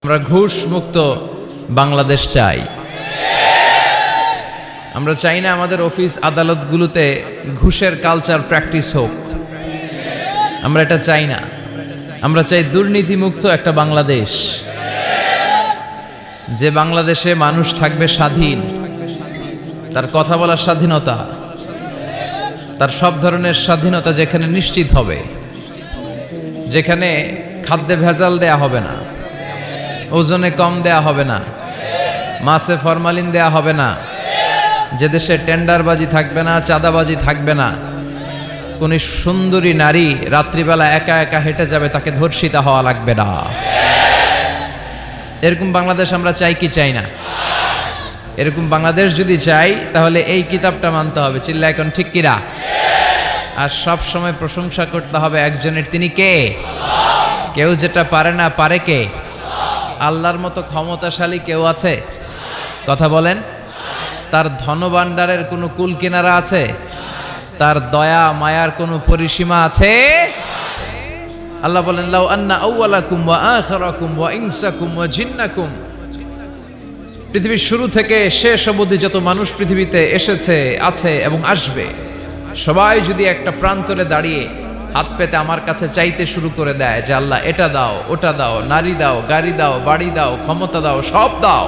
আমরা ঘুষ মুক্ত বাংলাদেশ চাই। আমরা চাই না আমাদের অফিস আদালতগুলোতে ঘুষের কালচার প্র্যাকটিস হোক। আমরা এটা চাই না। আমরা চাই দুর্নীতিমুক্ত একটা বাংলাদেশ, যে বাংলাদেশে মানুষ থাকবে স্বাধীন, তার কথা বলার স্বাধীনতা, তার সব ধরনের স্বাধীনতা যেখানে নিশ্চিত হবে, যেখানে খাদ্যে ভেজাল দেয়া হবে না, ওজনে কম দেয়া হবে না, মাছে ফরমালিন দেয়া হবে না, যে দেশে টেন্ডারবাজি থাকবে না, চাঁদাবাজি থাকবে না, কোন সুন্দরী নারী রাত্রিবেলা একা একা হেঁটে যাবে, তাকে ধর্ষিতা হওয়া লাগবে না। এরকম বাংলাদেশ আমরা চাই কি চাই না? এরকম বাংলাদেশ যদি চাই তাহলে এই কিতাবটা মানতে হবে। চিল্লা এখন ঠিক কিরা? আর সব সময় প্রশংসা করতে হবে একজনের, তিনি কে? কেউ যেটা পারে না, পারে কে? আল্লাহর মতো ক্ষমতাশালী কেউ আছে? কথা বলেন। তার ধনভাণ্ডারের কোনো কুল কিনারা আছে? তার দয়া মায়ার কোনো পরিসীমা আছে? আল্লাহ বলেন, লাউ আন্না আউওয়ালাকুম ওয়া আখিরাকুম ওয়া ইনসাকুম ওয়া জিন্নাকুম, পৃথিবীর শুরু থেকে শেষ অবধি যত মানুষ পৃথিবীতে এসেছে, আছে এবং আসবে, সবাই যদি একটা প্রান্তরে দাঁড়িয়ে হাত পেতে আমার কাছে চাইতে শুরু করে দেয় যে আল্লাহ এটা দাও, ওটা দাও, নারী দাও, গাড়ি দাও, বাড়ি দাও, ক্ষমতা দাও, সব দাও,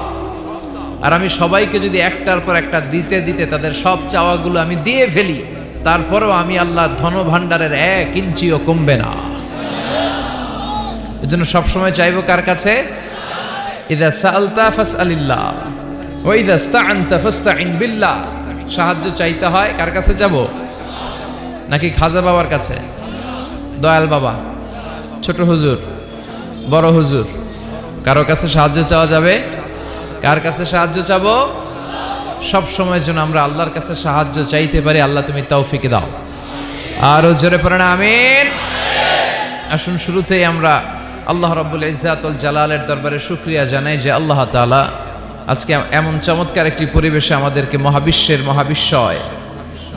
আর আমি সবাইকে যদি একটার পর একটা দিতে দিতে তাদের সব চাওয়াগুলো আমি দিয়ে ফেলি, তারপরেও আমি আল্লাহ ধনভাণ্ডারের 1 ইঞ্চিও কমবে না। এজন্য সবসময় চাইবো কার কাছে? ইযা সাআলতা ফাসআলিল্লাহ ওয়া ইযা ইসতাআনতা ফাসতাইন বিল্লাহ। সাহায্য চাইতে হয় কার কাছে যাব? নাকি খাজা বাবার কাছে, দয়াল বাবা, ছোট হুজুর, বড় হুজুর? কারো কাছে সাহায্য চাওয়া যাবে? কার কাছে সাহায্য চাবো? সব সময়ের জন্য আমরা আল্লাহর কাছে সাহায্য চাইতে পারি। আল্লাহ তুমি তৌফিক দাও। আরো জোরে পড়েন আমিন। আসুন শুরুতেই আমরা আল্লাহ রাব্বুল ইজ্জাত ওয়াল জালালের দরবারে শুকরিয়া জানাই যে আল্লাহ তাআলা আজকে এমন চমৎকার একটি পরিবেশে আমাদেরকে মহাবিশ্বের মহাবিশ্বয়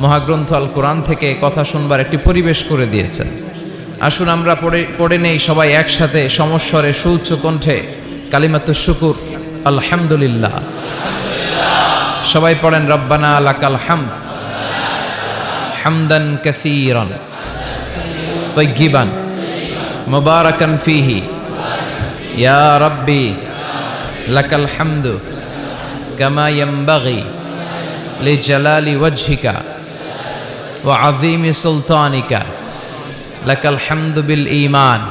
মহাগ্রন্থ আল কোরআন থেকে কথা শুনবার একটি পরিবেশ করে দিয়েছেন। আসুন আমরা পড়ে নেই সবাই একসাথে সমস্বরে সুউচ্চ কণ্ঠে কালিমাতুশ শুকুর, আলহামদুলিল্লাহ। সবাই পড়েন, রব্বানা লাকাল হামদ হামদান কাসীরান তাইয়্যিবান মুবারাকান ফীহি ইয়া রাব্বি লাকাল হামদু কামা ইয়ানবাগি লিজালালি ওয়াজহিকা ওয়া আযীমি সুলতানিকা লাকাল হামদু বিল ঈমান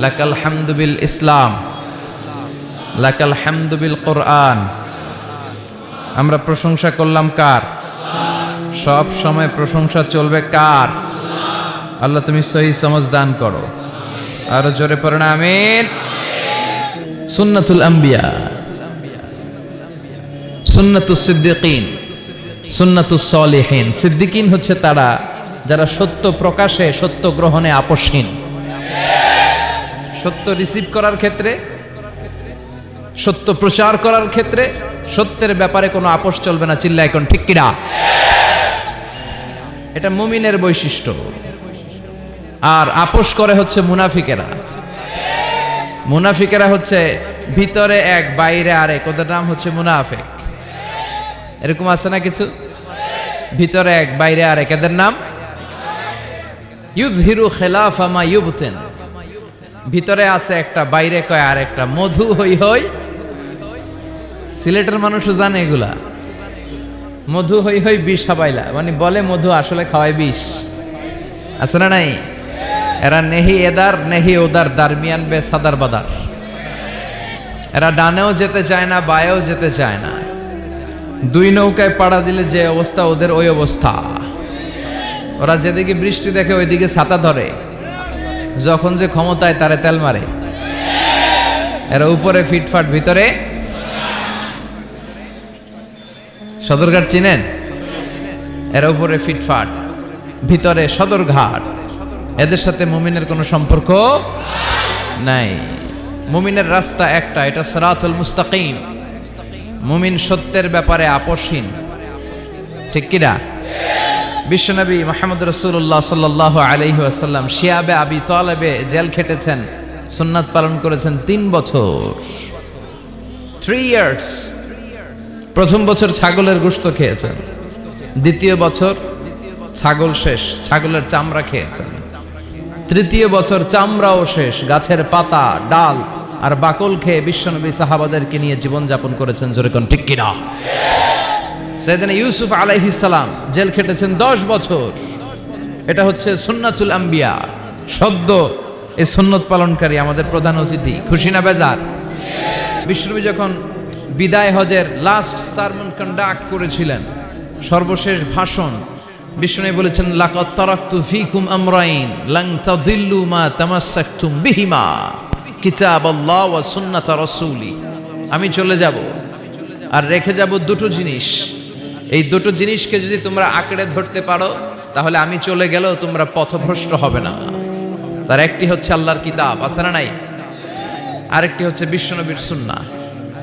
লাকাল হামদু বিল ইসলাম লাকাল হামদু বিল কুরআন। আমরা প্রশংসা করলাম কার? সব সময় প্রশংসা চলবে কার? আল্লাহ তুমি সহি সমঝ দান করো। আরো জোরে পড়েন আমিন। সুন্নাতুল আম্বিয়া, সুন্নাতুস সিদ্দিকিন, সুন্নাতুস সলিহিন। সিদ্দিকিন হচ্ছে তারা যারা সত্য প্রকাশে, সত্য গ্রহণে আপোষহীন। সত্য রিসিভ করার ক্ষেত্রে, সত্য প্রচার করার ক্ষেত্রে সত্যের ব্যাপারে কোনো আপোষ চলবে না। চিল্লা এখন ঠিক কিনা? এটা মুমিনের বৈশিষ্ট্য। আর আপোষ করে হচ্ছে মুনাফিকেরা। মুনাফিকেরা হচ্ছে ভিতরে এক বাইরে আরেক, ওদের নাম হচ্ছে মুনাফিক। এরকম আছে না কিছু? ভিতরে এক বাইরে আরেক, এদের নাম ইউযহিরু খিলাফা মা ইউবতিন। ভিতরে আছে একটা, বাইরে কয় আরেকটা। মধু হই হই, সিলেটের মানুষও জানে এগুলা। মধু হই হই বিষ হাবাইলা, মানে বলে মধু, আসলে খাওয়ায় বিষ। আছে না নাই? এরা নেহি এদার নেহি ওদার, দারমিয়ান বে সাদার বাদার। এরা ডানেও যেতে চায় না, বায়েও যেতে চায় না। দুই নৌকায় পাড়া দিলে যে অবস্থা, ওদের ওই অবস্থা। ওরা যেদিকে বৃষ্টি দেখে ওইদিকে ছাতা ধরে, যখন যে ক্ষমতায় তারে তেল মারে। এরা উপরে ফিটফাট, ভিতরে সদরঘাট চিনেন? এরা উপরে ফিটফাট, ভিতরে সদরঘাট। এদের সাথে মুমিনের কোনো সম্পর্ক নাই। মুমিনের রাস্তা একটা, এটা সিরাতুল মুস্তাকিম। মুমিন সত্যের ব্যাপারে আপোষহীন। ঠিক কিনা? বিশ্বনবী মুহাম্মদ রাসূলুল্লাহ সাল্লাল্লাহু আলাইহি ওয়াসাল্লাম শিয়াবে আবি তালেবে জেল খেটেছেন সুন্নাত পালন করেছেন 3 বছর, 3 ইয়ার্স। প্রথম বছর ছাগলের গোশত খেয়েছেন, দ্বিতীয় বছর ছাগল শেষ, ছাগলের চামড়া খেয়েছেন, তৃতীয় বছর চামড়াও শেষ, গাছের পাতা, ডাল আর বাকল খেয়ে বিশ্বনবী সাহাবাদেরকে নিয়ে জীবনযাপন করেছেন। জোরে কোন ঠিক কিনা? সাইয়েদনা ইউসুফ আলাইহিস সালাম জেল খেটেছেন 10 বছর। এটা হচ্ছে সুন্নাতুল আম্বিয়া। সদ্য এই সুন্নত পালনকারী আমাদের প্রধান অতিথি, খুশি না বেজার? বিশ্বনবী যখন বিদায় হজের লাস্ট সারমন কন্ডাক্ট করেছিলেন, সর্বশেষ ভাষণ, বিশ্বনবী বলেছেন, লাকাদ তারাকতু ফীকুম আমরাইন লান তাদিল্লু মা তামাসসাকতুম বিহিমা কিতাবাল্লাহ ওয়া সুন্নাত রাসূলি। আমি চলে যাব আর রেখে যাব দুটো জিনিস। এই দুটো জিনিসকে যদি তোমরা আঁকড়ে ধরতে পারো তাহলে আমি চলে গেলেও তোমরা পথভ্রষ্ট হবে না। তার একটি হচ্ছে আল্লাহর কিতাব, আছে না নাই? আরেকটি হচ্ছে বিশ্বনবীর সুন্নাহ।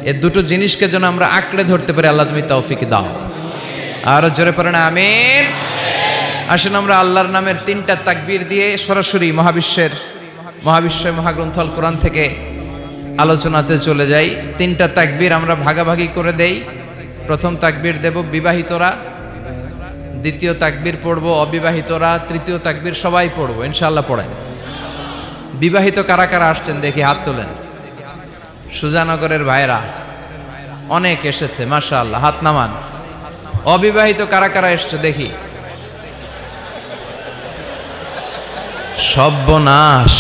এই দুটো জিনিসকে যেন আমরা আঁকড়ে ধরতে পারি, আল্লাহ তুমি তৌফিক দাও। আরো জোরে পড়েন আমিন। আসেন আমরা আল্লাহর নামের 3টা তাকবীর দিয়ে সরাসরি মহাবিশ্বের মহাগ্রন্থ আল কোরআন থেকে আলোচনাতে চলে যাই। 3টা তাকবীর আমরা ভাগাভাগি করে দেই। প্রথম তাকবীর দেব বিবাহিতরা, দ্বিতীয় তাকবীর পড়বো অবিবাহিতরা, তৃতীয় তাকবীর সবাই পড়বো ইনশাআল্লাহ। পড়েন। বিবাহিত কারা কারা আসছেন দেখি, হাত তোলেন। সুজানগরের ভাইরা অনেক এসেছে, মাশাআল্লাহ, হাত নামান। অবিবাহিত কারা কারা এসছে দেখি। সর্বনাশ,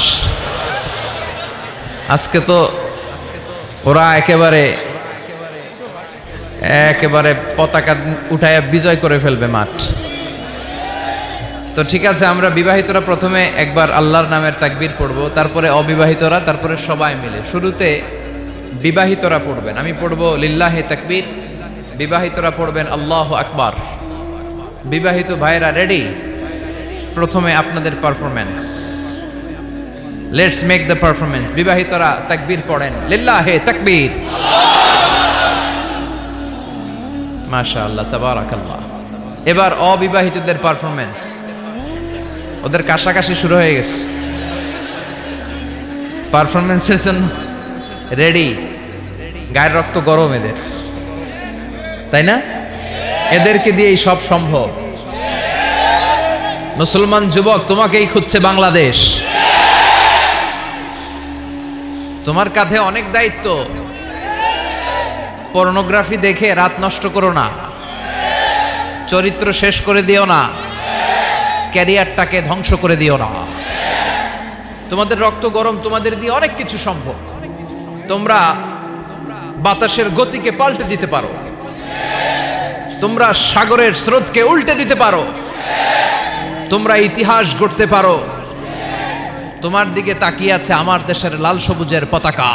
আজকে তো ওরা একেবারে পতাকা উঠায় বিজয় করে ফেলবে মাঠ। তো ঠিক আছে, আমরা বিবাহিতরা প্রথমে একবার আল্লাহর নামের তাকবীর পড়বো, তারপরে অবিবাহিতরা, তারপরে সবাই মিলে। শুরুতে বিবাহিতরা পড়বেন, আমি পড়বো লিল্লাহি তাকবীর, বিবাহিতরা পড়বেন আল্লাহু আকবার। বিবাহিত ভাইরা রেডি? প্রথমে আপনাদের performance, let's make the performance. বিবাহিতরা তাকবীর পড়েন, লিল্লাহি তাকবীর। মাশাআল্লাহ, তাবারাকাল্লাহ। এবার অবিবাহিতদের পারফরম্যান্স, ওদের কাশাকাশি শুরু হয়ে গেছে। পারফরম্যান্সের জন্য রেডি? গায়ের রক্ত গরম এদের, তাই না? এদেরকে দিয়েই সব সম্ভব। মুসলমান যুবক, তোমাকেই খুঁজছে বাংলাদেশ। তোমার কাঁধে অনেক দায়িত্ব। পর্নোগ্রাফি দেখে রাত নষ্ট করো না, চরিত্র শেষ করে দিও না, ক্যারিয়ারটাকে ধ্বংস করে দিও না। তোমাদের রক্ত গরম, তোমাদের দিয়ে অনেক কিছু সম্ভব। তোমরা বাতাসের গতিকে পাল্টে দিতে পারো, তোমরা সাগরের স্রোতকে উল্টে দিতে পারো, তোমরা ইতিহাস গড়তে পারো। তোমার দিকে তাকিয়ে আছে আমার দেশের লাল সবুজের পতাকা।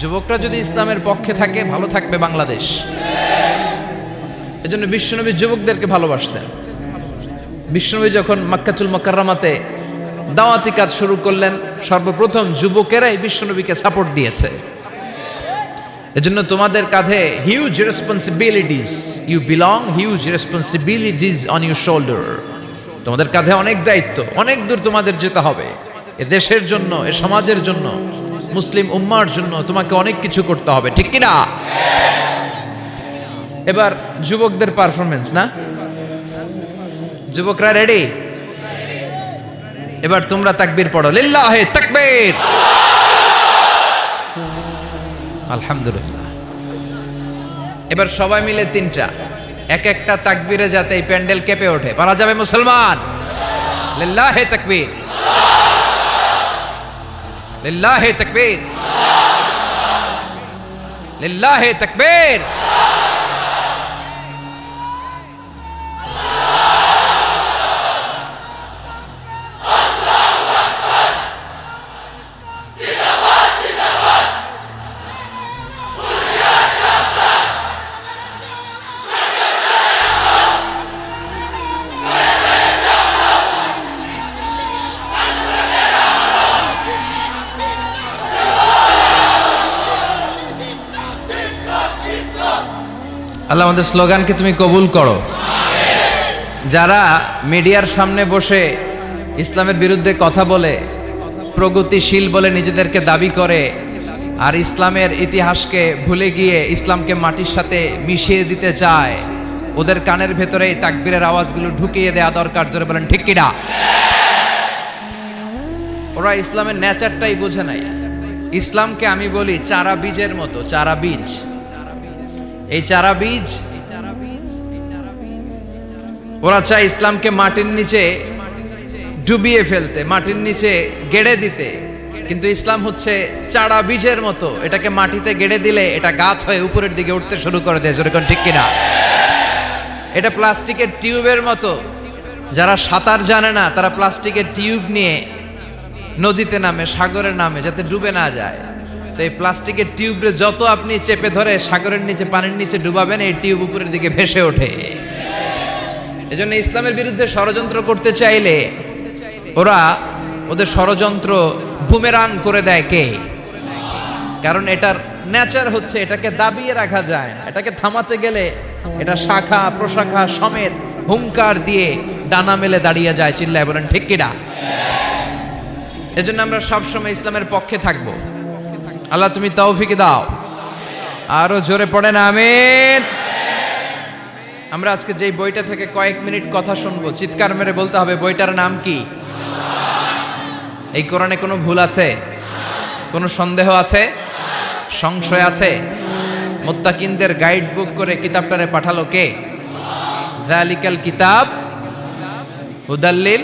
যুবকরা যদি ইসলামের পক্ষে থাকে, ভালো থাকবে বাংলাদেশ। এজন্য বিশ্বনবী যুবকদেরকে ভালোবাসতেন। বিশ্বনবী যখন মক্কাতুল মুকাররমাতে দাওয়াতি কাজ শুরু করলেন, সর্বপ্রথম যুবকেরাই বিশ্বনবীকে সাপোর্ট দিয়েছে। এজন্য তোমাদের কাঁধে huge responsibilities, you belong huge responsibilities on your shoulder. তোমাদের কাঁধে অনেক দায়িত্ব, অনেক দূর তোমাদের যেতে হবে। এ দেশের জন্য, এ সমাজের জন্য, মুসলিম উম্মার জন্য তোমাকে অনেক কিছু করতে হবে, ঠিক কি না? এবার যুবকদের পারফরম্যান্স না? যুবকরা রেডি? এবার তোমরা তাকবীর পড়ো, লিল্লাহি তাকবীর। আলহামদুলিল্লাহ। এবার সবাই মিলে 3টা, এক একটা তাকবীরে যাতে এই প্যান্ডেল কেঁপে ওঠে। পারা যাবে মুসলমান? লিল্লাহি তাকবীর, লিল্লাহি তাকবীর, লিল্লাহি তাকবীর। আল্লাহ আমাদের স্লোগানকে তুমি কবুল করো। যারা মিডিয়ার সামনে বসে ইসলামের বিরুদ্ধে কথা বলে প্রগতিশীল বলে নিজেদেরকে দাবি করে, আর ইসলামের ইতিহাসকে ভুলে গিয়ে ইসলামকে মাটির সাথে মিশিয়ে দিতে চায়, ওদের কানের ভেতরে এই তাকবীরের আওয়াজগুলো ঢুকিয়ে দেওয়া দরকার। জোরে বলেন ঠিক কিনা? ওরা ইসলামের নেচারটাই বোঝে নাই। ইসলামকে আমি বলি চারা বীজের মতো, চারা বীজ। এই চারা বীজ ওরা চায় ইসলামকে মাটির নিচে ডুবিয়ে ফেলতে, মাটির নিচে গেড়ে দিতে, কিন্তু ইসলাম হচ্ছে চারা বীজের মতো। এটাকে মাটিতে গেড়ে দিলে এটা গাছ হয়ে উপরের দিকে উঠতে শুরু করে দেয়। যেরকম ঠিক কিনা? এটা প্লাস্টিকের টিউবের মতো। যারা সাঁতার জানে না তারা প্লাস্টিকের টিউব নিয়ে নদীতে নামে, সাগরে নামে, যাতে ডুবে না যায়। তো এই প্লাস্টিকের টিউবে যত আপনি চেপে ধরে সাগরের নিচে, পানির নিচে ডুবাবেন, এই টিউব উপরের দিকে ভেসে ওঠে। এজন্য ইসলামের বিরুদ্ধে ষড়যন্ত্র করতে চাইলে ওরা ওদের ষড়যন্ত্র বুমেরাং করে দেয়। কে? কারণ এটার নেচার হচ্ছে এটাকে দাবিয়ে রাখা যায় না। এটাকে থামাতে গেলে এটা শাখা প্রশাখা সমেত হুঙ্কার দিয়ে ডানা মেলে দাঁড়িয়ে যায়। চিল্লায় বলেন ঠিক কিনা? এজন্য আমরা সবসময় ইসলামের পক্ষে থাকব। আল্লাহ তুমি তৌফিক দাও। আরো জোরে পড়েন আমিন। আমরা আজকে যেই বইটা থেকে কয়েক মিনিট কথা শুনবো, চিৎকার মেরে বলতে হবে বইটার নাম কি? এই কোরআনে কোনো ভুল আছে? কোনো সন্দেহ আছে? সংশয় আছে? মুত্তাকিনদের গাইড বুক করে কিতাবটারে পাঠালো কে? যালিকাল কিতাব হুদাল্লিল,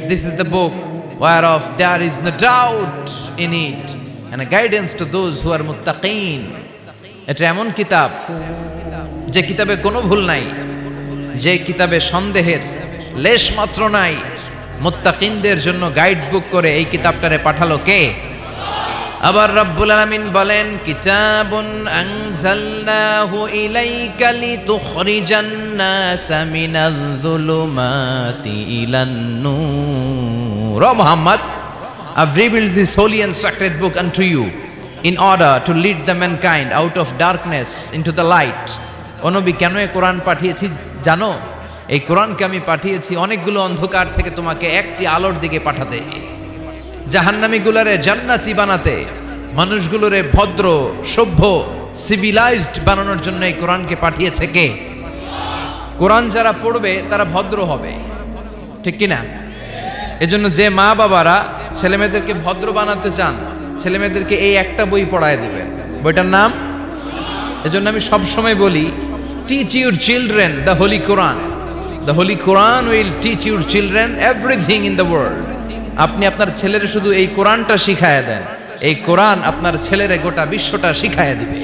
this is the book whereof there is no doubt in it and a guidance to those who are muttaqin. এটা এমন কিতাব যে কিতাবে কোনো ভুল নাই, যে কিতাবে সন্দেহের লেশ মাত্র নাই। মুত্তাকিনদের জন্য গাইড বুক করে এই কিতাবটারে পাঠালো কে? আবার রব্বুল আলামিন বলেন, কিতাবুন আনজালনাহু ইলাইকা লিতুখরিজান NASA Minaj যুলুমাতি ইলান Noor. O Muhammad, I've revealed this holy and sacred book unto you in order to lead the mankind out of darkness into the light. ও নবী, কেন এই কোরআন পাঠিয়েছি জানো? এই কোরআনকে আমি পাঠিয়েছি অনেকগুলো অন্ধকার থেকে তোমাকে একটি আলোর দিকে পাঠাতে, জাহান্নামীগুলোরে জান্নাতি বানাতে, মানুষগুলোরে ভদ্র সভ্য সিভিলাইজড বানানোর জন্য এই কোরআনকে পাঠিয়েছে কে? কোরআন যারা পড়বে তারা ভদ্র হবে, ঠিক কিনা? এজন্য যে মা বাবারা ছেলেমেয়েদেরকে ভদ্র বানাতে চান, ছেলেমেয়েদেরকে এই একটা বই পড়ায় দিবেন। বইটার নাম, এজন্য আমি সব সময় বলি, teach your children the Holi Quran. The Holi Quran will teach your children everything in the world. আপনি আপনার ছেলের শুধু এই কোরআনটা শিখায় দেন, এই কোরআন আপনার ছেলের গোটা বিশ্বটা শিখায় দিবে,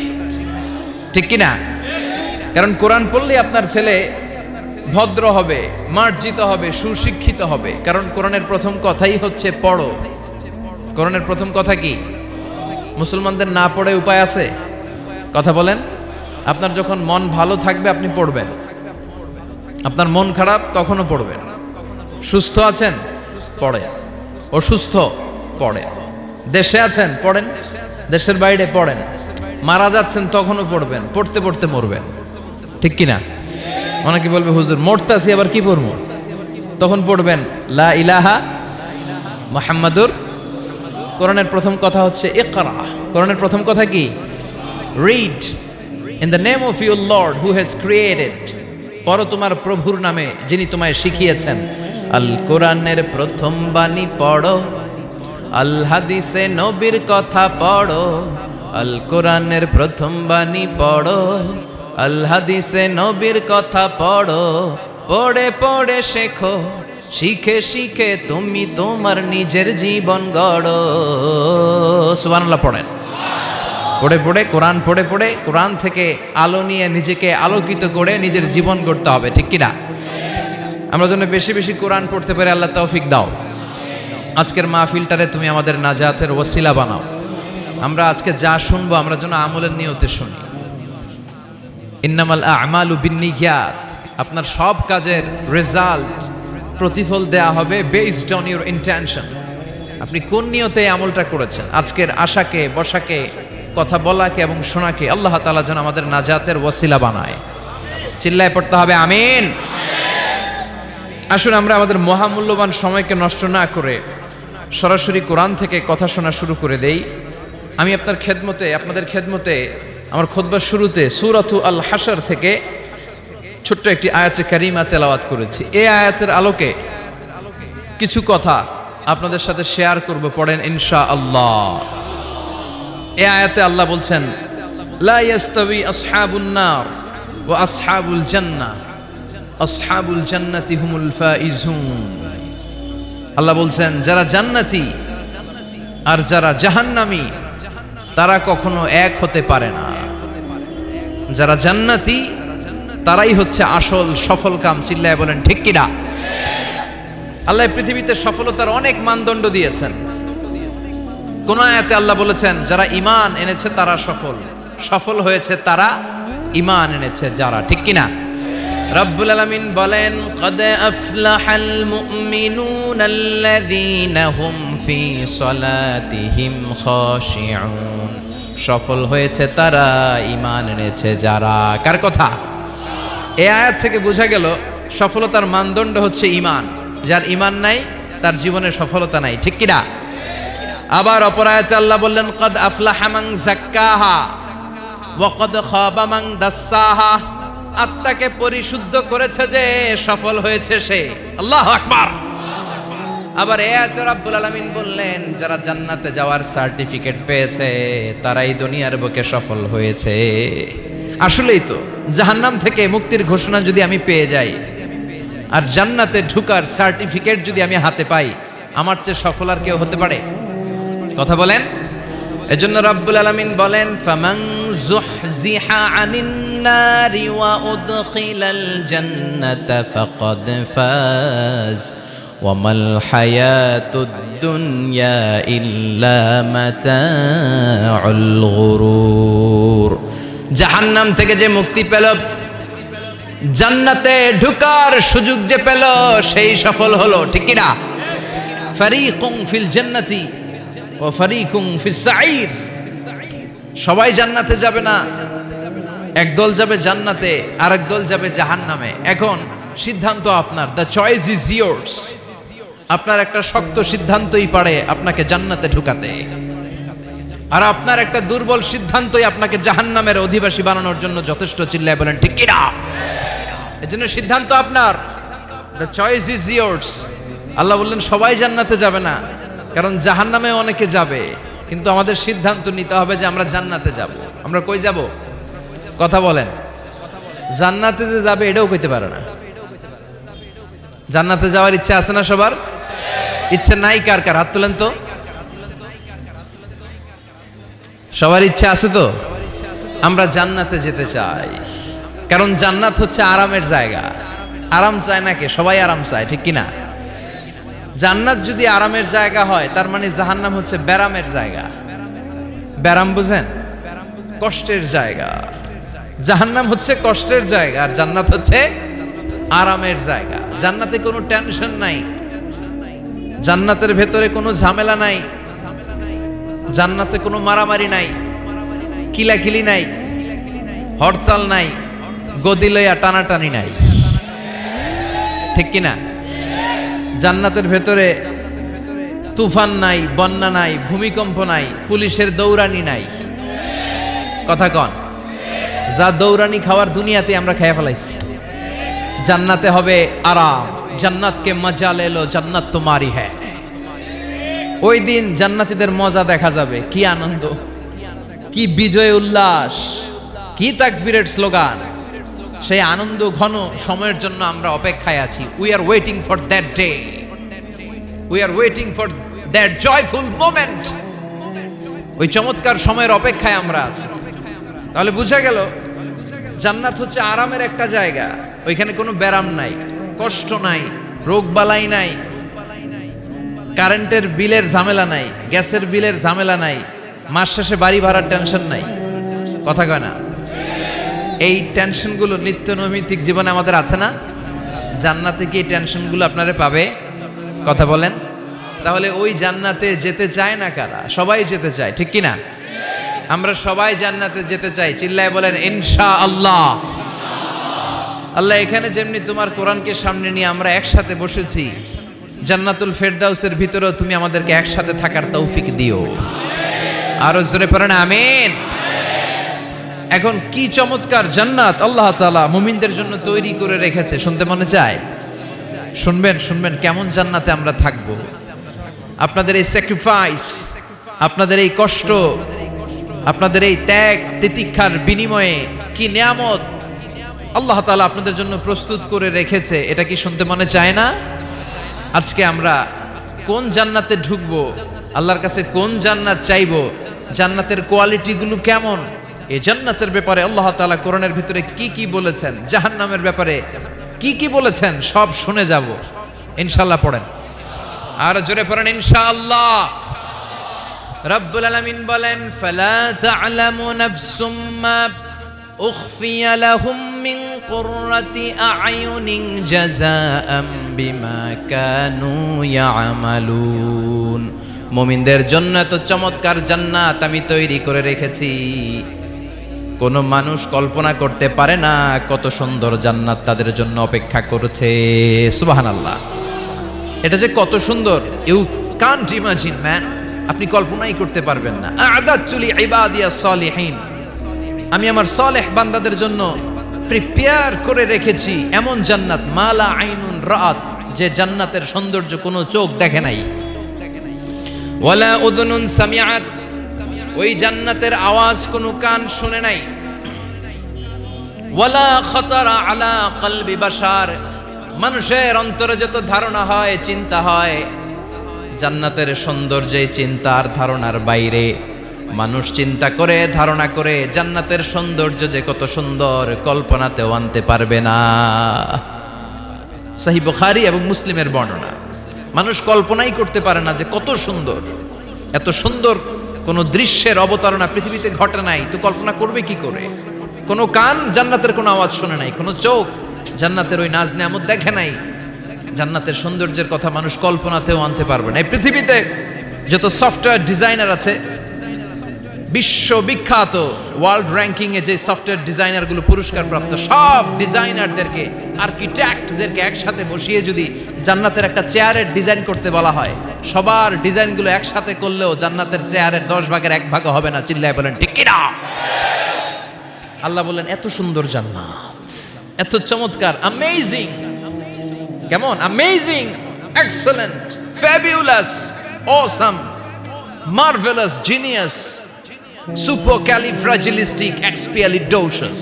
ঠিক কিনা? কারণ কোরআন পড়লে আপনার ছেলে ভদ্র হবে, মার্জিত হবে, সুশিক্ষিত হবে। কারণ কোরআনের প্রথম কথাই হচ্ছে পড়ো। কোরআনের প্রথম কথা কি? মুসলমানদের না পড়ে উপায় আছে? কথা বলেন। আপনার যখন মন ভালো থাকবে আপনি পড়বেন, আপনার মন খারাপ তখনও পড়বেন। সুস্থ আছেন পড়েন, অসুস্থ পড়েন, দেশে আছেন পড়েন, দেশের বাইরে পড়েন, মারা যাচ্ছেন তখনও পড়বেন, পড়তে পড়তে মরবেন, ঠিক কিনা? অনেকে বলবে হুজুর মরতাছি আবার কি পড়বো? তখন পড়বেন লা ইলাহা মুহাম্মাদুর। কোরআনের প্রথম কথা হচ্ছে ইকরা। কোরআনের প্রথম কথা কি? Read in the name of your Lord who has created. পড়ো তোমার প্রভুর নামে যিনি তোমায় শিখিয়েছেন। আল কোরআনের প্রথম বাণী পড়ো, আল হাদিসে নবীর কথা পড়ো। আল কোরআনের প্রথম বাণী পড়ো, আল হাদিসে নবীর কথা পড়ো। পড়ে পড়ে শেখো, শিখে শিখে তুমি তোমার নিজের জীবন গড়ো। সুবহানাল্লাহ পড়েন। পড়ে পড়ে কোরআন পড়ে পড়ে কোরআন থেকে আলো নিয়ে নিজেকে আলোকিত করে নিজের জীবন গড়তে হবে, ঠিক কিনা? আমরা যেন বেশি বেশি কোরআন পড়তে পারি, আল্লাহ তৌফিক দাও। আজকের মাহফিলটারে তুমি আমাদের নাজাতের ওসিলা বানাও। আমরা আজকে যা শুনবো আমরা যেন আমলের নিয়তে শুনি। ইন্নামাল আমালু বিন্নিয়াত। আপনার সব কাজের রেজাল্ট, প্রতিফল দেয়া হবে বেসড অন ইউর ইন্টেনশন। আপনি কোন নিয়তে আমলটা করেছেন। আজকের আশাকে, বসাকে, কথা বলাকে এবং শোনাকে আল্লাহ তাআলা যেন আমাদের নাজাতের ওসিলা বানায়। চিল্লায় পড়তে হবে আমিন। আসুন আমরা আমাদের মহামূল্যবান সময়কে নষ্ট না করে সরাসরি কোরআন থেকে কথা শোনা শুরু করে দেই। আমি আপনাদের খেদমতে আমার খুতবার শুরুতে সূরাতু আল হাশর থেকে ছোট্ট একটি আয়াতে কারিমা তেলাওয়াত করেছি। এই আয়াতের আলোকে কিছু কথা আপনাদের সাথে শেয়ার করব, পড়েন ইনশাআল্লাহ। এই আয়াতে আল্লাহ বলছেন, লা ইয়াস্তাবি আসহাবুন নার ওয়া আসহাবুল জান্নাহ, আসহাবুল জান্নাতি হুমুল ফাইজুন। আল্লাহ বলছেন, যারা জান্নাতি আর যারা জাহান্নামী তারা কখনো এক হতে পারে না। যারা জান্নাতি তারাই হচ্ছে আসল সফল কাম। চিল্লায় বলেন ঠিক কিনা? আল্লাহ পৃথিবীতে সফলতার অনেক মানদণ্ড দিয়েছেন। কোন আয়াতে আল্লাহ বলেছেন যারা ঈমান এনেছে তারা সফল হয়েছে তারা ঈমান এনেছে যারা, ঠিক কিনা? রব্বুল আলামিন বলেন, ক্বাদ আফলাহাল মুমিনুনাল্লাযীনা হুম ফি সলাতিহিম খাশিউন। সফল হয়েছে তারা, ঈমান এনেছে যারা। কার কথা? এই আয়াত থেকে বোঝা গেল সফলতার মানদণ্ড হচ্ছে ঈমান। যার ঈমান নাই তার জীবনে সফলতা নাই, ঠিক কিনা? আবার অপর আয়াতে আল্লাহ বললেন, ক্বাদ আফলাহা মান যাক্কাহা ওয়া ক্বাদ খাবা মান দাসসাহা। আত্মাকে পরিশুদ্ধ করেছে যে সফল হয়েছে সে। আল্লাহু আকবার। আবার এই আয়াতে রব্বুল আলামিন বললেন, যারা জান্নাতে যাওয়ার সার্টিফিকেট পেয়েছে তারাই দুনিয়ার বুকে সফল হয়েছে। আসলেই তো, জাহান্নাম থেকে মুক্তির ঘোষণা যদি আমি পেয়ে যাই আর জান্নাতে ঢুকার সার্টিফিকেট যদি আমি হাতে পাই, আমার চেয়ে সফল আর কেউ হতে পারে? কথা বলেন। এজন্য রব্বুল আলামিন বলেন, ফামান যুহজিহা আনিন নারি ওয়া উদখিলাল জান্নাতা ফাকাদ ফাজ ওয়া মাল হায়াতুদ দুনিয়া ইল্লা মাতাউল গুরুর। জাহান্নাম থেকে যে মুক্তি পেল, জান্নাতে ঢুকার সুযোগ যে পেল, সেই সফল হলো, ঠিক কিনা? ফারীকুন ফিল জান্নাতি ওয়া ফারীকুন ফিস সাঈর। সবাই জান্নাতে যাবে না, একদল যাবে জান্নাতে আর একদল যাবে জাহান্নামে। এখন সিদ্ধান্ত আপনার, দ্য চয়েস ইজ ইয়ার্স। আপনার একটা শক্ত সিদ্ধান্তই পারে আপনাকে জান্নাতে ঢুকাতে, আর আপনার একটা দুর্বল সিদ্ধান্তই আপনাকে জাহান্নামের অধিবাসী বানানোর জন্য যথেষ্ট। চিল্লায় বলেন ঠিক কিনা? এজন্য সিদ্ধান্ত আপনার, দ্য চয়েস ইজ ইয়ার্স। আল্লাহ বললেন সবাই জান্নাতে যাবে না, কারণ জাহান্নামে অনেকে যাবে, কিন্তু আমাদের সিদ্ধান্ত নিতে হবে যে আমরা জান্নাতে যাব। আমরা কই যাব? কথা বলেন। জান্নাতে যে যাবে এটাও কইতে পারে না। জান্নাতে যাওয়ার ইচ্ছা আছে না সবার? ইচ্ছে নাই কার কার? হাত তুলেন তো। সবার ইচ্ছা আছে তো? আমরা জান্নাতে যেতে চাই, কারণ জান্নাত হচ্ছে আরামের জায়গা। আরাম চায় না কে? সবাই আরাম চায়, ঠিক কিনা? জান্নাত যদি আরামের জায়গা হয়, তার মানে জাহান্নাম হচ্ছে ব্যারামের জায়গা। ব্যারাম বুঝেন? কষ্টের জায়গা। জাহান্নাম হচ্ছে কষ্টের জায়গা, আর জান্নাত হচ্ছে আরামের জায়গা। জান্নাতে কোনো টেনশন নাই, জান্নাতের ভেতরে কোনো ঝামেলা নাই, জান্নাতে কোনো মারামারি নাই, কিলাকিলি নাই, হরতাল নাই, গদি লইয়া টানাটানি নাই, ঠিক কিনা? জান্নাতের ভেতরে তুফান নাই, বন্যা নাই, ভূমিকম্প নাই, পুলিশের দৌড়ানি নাই। কথা কন। যা দৌড়ানি খাওয়ার দুনিয়াতে আমরা খেয়ে ফেলাইছি। জান্নাতে হবে আরাম। জান্নাতকে মজা লেলো, জান্নাত তোমারি হ্যায়। ওই দিন জান্নাতীদের মজা দেখা যাবে। কি আনন্দ, কি বিজয় উল্লাস, কি তাকবীরের স্লোগান। সেই আনন্দ ঘন সময়ের জন্য আমরা অপেক্ষায় আছি। We are waiting for that day, we are waiting for that joyful moment. ওই চমৎকার সময়ের অপেক্ষায় আমরা আছি। তাহলে বুঝা গেল জান্নাত হচ্ছে আরামের একটা জায়গা। ওইখানে কোনো ব্যারাম নাই, কষ্ট নাই, রোগ বালাই নাই, কারেন্টের বিলের ঝামেলা নাই, গ্যাসের বিলের ঝামেলা নাই, মাস শেষে বাড়ি ভাড়ার টেনশন নাই। কথা কয় না? এই টেনশনগুলো নিত্য নৈমিত্তিক জীবনে আমাদের আছে না? জান্নাতে কি এই টেনশনগুলো আপনারা পাবে? কথা বলেন। তাহলে ওই জান্নাতে যেতে চায় না কারা? সবাই যেতে চায়, ঠিক কিনা? আমরা সবাই জান্নাতে যেতে চাই। চিল্লায় বলেন ইনশাআল্লাহ। আল্লাহ এখানে যেমনি তোমার কোরআনকে সামনে নিয়ে আমরা একসাথে বসেছি, জান্নাতুল ফেরদাউসের ভিতরেও তুমি আমাদেরকে একসাথে থাকার তৌফিক দিও। আরো জোরে পড়েন আমিন। এখন কি চমৎকার জান্নাত আল্লাহ তাআলা মুমিনদের জন্য তৈরি করে রেখেছে, শুনতে মনে চায়? শুনবেন শুনবেন কেমন জান্নাতে আমরা থাকব। আপনাদের এই স্যাক্রিফাইস, আপনাদের এই কষ্ট, আপনাদের এই ত্যাগ তিতিক্ষার বিনিময়ে কি নিয়ামত আল্লাহ তাআলা আপনাদের জন্য প্রস্তুত করে রেখেছে, এটা কি শুনতে মনে চায় না? আজকে আমরা কোন জান্নাতে ঢুকবো, আল্লাহর কাছে কোন জান্নাত চাইবো, জান্নাতের কোয়ালিটিগুলো কেমন, এই জান্নাতের ব্যাপারে আল্লাহ তাআলা কোরআনের ভিতরে কি কি বলেছেন, জাহান্নামের ব্যাপারে কি কি বলেছেন, সব শুনে যাব ইনশাআল্লাহ। পড়েন আর জোরে পড়েন ইনশাআল্লাহ। রব্বুল আলামিন বলেন, ফালা তা'লামু নাফসুম মা উখফিয়া লাহুম মিন কুররাতি আ'য়ুনিন জাযাআম বিমা কানু ইয়ামালুন। মুমিনদের জন্য এত চমৎকার জান্নাত আমি তৈরি করে রেখেছি, কোন মানুষ কল্পনা করতে পারে না কত সুন্দর জান্নাত তাদের জন্য অপেক্ষা করছে। সুবহানাল্লাহ। এটা যে কত সুন্দর, ইউ কান্ট ইমাজিন ম্যান, আপনি কল্পনাই করতে পারবেন না। আ'দাতু লি ইবাদিয়াস সালিহিন, আমি আমার সালেহ বান্দাদের জন্য প্রিপেয়ার করে রেখেছি এমন জান্নাত, মালা আইনুন রাআত, যে জান্নাতের সৌন্দর্য কোনো চোখ দেখে নাই, ওয়ালা উযুনুন সামিআত, ওই জান্নাতের আওয়াজ কোনো কান শুনে নাই, ওয়ালা খাতারা আলা কলবি বাশার, মানুষের অন্তরে যত ধারণা হয়, চিন্তা হয়, জান্নাতের সৌন্দর্যে চিন্তার ধারণার বাইরে। মানুষ চিন্তা করে, ধারণা করে জান্নাতের সৌন্দর্য যে কত সুন্দর, কল্পনাতেও আনতে পারবে না। সহিহ বুখারী এবং মুসলিমের বর্ণনা। মানুষ কল্পনাই করতে পারে না যে কত সুন্দর, এত সুন্দর কোন দৃশ্যের অবতারণা পৃথিবীতে ঘটে নাই, তো কল্পনা করবে কি করে? কোন কান জান্নাতের কোনো আওয়াজ শুনে নাই, কোন চোখ জান্নাতের ওই নাজ নেয়ামত দেখে নাই, জান্নাতের সৌন্দর্যের কথা মানুষ কল্পনাতেও আনতে পারবে না। এই পৃথিবীতে যত সফটওয়্যার ডিজাইনার আছে, বিশ্ববিখ্যাত ওয়ার্ল্ড র্যাঙ্কিং এ যে সফটওয়্যার ডিজাইনার গুলো পুরস্কার প্রাপ্ত, সব ডিজাইনারদেরকে, আর্কিটেক্টদেরকে একসাথে বসিয়ে যদি জান্নাতের একটা চেয়ারের ডিজাইন করতে বলা হয়, সবার ডিজাইনগুলো একসাথে করলেও জান্নাতের চেয়ারের 10 ভাগের 1 ভাগও হবে না। চিল্লায় বলেন ঠিক কিনা? আল্লাহ বলেন এত সুন্দর জান্নাত, এত চমৎকার, অ্যামেজিং। কেমন? Amazing, excellent, fabulous, awesome, marvellous, genius, supercalifragilisticexpialidocious,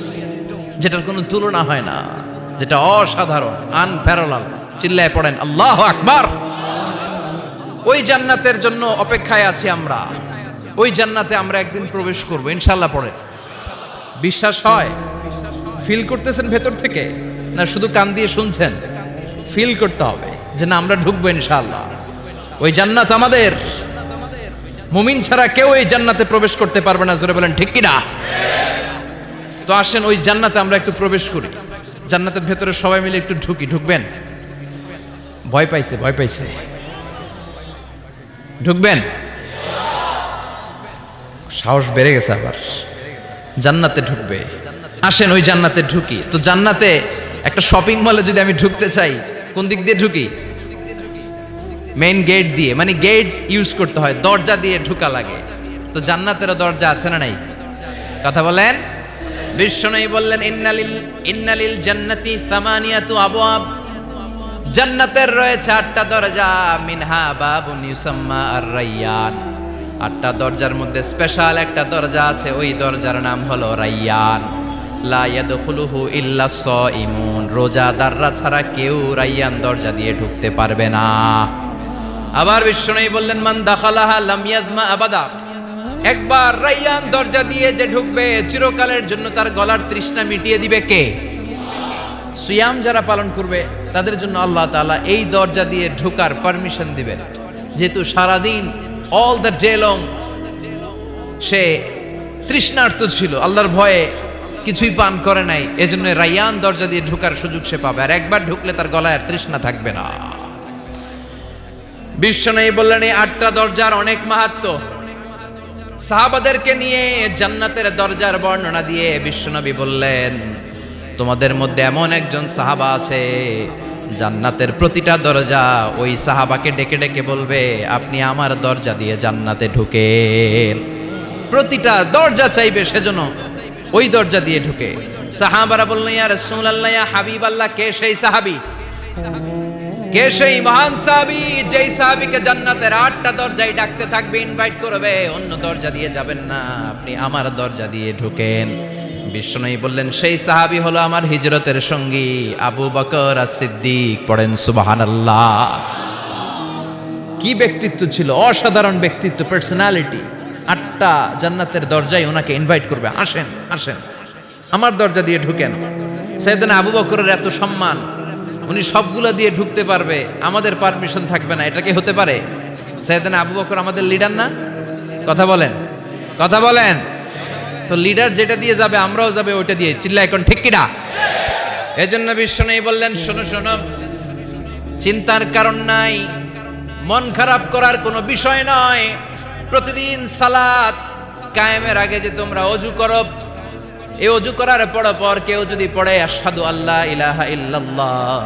যেটার কোনো তুলনা হয় না, যেটা অসাধারণ, আনপ্যারালাল। চিল্লায় পড়েন আল্লাহু আকবার। ওই জান্নাতের জন্য অপেক্ষায় আছি আমরা, ওই জান্নাতে আমরা একদিন প্রবেশ করব ইনশাআল্লাহ। পড়েন, বিশ্বাস হয়? ফিল করতেছেন ভেতর থেকে, না শুধু কান দিয়ে শুনছেন? ফিল করতে হবে যে না, আমরা ঢুকবো ইনশাআল্লাহ। ওই জান্নাত আমাদের, মুমিন ছাড়া কেউ এই জান্নাতে প্রবেশ করতে পারবে না। জোরে বলেন ঠিক কিনা? তো আসেন ওই জান্নাতে আমরা একটু প্রবেশ করি, জান্নাতের ভেতরে সবাই মিলে একটু ঢুকি। ঢুকবেন? ভয় পাইছে, ভয় পাইছে। ঢুকবেন? সাহস বেড়ে গেছে আবার, জান্নাতে ঢুকবে। আসেন ওই জান্নাতে ঢুকি। তো জান্নাতে একটা শপিং মলে যদি আমি ঢুকতে চাই, কোন দিক দিয়ে ঢুকি? মেইন গেট দিয়ে, মানে গেট ইউজ করতে হয়, দরজা দিয়ে ঢুকা লাগে। তো জান্নাতেরও দরজা আছে না নাই? কথা বলেন। বিশ্বনবী বললেন, ইন্নালিল জান্নাতি সামানিয়াতু আবওয়াব, জান্নাতের রয়েছে 8টা দরজা, মিনহা বাবুন ইউসাম্মা আর-রায়্যান, 8টা দরজার মধ্যে স্পেশাল একটা দরজা আছে, ওই দরজার নাম হলো রায়্যান। লা ইয়াদখুলুহু ইল্লা সাইমুন, রোজাদাররা ছাড়া কেউ রায়্যান দরজা দিয়ে ঢুকতে পারবে না। আবার বিশ্বনবী বললেন, মান দাখালাহা লাম ইয়াজমা আবাদা, একবার রায়্যান দরজা দিয়ে যে ঢুকবে, চিরকালের জন্য তার গলার তৃষ্ণা মিটিয়ে দিবে কে? সিয়াম যারা পালন করবে তাদের জন্য আল্লাহ তাআলা এই দরজা দিয়ে ঢোকার পারমিশন দিবেন। যেহেতু সারাদিন অল দ্য ডে লং সে তৃষ্ণার্ত ছিল, আল্লাহর ভয়ে কিছুই পান করে নাই, এজন্য রায়্যান দরজা দিয়ে ঢোকার সুযোগ সে পাবে, আর একবার ঢুকলে তার গলায় আর তৃষ্ণা থাকবে না। বিশ্বনবী বললেন, এই 8টা দরজার অনেক মাহাত্ম্য। সাহাবাদেরকে নিয়ে জান্নাতের দরজার বর্ণনা দিয়ে বিশ্বনবী বললেন, তোমাদের মধ্যে এমন একজন সাহাবা আছে জান্নাতের প্রতিটা দরজা ওই সাহাবাকে ডেকে ডেকে বলবে, আপনি আমার দরজা দিয়ে জান্নাতে ঢুকেন। প্রতিটা দরজা চাইবে সেজন্য ওই দরজা দিয়ে ঢুকে। সাহাবারা বললেন, ইয়া রাসূলুল্লাহ, ইয়া হাবিবাল্লাহ, কে সেই সাহাবী, কে সেই মহান সাহাবী যেই সাহাবীকে জান্নাতের 8টা দরজায় ডাকতে থাকবে, ইনভাইট করবে, অন্য দরজা দিয়ে যাবেন না, আপনি আমার দরজা দিয়ে ঢুকেন। বিশ্বনবী বললেন, সেই সাহাবী হলো আমার হিজরতের সঙ্গী আবু বকর as-সিদ্দিক। পড়েন সুবহানাল্লাহ। কি ব্যক্তিত্ব ছিল, অসাধারণ ব্যক্তিত্ব, পার্সোনালিটি। 8টা জান্নাতের দরজায় ওনাকে ইনভাইট করবে, আসেন আসেন আমার দরজা দিয়ে ঢুকেন। সাইয়েদনা আবু বকরের এত সম্মান, উনি সবগুলো দিয়ে ঢুকতে পারবে, আমাদের পারমিশন থাকবে না, এটা কি হতে পারে? সাইয়েদনা আবু বকর আমাদের লিডার না? কথা বলেন, কথা বলেন। তো লিডার যেটা দিয়ে যাবে আমরাও যাবে ওইটা দিয়ে, চিল্লায় এখন ঠিক কিনা? এজন্য বিশ্বনবী বললেন, শোনো শোনো, চিন্তার কারণ নাই, মন খারাপ করার কোনো বিষয় নয়। প্রতিদিন সালাত কায়েমের আগে যে তোমরা ওযু করো, এই ওযু করার পর কেউ যদি পড়ে আশহাদু আল্লা ইলাহা ইল্লাল্লাহ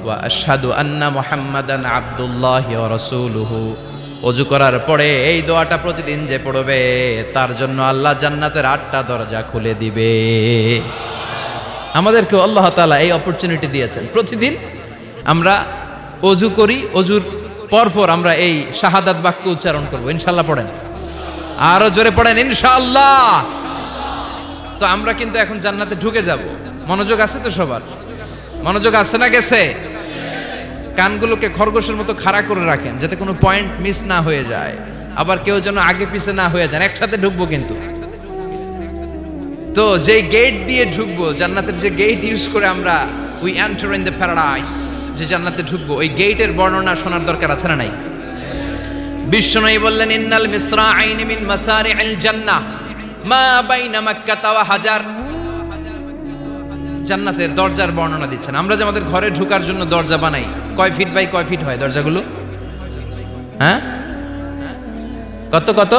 ওয়া আশহাদু আন্না মুহাম্মাদান আবদুল্লাহি ওয়া রাসূলুহু, ওযু করার পরে এই দোয়াটা প্রতিদিন যে পড়বে তার জন্য আল্লাহ জান্নাতের 8টা দরজা খুলে দিবে। আমাদেরকে আল্লাহ তাআলা এই অপরচুনিটি দিয়েছেন, প্রতিদিন আমরা ওযু করি, ওযুর পরপর আমরা এই শাহাদাত বাক্য উচ্চারণ করব। ইনশাআল্লাহ পড়েন, আরো জোরে পড়েন ইনশাআল্লাহ। তো আমরা কিন্তু এখন জান্নাতে ঢুকে যাব। মনোযোগ আছে তো সবার? মনোযোগ আছে না গেছে? কানগুলোকে খরগোশের মতো খাড়া করে রাখেন যাতে কোনো পয়েন্ট মিস না হয়ে যায়, আবার কেউ যেন আগে পিছে না হয়ে যান। একসাথে ঢুকবো কিন্তু। তো যে গেট দিয়ে ঢুকবো, জান্নাতের যে গেট ইউজ করে আমরা we enter in the paradise, যে জান্নাতে ঢুকবো, ওই গেটের বর্ণনা শোনার দরকার আছে না নাই? বিশ্বনবী বললেন, ইন্নাল মিসরাআইনি মিন মাসারি'আল জান্নাহ মা বাইনা মাক্কাহ ওয়া হাজার। জান্নাতের দরজার বর্ণনা দিচ্ছেন। আমরা যে আমাদের ঘরে ঢোকার জন্য দরজা বানাই, কয় ফিট বাই কয় ফিট হয় দরজাগুলো? হ্যাঁ, কত কত?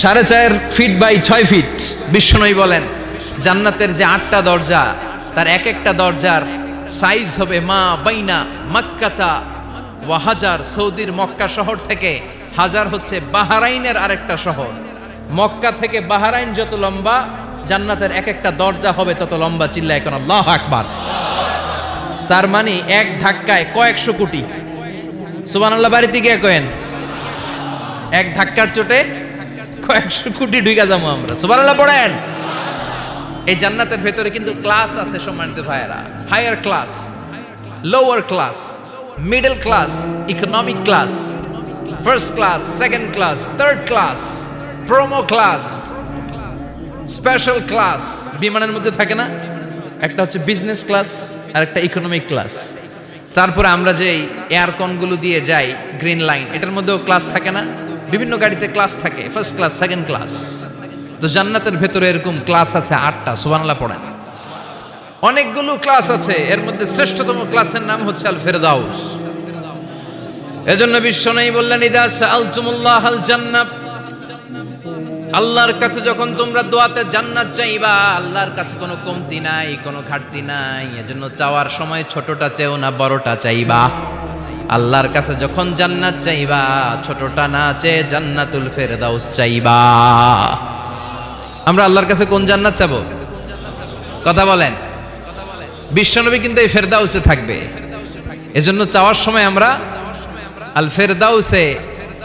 4.5 ফিট বাই 6 ফিট। বিশ্বনবী বলেন, জান্নাতের যে 8টা দরজা, তার এক একটা দরজার সাইজ হবে মা বাইনা মাক্কাতা ওয়া হাজার। সৌদির মক্কা শহর থেকে হাজার হচ্ছে বাহরাইনের আরেকটা শহর। মক্কা থেকে বাহরাইন যত লম্বা, জান্নাতের এক একটা দরজা হবে তত লম্বা। চিল্লায় এখন আল্লাহু আকবার। তার মানে এক ধাক্কায় কয়েকশো কোটি। সুবহানাল্লাহ বাড়িতে গিয়ে কয়েন, এক ধাক্কার চোটে কয়েকশো কোটি ঢুকে যাবো আমরা। সুবহানাল্লাহ পড়েন। এই জান্নাতের ভেতরে কিন্তু ক্লাস আছে সম্মানিত ভাইয়েরা। Higher class, lower class, middle class, economic class, first class, second class, third class, promo class, special class. বিমানের মধ্যে থাকে না, একটা হচ্ছে বিজনেস ক্লাস আর একটা ইকোনমিক ক্লাস। তারপরে আমরা যে এয়ারকনগুলো দিয়ে যাই, গ্রিন লাইন, এটার মধ্যেও ক্লাস থাকে না? বিভিন্ন গাড়িতে ক্লাস থাকে, ফার্স্ট ক্লাস, সেকেন্ড ক্লাস। তো জান্নাতের ভেতরে এরকম ক্লাস আছে 8টা। সুবহানাল্লাহ পড়েন। অনেকগুলো ক্লাস আছে, এর মধ্যে শ্রেষ্ঠতম ক্লাসের নাম হচ্ছে আল ফেরদাউস। এজন্য বিশ্বনবী বললেন, ইদা সাআলতুমুল্লাহাল জান্নাহ, আল্লাহর কাছে যখন তোমরা দোয়াতে জান্নাত চাইবা, আল্লাহর কাছে কোনো কমতি নাই, কোনো ঘাটতি নাই। এজন্য চাওয়ার সময় ছোটটা চেও না, বড়টা চাইবা। আল্লাহর কাছে যখন জান্নাত চাইবা, ছোটটা না চেয়ে জান্নাতুল ফেরদাউস চাইবা। আমরা আল্লাহর কাছে কোন জান্নাত চাবো? কথা বলেন। বিশ্বনবী কিন্তু এই ফেরদাউসে থাকবে, এজন্য চাওয়ার সময় আমরা আল ফেরদাউসে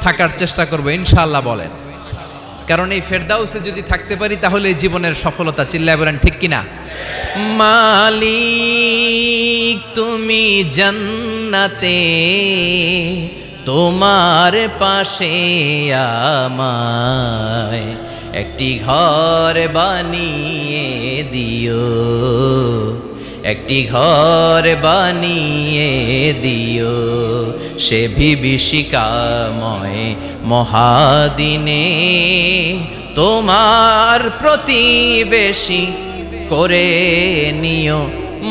থাকার চেষ্টা করব ইনশাআল্লাহ বলেন। কারণ এই ফেরদাউসে যদি থাকতে পারি তাহলে জীবনের সফলতা। চিল্লায় বলেন ঠিক কিনা? মালিক তুমি জান্নাতে, তোমার পাশে আমায় একটি ঘর বানিয়ে দিও, একটি ঘর বানিয়ে দিও সে বিভীষিকাময় মহাদিনে, তোমার প্রতিবেশী করে নিও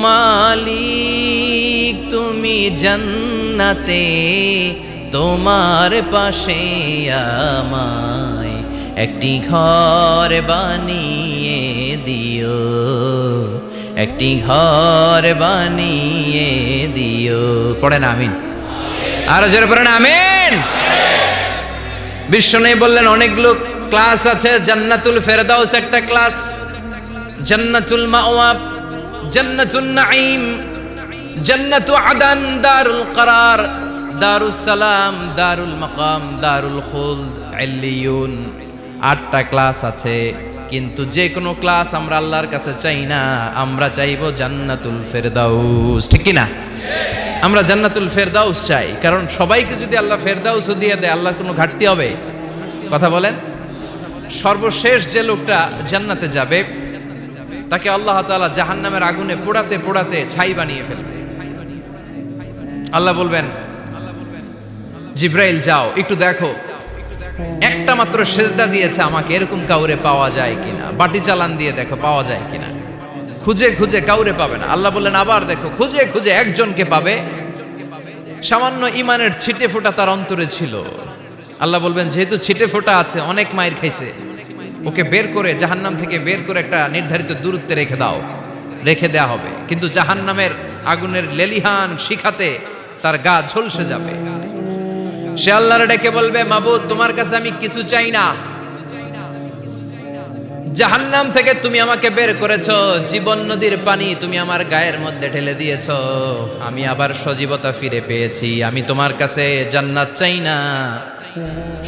মালিক তুমি জান্নাতে, তোমার পাশে আমায় একটি ঘর বানিয়ে দিও, একটি ঘর বানিয়ে দিও। পড়েন আমিন। আরো জোরে পড়েন আমিন। বিশ্বনবী বললেন অনেকগুলো ক্লাস আছে, জান্নাতুল ফেরদাউস একটা ক্লাস, জান্নাতুল মাওয়া, জান্নাতুন নাঈম, জান্নাতু আদান, দারুল করার, দারুস সালাম, দারুল মাকাম, দারুল খুলদ, ইল্লিয়ুন। 8টা ক্লাস আছে, কিন্তু যে কোনো ক্লাস আমরা আল্লাহর কাছে চাই না, আমরা চাইবো জান্নাতুল ফেরদাউস। ঠিক কি না? আমরা জান্নাতুল ফেরদাউস চাই, কারণ সবাইকে যদি আল্লাহ ফেরদাউস দিয়ে দেয়, আল্লাহর কোনো ঘাটতি হবে? কথা বলেন। সর্বশেষ যে লোকটা জান্নাতে যাবে তাকে আল্লাহ তাআলা জাহান্নামের আগুনে পোড়াতে পোড়াতে ছাই বানিয়ে ফেলবে। আল্লাহ বলবেন, জিব্রাইল যাও একটু দেখো, একটা মাত্র সেজদা দিয়েছে আমাকে, এরকম কাউরে পাওয়া যায় কিনা। বাটি চালান দিয়ে দেখো পাওয়া যায় কিনা। খুঁজে খুঁজে কাউরে পাবে না। আল্লাহ বললেন আবার দেখো, খুঁজে খুঁজে একজনকে পাবে, সামান্য ইমানের ছিটে ফোঁটা তার অন্তরে ছিল। আল্লাহ বলবেন যেহেতু ছিটে ফোঁটা আছে, অনেক মায়ের খাইছে, ওকে বের করে জাহান্নাম থেকে বের করে একটা নির্ধারিত দূরত্বে রেখে দাও। রেখে দেয়া হবে, কিন্তু জাহান্নামের আগুনের লেলিহান শিখাতে তার গা ঝলসে যাবে। সে আল্লাহর ডেকে বলবে, মাবুদ তোমার কাছে আমি কিছু চাই না, জাহান্নাম থেকে তুমি আমাকে বের করেছো, জীবন নদীর পানি তুমি আমার গায়ের মধ্যে ঢেলে দিয়েছো, আমি আবার সজীবতা ফিরে পেয়েছি। আমি তোমার কাছে জান্নাত চাই না,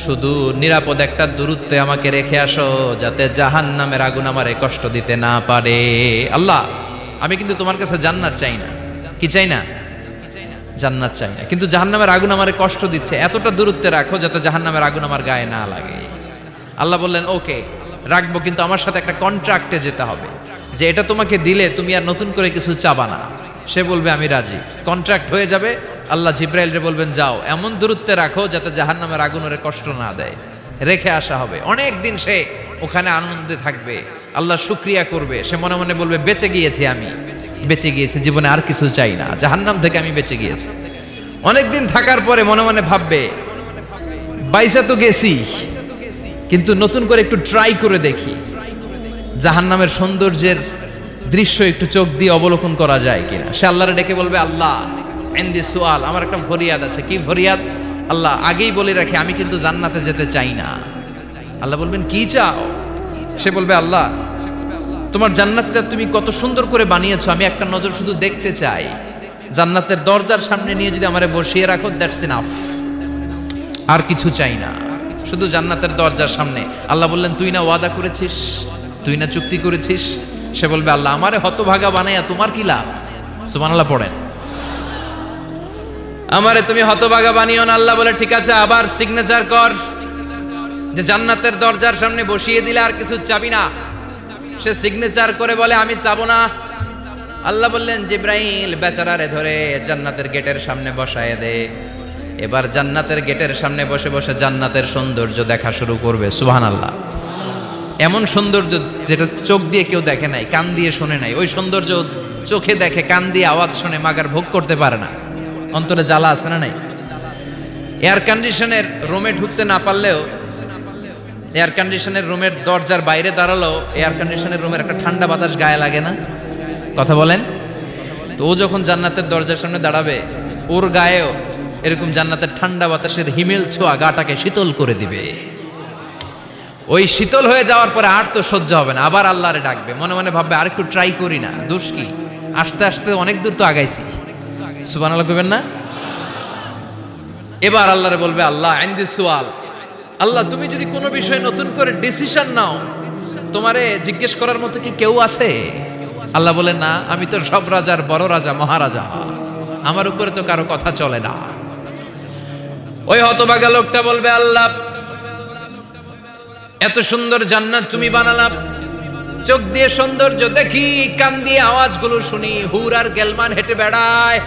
শুধু নিরাপদ একটা দূরত্বে আমাকে রেখে আসো, যাতে জাহান্নামের আগুন আমারে কষ্ট দিতে না পারে। আল্লাহ আমি কিন্তু তোমার কাছে জান্নাত চাই না। কি চাই না? জান্নাত চাই না, কিন্তু জাহান্নামের আগুন আমারে কষ্ট দিচ্ছে, এতটা দূরত্বে রাখো যাতে জাহান্নামের আগুন আমার গায়ে না লাগে। আল্লাহ বললেন ওকে রাখবো, কিন্তু আমার সাথে একটা কন্ট্রাক্টে যেতে হবে, যে এটা তোমাকে দিলে তুমি আর নতুন করে কিছু চাবা না। সে বলবে আমি রাজি, কন্ট্রাক্ট হয়ে যাবে। আল্লাহ জিব্রাইলরে বলবেন যাও এমন দূরত্বে রাখো যাতে জাহান্নামের আগুন ওরে কষ্ট না দেয়। রেখে আসা হবে, অনেক দিন সে ওখানে আনন্দে থাকবে, আল্লাহ শুকরিয়া করবে। সে মনে মনে বলবে বেঁচে গিয়েছি, আমি বেঁচে গিয়েছি, জীবনে আর কিছু চাই না, জাহান্নাম থেকে আমি বেঁচে গিয়েছি। অনেকদিন থাকার পরে মনে মনে ভাববে বাইসা তো গেছি, কিন্তু নতুন করে একটু ট্রাই করে দেখি, জাহান্নামের সৌন্দর্যের দৃশ্য একটু চোখ দিয়ে অবলোকন করা যায় কিনা। সে আল্লাহরে ডেকে বলবে আল্লাহ ইনদি সুআল, আমার একটা ফরিয়াদ আছে। কি ফরিয়াদ? আল্লাহ আগেই বলে রাখি আমি কিন্তু জান্নাতে যেতে চাই না। আল্লাহ বলবেন কি চাও? সে বলবে আল্লাহ তোমার জান্নাতটা তুমি কত সুন্দর করে বানিয়েছো, আমি একটা নজর শুধু দেখতে চাই। জান্নাতের দরজার সামনে নিয়ে যদি আমারে বসিয়ে রাখো, দ্যাটস ইনাফ, আর কিছু চাই না, শুধু জান্নাতের দরজার সামনে। আল্লাহ বললেন তুই না ওয়াদা করেছিস, তুই না চুক্তি করেছিস। সে বলবে আল্লাহ আমারে হতভাগা বানাইয়া তোমার কি লাভ? সুবহানাল্লাহ পড়েন। আমারে তুমি হতভাগা বানিও না। আল্লাহ বলে ঠিক আছে, আবার সিগনেচার কর যে জান্নাতের দরজার সামনে বসিয়ে দিলে আর কিছু চাবি না। সে সিগনেচার করে বলে আমি চাবো না। আল্লাহ বললেন জিব্রাইল বেচারারে ধরে জান্নাতের গেটের সামনে বসায় দে। এবার জান্নাতের গেটের সামনে বসে বসে জান্নাতের সৌন্দর্য দেখা শুরু করবে। সুবহানাল্লাহ। এমন সৌন্দর্য যেটা চোখ দিয়ে কেউ দেখে নাই, কান দিয়ে শোনে নাই, ওই সৌন্দর্য চোখে দেখে, কান দিয়ে আওয়াজ শুনে মাগার ভোগ করতে পারে না। অন্তরে জ্বালা আছে না নাই? এয়ার কন্ডিশনের রুমে ঢুকতে না পারলেও, এয়ার কন্ডিশনের রুমের দরজার বাইরে দাঁড়ালো, এয়ার কন্ডিশনের রুমের একটা ঠান্ডা বাতাস গায়ে লাগে না? কথা বলেন। তো ও যখন জান্নাতের দরজার সামনে দাঁড়াবে, ওর গায়েও এরকম জান্নাতের ঠান্ডা বাতাসের হিমেল ছোঁয়া গাটাকে শীতল করে দিবে। ওই শীতল হয়ে যাওয়ার পরে আর তো সহ্য হবে না, আবার আল্লাহরে ডাকবে, মনে মনে ভাববে আর একটু ট্রাই করি না, দোষ কি, আস্তে আস্তে অনেক দূর তো আগাইছি। সুবহানাল্লাহ কইবেন না? এবার আল্লাহরে বলবে আল্লাহ ইনদি সুআল, আল্লাহ তুমি যদি কোনো বিষয়ে নতুন করে ডিসিশন নাও, তোমারে জিজ্ঞেস করার মতো কি কেউ আছে? আল্লাহ বলে না, আমি তো সব রাজার বড় রাজা, মহারাজা, আমার উপরে তো কারো কথা চলে না। ওই হতভাগা লোকটা বলবে আল্লাহ এত সুন্দর জান্নাত তুমি বানালাম, চোখ দিয়ে সৌন্দর্য দেখি, কান দিয়ে আওয়াজগুলো শুনি, হুর আর গেলমান হেঁটে বেড়ায়,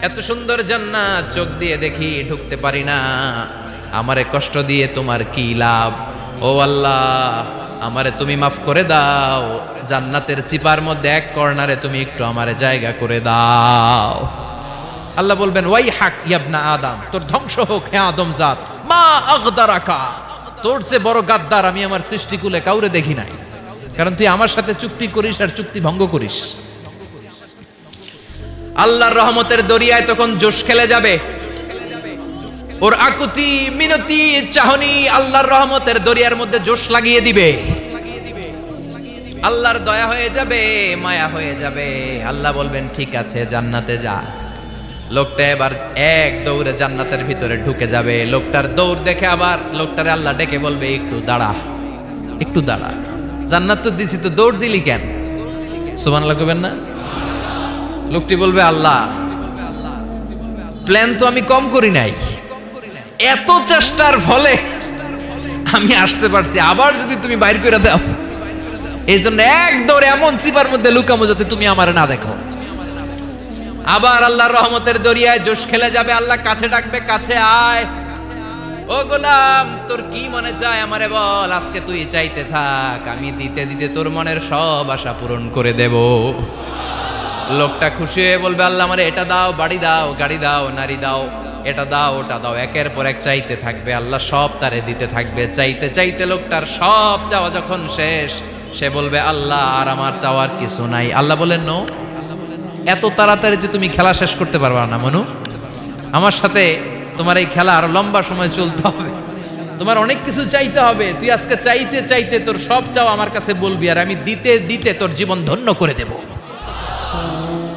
এত সুন্দর জান্নাত চোখ দিয়ে দেখি, ঢুকতে পারি না, আমারে কষ্ট দিয়ে তোমার কি লাভ? ও আল্লাহ আমারে তুমি মাফ করে দাও, জান্নাতের চিপার মধ্যে এক কর্নারে তুমি একটু আমারে জায়গা করে দাও। আল্লাহ বলবেন ওয়াই হাক ইয়াবনা আদম, তোর ধ্বংস হোক হে আদম জাত, মা আগদারাকা, তোর চেয়ে বড় গাদ্দার আমি আমার সৃষ্টিকুলে কাউরে দেখি নাই। কারণ তুই আমার সাথে চুক্তি করিস আর চুক্তি ভঙ্গ করিস। আল্লাহর রহমতের দরিয়ায় তখন জোশ খেলে যাবে, ওর আকুতি মিনতি চাহনি আল্লাহর রহমতের দরিয়ার মধ্যে জোশ লাগিয়ে দিবে। আল্লাহর দয়া হয়ে যাবে, মায়া হয়ে যাবে। আল্লাহ বলবেন ঠিক আছে জান্নাতে যা। লোকটা এবার এক দৌড়ে জান্নাতের ভিতরে ঢুকে যাবে। লোকটার দৌড় দেখে আবার লোকটারে আল্লাহ ডেকে বলবে একটু দাঁড়া, একটু দাঁড়া, জান্নাত তো দিছি, তো দৌড় দিলি কেন? সুবহানাল্লাহ কইবেন না? লোকটি বলবে আল্লাহ প্ল্যান তো আমি কম করি নাই, এত চেষ্টার ফলে আমি আসতে পারছি, আবার যদি তুমি বাইর করে দাও, এই জন্য এক দৌড়ে এমন চিপার মধ্যে লুকামো যাতে তুমি আমারে না দেখো। আবার আল্লাহর রহমতের দরিয়ায় জোশ খেলে যাবে। আল্লাহ কাছে ডাকবে, কাছে আয়, ও গোলাম তোর কি মনে চায় আমারে বল, আজকে তুই চাইতে থাক, আমি দিতে দিতে তোর মনের সব আশা পূরণ করে দেব। লোকটা খুশি হয়ে বলবে আল্লাহ আমারে এটা দাও, বাড়ি দাও, গাড়ি দাও, নারী দাও, এটা দাও, ওটা দাও, একের পর এক চাইতে থাকবে। আল্লাহ সব তারে দিতে থাকবে। চাইতে চাইতে লোকটার সব চাওয়া যখন শেষ, সে বলবে আল্লাহ আর আমার চাওয়ার কিছু নাই। আল্লাহ বলেন নো, এত তাড়াতাড়ি যে তুমি খেলা শেষ করতে পারবা না মনু, আমার সাথে তোমার এই খেলা আরো লম্বা সময় চলতে হবে, তোমার অনেক কিছু চাইতে হবে। তুই আজকে চাইতে চাইতে তোর সব চাও আমার কাছে বলবি, আর আমি দিতে দিতে তোর জীবন ধন্য করে দেব।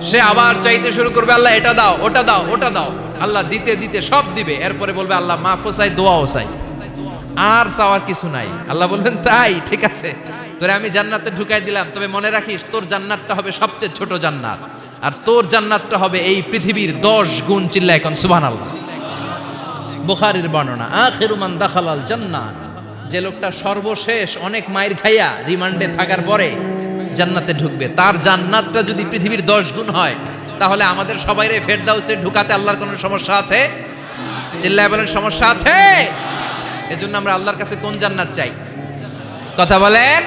সে আবার চাইতে শুরু করবে, আল্লাহ এটা দাও, ওটা দাও, ওটা দাও। আল্লাহ দিতে দিতে সব দিবে। এরপরে বলবে আল্লাহ মাফও চাই, দোয়াও চাই, আর চাওয়ার কিছু নাই। আল্লাহ বলবেন তাই ঠিক আছে, তোরে আমি জান্নাতে ঢুকাই দিলাম, তবে মনে রাখিস তোর জান্নাতটা হবে সবচেয়ে ছোট জান্নাত, আর তোর জান্নাতটা হবে এই পৃথিবীর 10 গুণ। চিল্লা এখন সুবহানাল্লাহ। বুখারীর বর্ণনা, আখিরু মান দাখালাল জান্নাহ, যে লোকটা সর্বশেষ অনেক মাইর খাইয়া রিমান্ডে থাকার পরে জান্নাতে ঢুকবে, তার জান্নাতটা যদি পৃথিবীর 10 গুণ হয়, তাহলে আমাদের সবাইরে ফেরদাউসে ঢুকাতে আল্লাহর কোনো সমস্যা আছে? চিল্লায় বলেন সমস্যা আছে? এজন্য আমরা আল্লাহর কাছে কোন জান্নাত চাই? কথা বলেন।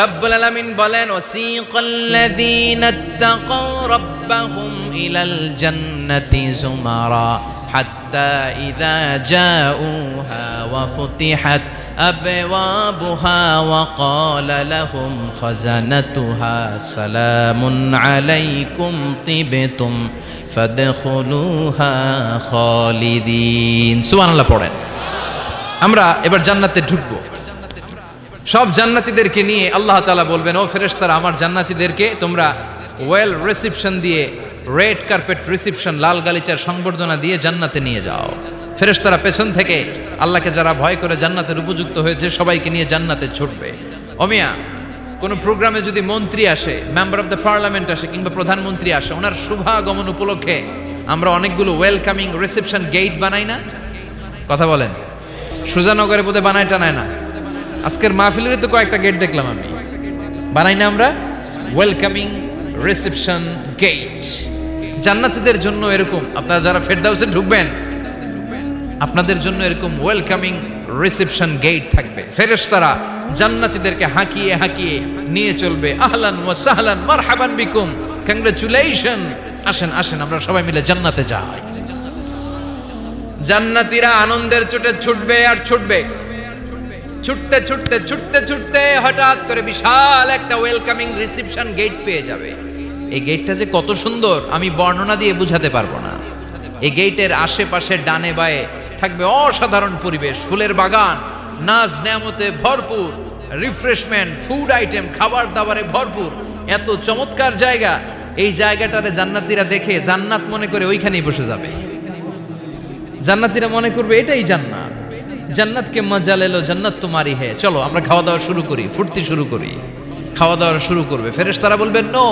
রব্বুল আলামিন বলেন ওয়াসিকাল্লাযীনা ইত্তাকাউ রাব্বাহুম ইলাল জান্নাতি যুমারা হাত্তা ইযা জাউহা ওয়া ফুতিহাত আবওয়াবুহা ওয়া ক্বালা লাহুম খাজানাতুহা সালামুন আলাইকুম তিবতুম ফাদখুলুহা খালিদিন। সুবহানাল্লাহ পড়েন। আমরা এবার জান্নাতে ঢুকবো। সব জান্নাতীদেরকে নিয়ে আল্লাহ তাআলা বলবেন, ও ফেরেশতারা আমার জান্নাতীদেরকে তোমরা ওয়েল রিসেপশন দিয়ে, রেড কার্পেট রিসেপশন, লাল গালিচার সংবর্ধনা দিয়ে জান্নাতে নিয়ে যাও। ফেরেশতারা পেছন থেকে আল্লাহকে যারা ভয় করে জান্নাতের উপযুক্ত হয়েছে সবাইকে নিয়ে জান্নাতে ছুটবে। অমিয়া কোনো প্রোগ্রামে যদি মন্ত্রী আসে, মেম্বার অফ দ্য পার্লামেন্ট আসে, কিংবা প্রধানমন্ত্রী আসে, ওনার শুভাগমন উপলক্ষে আমরা অনেকগুলো ওয়েলকামিং রিসেপশন গেট বানাই না? কথা বলেন। সুজানগরে বোধহয় বানায় টানায় না? আজকের মাহফিলের তো কয়েকটা গেট দেখলাম আমি, বানাই না আমরা? Welcoming reception gate. জান্নাতীদের জন্য এরকম, আপনারা যারা ফেরদাউসে ঢুকবেন আপনাদের জন্য এরকম ওয়েলকামিং রিসেপশন গেট থাকবে। ফেরেশতারা জান্নাতীদেরকে হাঁকিয়ে হাঁকিয়ে নিয়ে চলবে, আহলান ওয়া সাহলান মারহাবান বিকুম, কংগ্রাচুলেশন, আসেন আসেন আমরা সবাই মিলে জান্নাতে যাই। জান্নাতীরা আনন্দের চোটে ছুটবে আর ছুটবে। ছুটতে ছুটতে ছুটতে ছুটতে হঠাৎ করে বিশাল একটা ওয়েলকামিং রিসেপশন গেট পেয়ে যাবে। এই গেটটা যে কত সুন্দর আমি বর্ণনা দিয়ে বুঝাতে পারবো না। এই গেটের আশেপাশে ডানে বায়ে থাকবে অসাধারণ পরিবেশ, ফুলের বাগান, নাজ নেয়ামতে ভরপুর, রিফ্রেশমেন্ট, ফুড আইটেম, খাবার দাবারে ভরপুর, এত চমৎকার জায়গা। এই জায়গাটারে জান্নাতীরা দেখে জান্নাত মনে করে ওইখানেই বসে যাবে। জান্নাতীরা মনে করবে এটাই জান্নাত, জান্নাতকে মজা লেলো, জান্নাত তোমারই হে, চলো আমরা খাওয়া দাওয়া শুরু করি, ফুর্তি শুরু করি। খাওয়া দাওয়া শুরু করবে। ফেরেশতারা বলবেন no,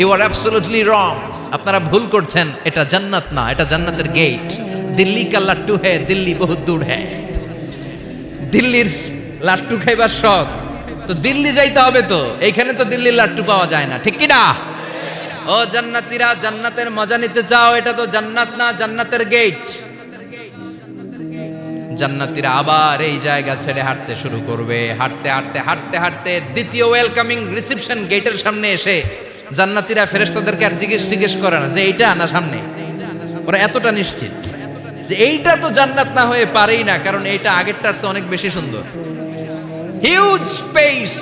you are absolutely wrong, আপনারা ভুল করছেন, এটা জান্নাত না, এটা জান্নাতের গেট। দিল্লি কা লাট্টু হ্যায়, দিল্লি বহুত দূর হ্যায়। দিল্লির লাট্টু খাইবার শখ, তো দিল্লি যাইতে হবে, তো এইখানে তো দিল্লির লাট্টু পাওয়া যায় না, ঠিক কি না? ও জান্নাতীরা, জান্নাতের মজা নিতে চাও, এটা তো জান্নাত না, জান্নাতের গেট। জান্নাতীরা আবার এই জায়গা ছেড়ে হাঁটতে শুরু করবে। হাঁটতে হাঁটতে হাঁটতে হাঁটতে দ্বিতীয় ওয়েলকামিং রিসেপশন গেটের সামনে এসে জান্নাতীরা ফেরেশতাদেরকে আর জিজ্ঞেস করে না যে এইটা না সামনে, ওরা এতটা নিশ্চিত যে এইটা তো জান্নাত না হয়ে পারেই না, কারণ এইটা আগেরটার চেয়ে অনেক বেশি সুন্দর। হিউজ স্পেস,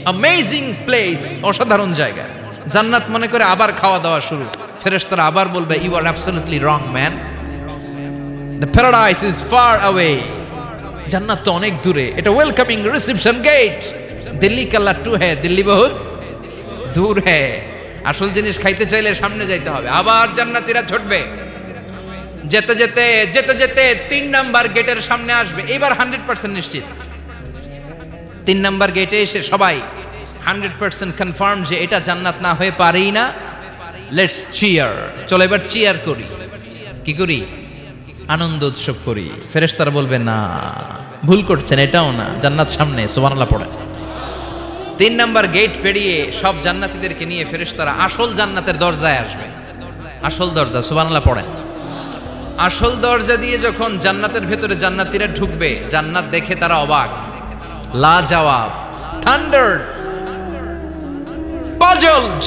অ্যামেজিং প্লেস, অসাধারণ জায়গা। জান্নাত মনে করে আবার খাওয়া দাওয়া শুরু। ফেরেশতারা আবার বলবে, you are absolutely wrong man, the paradise is far away. জান্নাত তো অনেক দূরে, এটা ওয়েলকামিং রিসেপশন গেট। দিল্লি কাল্লা টু হ্যাঁ, দিল্লি বহুত দূর হ্যাঁ। আসল জিনিস খাইতে চাইলে সামনে যাইতে হবে। আবার জান্নাতীরা ছুটবে, যেতে যেতে যেতে যেতে 3 নাম্বার গেটের সামনে আসবে। এবার 100% নিশ্চিত 3 নাম্বার গেটে এসে সবাই 100% কনফার্ম যে এটা জান্নাত না হয়ে পারেই না। লেটস চিয়ার, চলো এবার চিয়ার করি। কি করি? আনন্দ উৎসব করি। ফেরেশতারা বলবে না, ভুল করছেন, এটাও না, জান্নাত সামনে। সুবহানাল্লাহ পড়ে। 3 নাম্বার গেট পেরিয়ে সব জান্নাতীদেরকে নিয়ে ফেরেশতারা আসল জান্নাতের দরজায় আসবে। আসল দরজা, সুবহানাল্লাহ পড়েন। আসল দরজা দিয়ে যখন জান্নাতের ভেতরে জান্নাতীরা ঢুকবে, জান্নাত দেখে তারা অবাক, লাজবাব, থান্ডার্ড, পাজলড,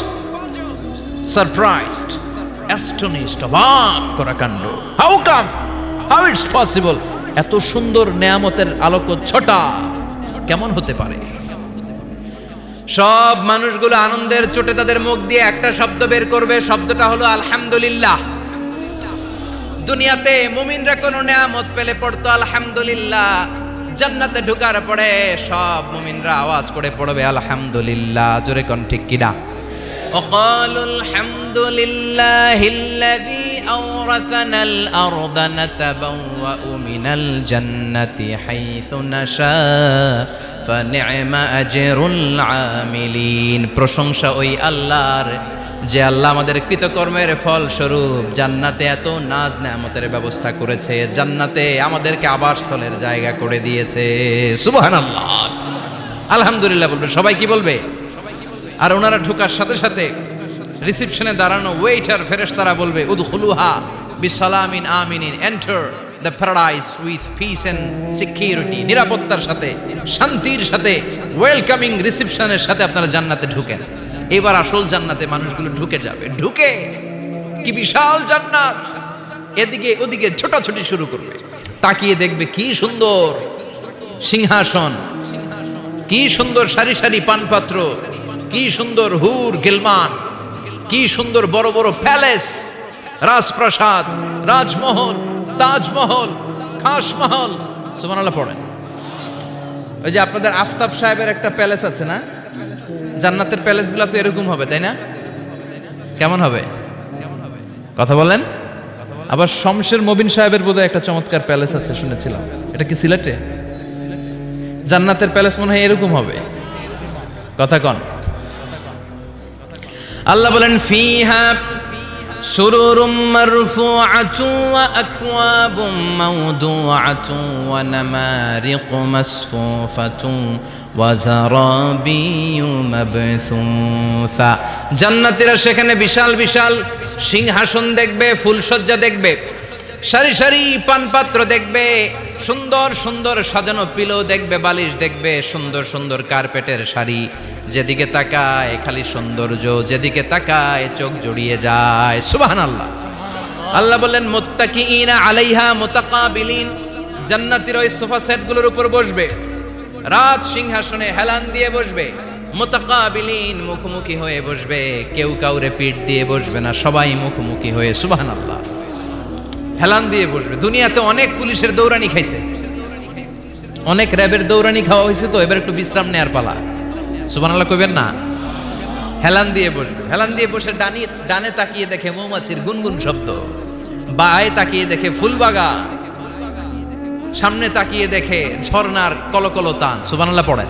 সারপ্রাইজড, অ্যাস্টনিশড, অবাক করা কাণ্ড। How come, how it's possible, এত সুন্দর নেয়ামতের আলোকচ্ছটা কেমন হতে পারে? সব মানুষগুলো আনন্দের চোটে তাদের মুখ দিয়ে একটা শব্দ বের করবে, শব্দটা হলো আলহামদুলিল্লাহ। দুনিয়াতে মুমিনরা কোন নেয়ামত পেলে পড়তো আলহামদুলিল্লাহ, জান্নাতে ঢোকার পরে সব মুমিনরা আওয়াজ করে পড়বে আলহামদুলিল্লাহ। জোরে কোন ঠিক কিনা? وقالوا الحمد لله الذي أورثنا الأرض نتبوأ من الجنة حيث نشاء فنعم أجر العاملين। প্রশংসা ওই আল্লাহর, যে আল্লাহ আমাদের কৃতকর্মের ফল স্বরূপ জান্নাতে এত নাজ নেয়ামতের ব্যবস্থা করেছে, জান্নাতে আমাদেরকে আবাসস্থলের জায়গা করে দিয়েছে। সুবহানাল্লাহ, আলহামদুলিল্লাহ বলবে সবাই। কি বলবে? আর ওনারা ঢোকার সাথে সাথে রিসেপশনে দাঁড়ানো ওয়েটার ফেরেশতারা বলবে, উদখুলুহা বিসালামিন আমিনিন, enter the paradise with peace and security. নিরাপত্তার সাথে, শান্তির সাথে, ওয়েলকামিং রিসেপশনের সাথে আপনারা জান্নাতে ঢুকেন। এবার আসল জান্নাতে মানুষগুলো ঢুকে যাবে। ঢুকে কি বিশাল জান্নাত, এদিকে ওদিকে ছোটাছুটি শুরু করবে। তাকিয়ে দেখবে কি সুন্দর সিংহাসন, কি সুন্দর সারি সারি পানপাত্র, কি সুন্দর হুর গিলমান, কি সুন্দর বড় বড় প্যালেস, রাজপ্রাসাদ, রাজমহল, তাজমহল, খাসমহল। সুবহানাল্লাহ পড়েন। ওই যে আপনাদের আফতাব সাহেবের একটা প্যালেস আছে না, জান্নাতের প্যালেসগুলো তো এরকম হবে, তাই না? কেমন হবে? কথা বলেন। আবার শমশের মবিন সাহেবের বোধহয় একটা চমৎকার প্যালেস আছে শুনেছিলাম, এটা কি সিলেটে? জান্নাতের প্যালেস মনে হয় এরকম হবে। কথা কন। আল্লাহ বলেন, ফিহা সুরুরুম মারফুআতুন ওয়া আকওয়াবুম মাওদুআতুন ওয়া নামারিকু মাসফুফাতুন ওয়া যারাবিয়্যু মাবথুসা। জান্নাতীরা সেখানে বিশাল বিশাল সিংহাসন দেখবে, ফুলসজ্জা দেখবে, সারি সারি পানপাত্র দেখবে, সুন্দর সুন্দর সাজানো পিলো দেখবে, বালিশ দেখবে, সুন্দর সুন্দর কার্পেটের শাড়ি। যেদিকে তাকায় খালি সৌন্দর্য, যেদিকে তাকায় চোখ জড়িয়ে যায়। সুবহানাল্লাহ। আল্লাহ বললেন, মুত্তাকিইনা আলাইহা মুতাকাবিলিন। জান্নাতীরা ওই সোফা সেটগুলোর উপর বসবে, রাজ সিংহাসনে হেলান দিয়ে বসবে। মুতাকাবিলিন, মুখোমুখি হয়ে বসবে, কেউ কাউরে পিঠ দিয়ে বসবে না, সবাই মুখোমুখি হয়ে। সুবহানাল্লাহ। হেলান দিয়ে বসবে। দুনিয়াতে অনেক পুলিশের দৌড়ানি খাইছে, অনেক র্যাবের দৌড়ানি খাওয়া হয়েছে, তো এবার একটু বিশ্রাম নেয়ার পালা। সুবহানাল্লাহ কইবেন না? হেলান দিয়ে বসবে। হেলান দিয়ে বসে ডানে তাকিয়ে দেখে মৌমাছির গুনগুন শব্দ, বায়ে তাকিয়ে দেখে ফুলবাগান, সামনে তাকিয়ে দেখে ঝর্ণার কলকল তান। সুবহানাল্লাহ পড়ে।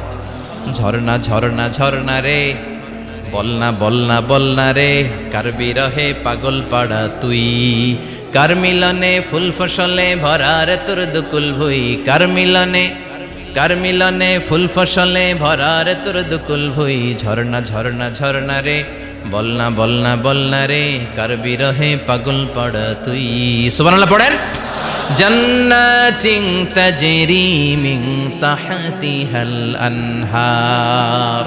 ঝর্ণা ঝর্ণা ঝর্ণা রে, বলনা বলনা বলনা রে, কার বিরহে পাগল পাড়া তুই, কার মিলনে ফুল ফসলে ভরা রে তোর দুকুল ভুই, কার মিলনে ফুল ফসলে ভরা রে তোর দুকুল ভুই। ঝর্ণা ঝর্ণা ঝর্ণা রে, বলনা বলনা বলনা রে, কার বিরহে পাগল পাড়া তুই। সুবহানাল্লাহ পড়েন। জান্নাতিন তাজরি মিন তাহতিহাল আনহার।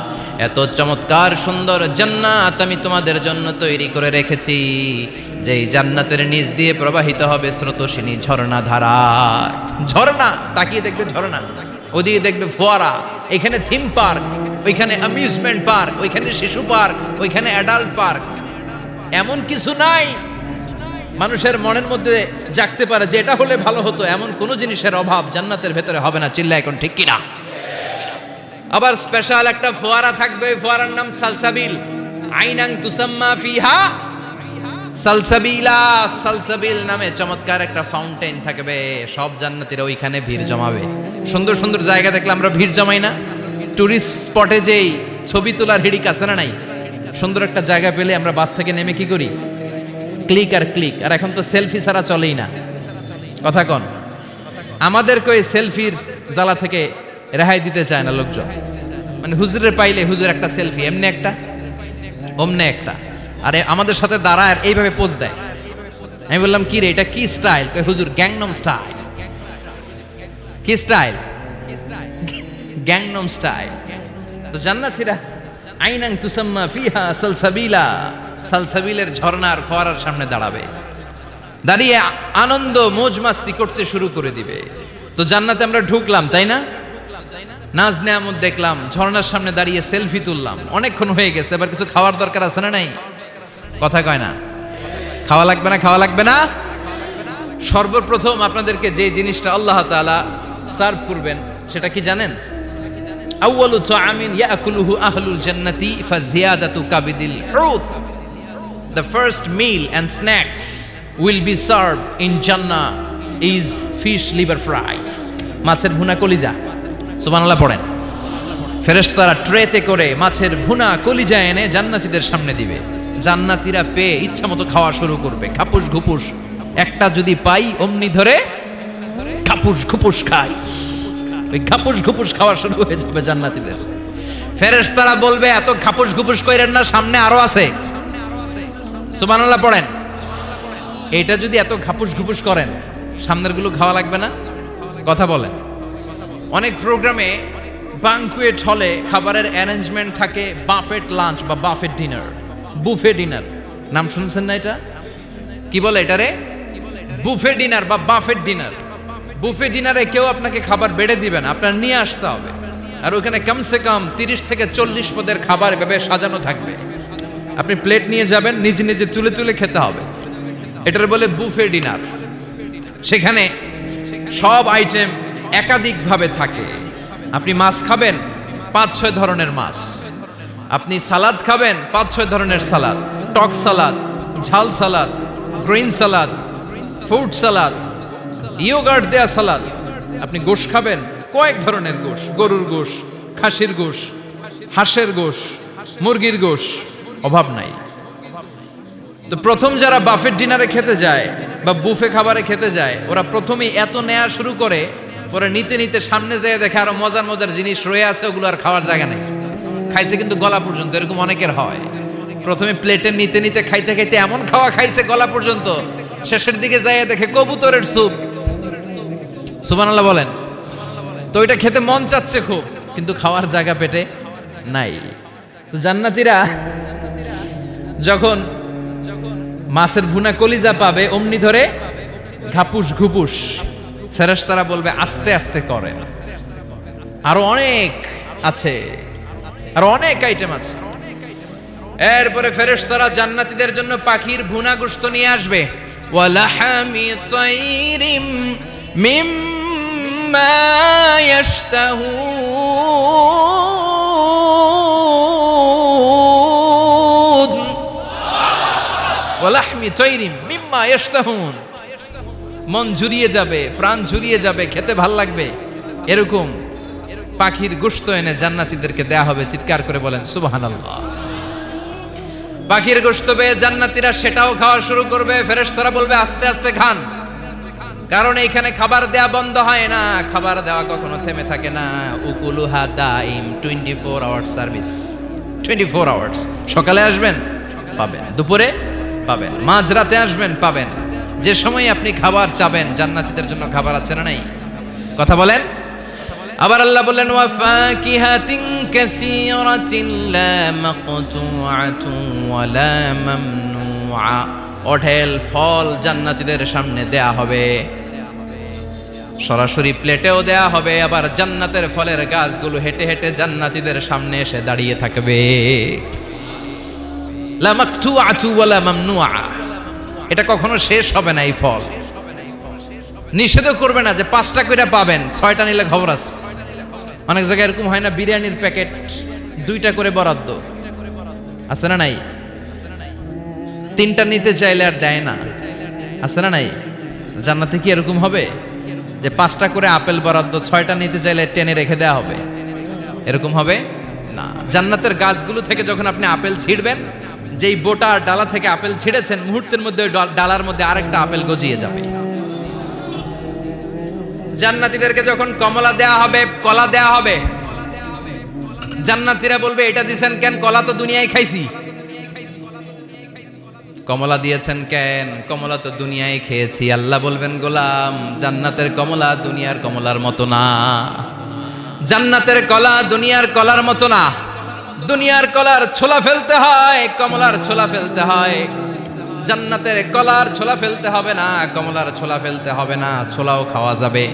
এত চমৎকার সুন্দর জান্নাত আমি তোমাদের জন্য তৈরি করে রেখেছি, যেই জান্নাতের নিচ দিয়ে প্রবাহিত হবে স্রোতস্বিনী ঝর্ণা ধারা। ঝর্ণা, তাকিয়ে দেখবে ঝর্ণা, ওদিকে দেখবে ফোয়ারা, এখানে থিম পার্ক, ওইখানে অ্যামিউজমেন্ট পার্ক, ওইখানে শিশু পার্ক, ওইখানে অ্যাডাল্ট পার্ক। এমন কিছু নাই মানুষের মনের মধ্যে জাগতে পারে যে এটা হলে ভালো হতো, এমন কোনো জিনিসের অভাব জান্নাতের ভেতরে হবে না। চিল্লা এখন ঠিক কিনা? আবার স্পেশাল একটা ফোয়ারা থাকবে, ফোয়ারার নাম সালসাবিল। আইনাং তুসাম্মা ফিহা সালসাবিলা। সালসাবিল নামে চমৎকার একটা ফাউন্টেন থাকবে। সব জান্নাতীরা ওইখানে ভিড় জমাবে। সুন্দর সুন্দর জায়গা দেখলে আমরা ভিড় জমাই না? টুরিস্ট স্পটে যেই ছবি তোলার হিড়িক আছে না নাই? সুন্দর একটা জায়গা পেলে আমরা বাস থেকে নেমে কি করি? ক্লিক আর ক্লিক। আর এখন তো সেলফি ছাড়া চলেই না, কথা কন। আমাদেরকে ওই সেলফির জ্বালা থেকে রেহাই দিতে চায় না লোকজন। মানে হুজুরের পাইলে হুজুর একটা সেলফি, এমনি একটা অমনে একটা, আরে আমাদের সাথে দাঁড়ায় আর এইভাবে পোজ দেয়। আমি বললাম কি রে, এটা কি স্টাইল? কই হুজুর গ্যাংনম স্টাইল। কি স্টাইল? Gangnam style. তো জান্নাতীরা আইনাং তুসাম্মা ফিহা সালসাবিলা, সালসাবিলের ঝর্ণার ফোয়ারার সামনে দাঁড়াবে, দাঁড়িয়ে আনন্দ মौज মাস্তি করতে শুরু করে দিবে। তো জান্নাতে আমরা ঢুকলাম, তাই না? নাজ নেয়ামত দেখলাম, ঝর্ণার সামনে দাঁড়িয়ে সেলফি তুললাম, অনেকক্ষণ হয়ে গেছে, এবার কিছু খাওয়ার দরকার আছে না নাই? কথা কয় না? খাওয়া লাগবে না? খাওয়া লাগবে না? সর্বপ্রথম আপনাদেরকে যে জিনিসটা আল্লাহ তাআলা সার্ভ করবেন সেটা কি জানেন? আউয়ালু তুআমিন ইয়াকুলুহু আহলুল জান্নাতি ফাজিয়াদাতু কাবিদিল হুত। The first meal and snacks will be served in Jannah is fish liver fry. মাছের ভুনা কলিজা। সুবহানাল্লাহ পড়েন। ফেরেশতারা ট্রেতে করে মাছের ভুনা কলিজা এনে জান্নাতীদের সামনে দিবে। জান্নাতীরা পেয়ে ইচ্ছা মতো খাওয়া শুরু করবে। খাপুস ঘুপুস একটা যদি পাই অমনি ধরে খাপুস ঘুপুস খাই। ওই খাপুস ঘুপুস খাওয়া শুরু হয়ে যাবে জান্নাতীদের। ফেরেশতারা বলবে এত খাপুস ঘুপুস কইরেন না, সামনে আরো আছে। সুবহানাল্লাহ পড়েন। এটা যদি এত খাপুস ঘুপুস করেন, সামনের গুলো খাওয়া লাগবে না? কথা বলেন। অনেক প্রোগ্রামে বানকুয়েট হলে খাবারের অ্যারেঞ্জমেন্ট থাকে বাফেট লাঞ্চ বা বাফেট ডিনার, বুফে ডিনার। নাম শুনছেন না এটা? কি বলে এটারে? বুফে ডিনার বা বাফেট ডিনার। বুফে ডিনারে কেউ আপনাকে খাবার বেড়ে দিবে না, আপনার নিয়ে আসতে হবে। আর ওখানে কমসে কম 30 থেকে 40 পদের খাবার এভাবে সাজানো থাকবে। আপনি প্লেট নিয়ে যাবেন, নিজে নিজে তুলে তুলে খেতে হবে। এটার বলে বুফে ডিনার। সেখানে সব আইটেম একাধিকভাবে থাকে। আপনি মাছ খাবেন, 5-6 ধরনের মাছ। আপনি সালাদ খাবেন, 5-6 ধরনের সালাদ, টক সালাদ, ঝাল salad, green salad, fruit salad, yoghurt দেয়া সালাদ। আপনি গোশ খাবেন, কয়েক ধরনের গোশ, গরুর গোশ, খাসির গোশ, হাঁসের গোশ, মুরগির গোশ, অভাব নাই। তো প্রথম যারা বাফেট ডিনারে খেতে যায় বা বুফে খাবারে খেতে যায়, ওরা প্রথমেই এত নেওয়া শুরু করে, পরে নিতে নিতে সামনে যেয়ে দেখে আরো মজার মজার জিনিস রয়ে আছে, ওগুলো আর খাওয়ার জায়গা নেই। খাইছে কিন্তু গলা পর্যন্ত, এরকম অনেকের হয়। প্রথমে প্লেটে নিতে নিতে খাইতে খাইতে এমন খাওয়া খাইছে গলা পর্যন্ত, শেষের দিকে যাইয়া দেখে কবুতরের স্যুপ। সুবহানাল্লাহ বলেন। তো এটা খেতে মন চাচ্ছে খুব, কিন্তু খাওয়ার জায়গা পেটে নাই। তো জান্নাতীরা যখন মাছের ভুনা কলিজা পাবে, অমনি ধরে ঘাপুস ঘুপুস। ফেরেশতারা বলবে আস্তে আস্তে করেন, আরো অনেক আছে, আরো অনেক আইটেম আছে। এরপরে ফেরেশতারা জান্নাতীদের জন্য পাখির ভুনা গোশত নিয়ে আসবে। ওয়ালাহামি তাইরিম মিম্মা ইয়াশতাহুন। ওয়ালাহমি তাইরিম মিম্মা ইয়াশতাহুন। মন জুড়িয়ে যাবে, প্রাণ জুড়িয়ে যাবে, খেতে ভাল লাগবে এরকম পাখির গোশত এনে জান্নাতীদেরকে দেয়া হবে। চিৎকার করে বলেন সুবহানাল্লাহ। পাখির গোশত পেয়ে জান্নাতীরা সেটাও খাওয়া শুরু করবে। ফেরেশতারা বলবে আস্তে আস্তে খান, কারণ এইখানে খাবার দেয়া বন্ধ হয় না, খাবার দেওয়া কখনো থেমে থাকে না। উকুলুহা দাইম, 24 আওয়ার সার্ভিস, 24 আওয়ার্স। সকালে আসবেন পাবেন, দুপুরে পাবেন, মাঝরাতে আসবেন পাবেন। যে সময় আপনি খাবার চাবেন, জান্নাতীদের জন্য খাবার আছে না নাই? কথা বলেন। আবার আল্লাহ বললেন ওয়া ফাকিহাতিন কাসীরাতিন লা মাকতুআতুন ওয়া লা মামনুআ। অঢেল ফল জান্নাতীদের সামনে দেয়া হবে। সরাসরি প্লেটেও দেয়া হবে, আবার জান্নাতের ফলের গাছগুলো হেঁটে হেঁটে জান্নাতীদের সামনে এসে দাঁড়িয়ে থাকবে। লা মাকতুআতু ওয়ালা মামনুআ, এটা কখনো শেষ হবে না। এই ফল নিষেধও করবে না যে 5টা কইরা পাবেন, 6টা নিলে খবর আছে। অনেক জায়গায় এরকম হয় না, বিরিয়ানির প্যাকেট 2টা করে বরাদ্দ আছে না নাই? 3টা নিতে চাইলে আর দেয় না, আছে না নাই? জান্নাতে কি এরকম হবে যে 5টা করে আপেল বরাদ্দ, 6টা নিতে চাইলে টেনে রেখে দেওয়া হবে? এরকম হবে না। জান্নাতের গাছগুলো থেকে যখন আপনি আপেল ছিঁড়বেন, যেই বোটা আর ডালা থেকে আপেল ছিঁড়েছেন, মুহূর্তের মধ্যে ওই ডালার মধ্যে আরেকটা আপেল গজিয়ে যাবে। জান্নাতীদেরকে যখন কমলা দেয়া হবে, কলা দেয়া হবে, জান্নাতীরা বলবে এটা দিছেন কেন? কলা তো দুনিয়ায় খাইছি। কমলা দিয়েছেন কেন? কমলা তো দুনিয়ায় খেয়েছি। আল্লাহ বলবেন, গোলাম, জান্নাতের কমলা দুনিয়ার কমলার মতো না। জান্নাতের কলা দুনিয়ার কলার মতো না। দুনিয়ার কলার ছোলা ফেলতে হয়, কমলার ছোলা ফেলতে হয়। জান্নাতের কলার ছোলা ফেলতে হবে না, কমলার ছোলা ফেলতে হবে না। ছোলাও খাওয়া যাবে।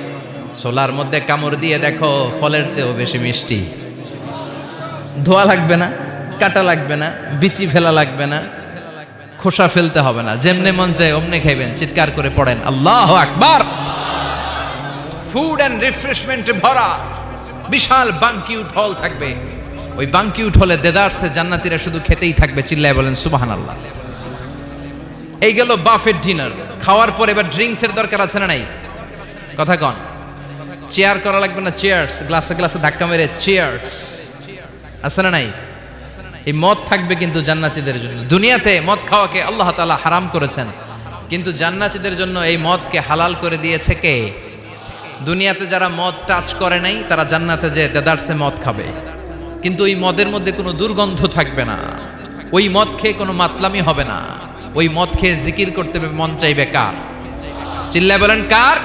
ছোলার মধ্যে কামড় দিয়ে দেখো, ফলের চেয়েও বেশি মিষ্টি। ধোয়া লাগবে না, কাটা লাগবে না, বিচি ফেলা লাগবে না, খোসা ফেলতে হবে না। যেমনে মন চায় অমনে খাইবেন, চিৎকার করে পড়েন আল্লাহু আকবার। ফুড এন্ড রিফ্রেশমেন্টে ভরা বিশাল বানকিউট হল থাকবে। ওই বানকিউট হলে দেদারসে জান্নাতীরা শুধু খেতেই থাকবে। চিল্লায় বলেন সুবহানাল্লাহ। এই গেল বাফেট ডিনার। খাওয়ার পর এবার ড্রিঙ্কস এর দরকার আছে না নাই? কথা কন। চেয়ার করা লাগবে না, চেয়ার্স, গ্লাসে গ্লাসে ধাক্কা মেরে চেয়ার্স, আছে না নাই? এই মদ থাকবে কিন্তু জান্নাতীদের জন্য। দুনিয়াতে মদ খাওয়াকে আল্লাহ তাআলা হারাম করেছেন, কিন্তু জান্নাতীদের জন্য এই মদকে হালাল করে দিয়েছে কে? দুনিয়াতে যারা মদ টাচ করে নাই, তারা জান্নাতে যে দেদারসে মদ খাবে, কিন্তু ওই মদের মধ্যে কোনো দুর্গন্ধ থাকবে না। ওই মদ খেয়ে কোনো মাতলামি হবে না। ওই মদ খেয়ে জিকির করতে মন চাইবে কার? চিল্লায় বলেন কার?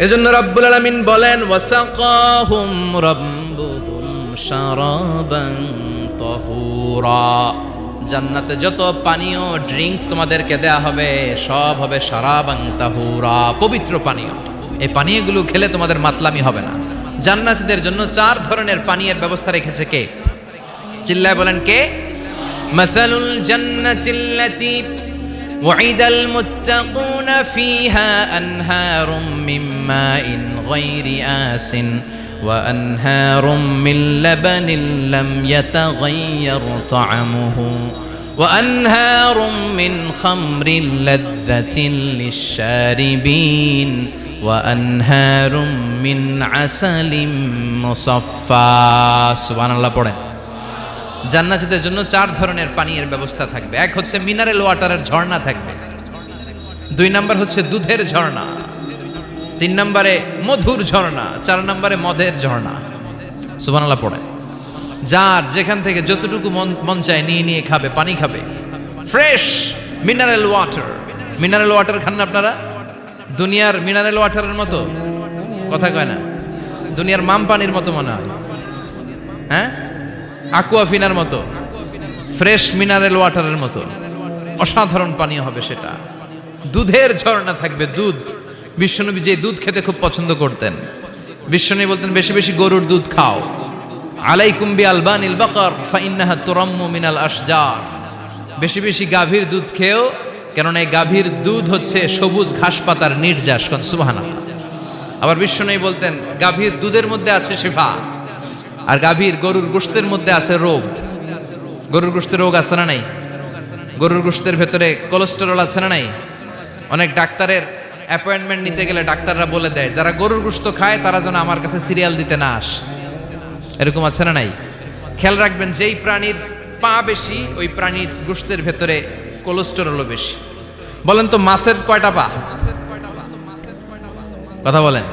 এজন্য রব্বুল আলামিন বলেন, ওয়াসাকাহুম রাব্বুহুম শারাবান তাহুরা। জান্নাতে যত পানীয় ড্রিঙ্কস তোমাদেরকে দেয়া হবে, সব হবে শারাবান তাহুরা, পবিত্র পানীয়। এই পানীয়গুলো খেলে তোমাদের মাতলামি হবে না। জান্নাতীদের জন্য 4 ধরনের পানীয়ের ব্যবস্থা রেখেছে কে? চিল্লায় বলেন কে? মাসালুল জান্নাতিল্লাতী ওয়াইদাল মুত্তাকুনা ফিহা আনহারুম মিন মাইন গায়রি আসিন ওয়া আনহারুম মিন লাবানিন লাম ইয়াতাগায়্যার তা'আমুহু ওয়া আনহারুম মিন খামরিন লাযযাতিন লিশ-শারিবিন ওয়া আনহারুম মিন আসালিম মুসাফফা। সুবহানাল্লাহ পড়েন। জান্নাতীদের জন্য 4 ধরনের পানীয়ের ব্যবস্থা থাকবে। এক হচ্ছে মিনারেল ওয়াটারের ঝর্ণা থাকবে, 2 নাম্বার হচ্ছে দুধের ঝর্ণা, 3 নম্বরে মধুর ঝর্ণা, 4 নম্বরে মদের ঝর্ণা। সুবহানাল্লাহ পড়েন। যার যেখান থেকে যতটুকু মন চায় নিয়ে নিয়ে খাবে, পানি খাবে। Fresh mineral water. Mineral water খান না আপনারা? দুনিয়ার মিনারেল ওয়াটারের মতো? কথা কয় না। দুনিয়ার মাম পানির মতো মনে হয়, হ্যাঁ? আকুয়াফিনার মতো, ফ্রেশ মিনারেল ওয়াটারের মতো অসাধারণ পানীয় হবে সেটা। দুধের ঝর্ণা থাকবে, দুধ। বিশ্বনবী যে দুধ খেতে খুব পছন্দ করতেন। বিশ্বনবী বলতেন, বেশি বেশি গরুর দুধ খাও। আলাইকুম বি আলবানিল বাকার ফাইন্নাহা তুরাম্মু মিনাল আশজার। বেশি বেশি গাভীর দুধ খেও, কেননা এই গাভীর দুধ হচ্ছে সবুজ ঘাস পাতার নির্যাস। সুবহানাল্লাহ। আবার বিশ্বনবী বলতেন, গাভীর দুধের মধ্যে আছে শিফা, আর গাভীর গরুর গোশতের মধ্যে আছে রোগ। গরুর গোশতের রোগ আছে না নাই? গরুর গোশতের ভেতরে কোলেস্টেরল আছে না নাই? অনেক ডাক্তারের অ্যাপয়েন্টমেন্ট নিতে গেলে ডাক্তাররা বলে দেয়, যারা গরুর গোশত খায় তারা যেন আমার কাছে সিরিয়াল দিতে না আসে। এরকম আছে না নাই? খেয়াল রাখবেন, যেই প্রাণীর পা বেশি, ওই প্রাণীর গোশতের ভেতরে কোলেস্টেরলও বেশি। বলেন তো, মাছের কয়টা পা? কথা বলেন।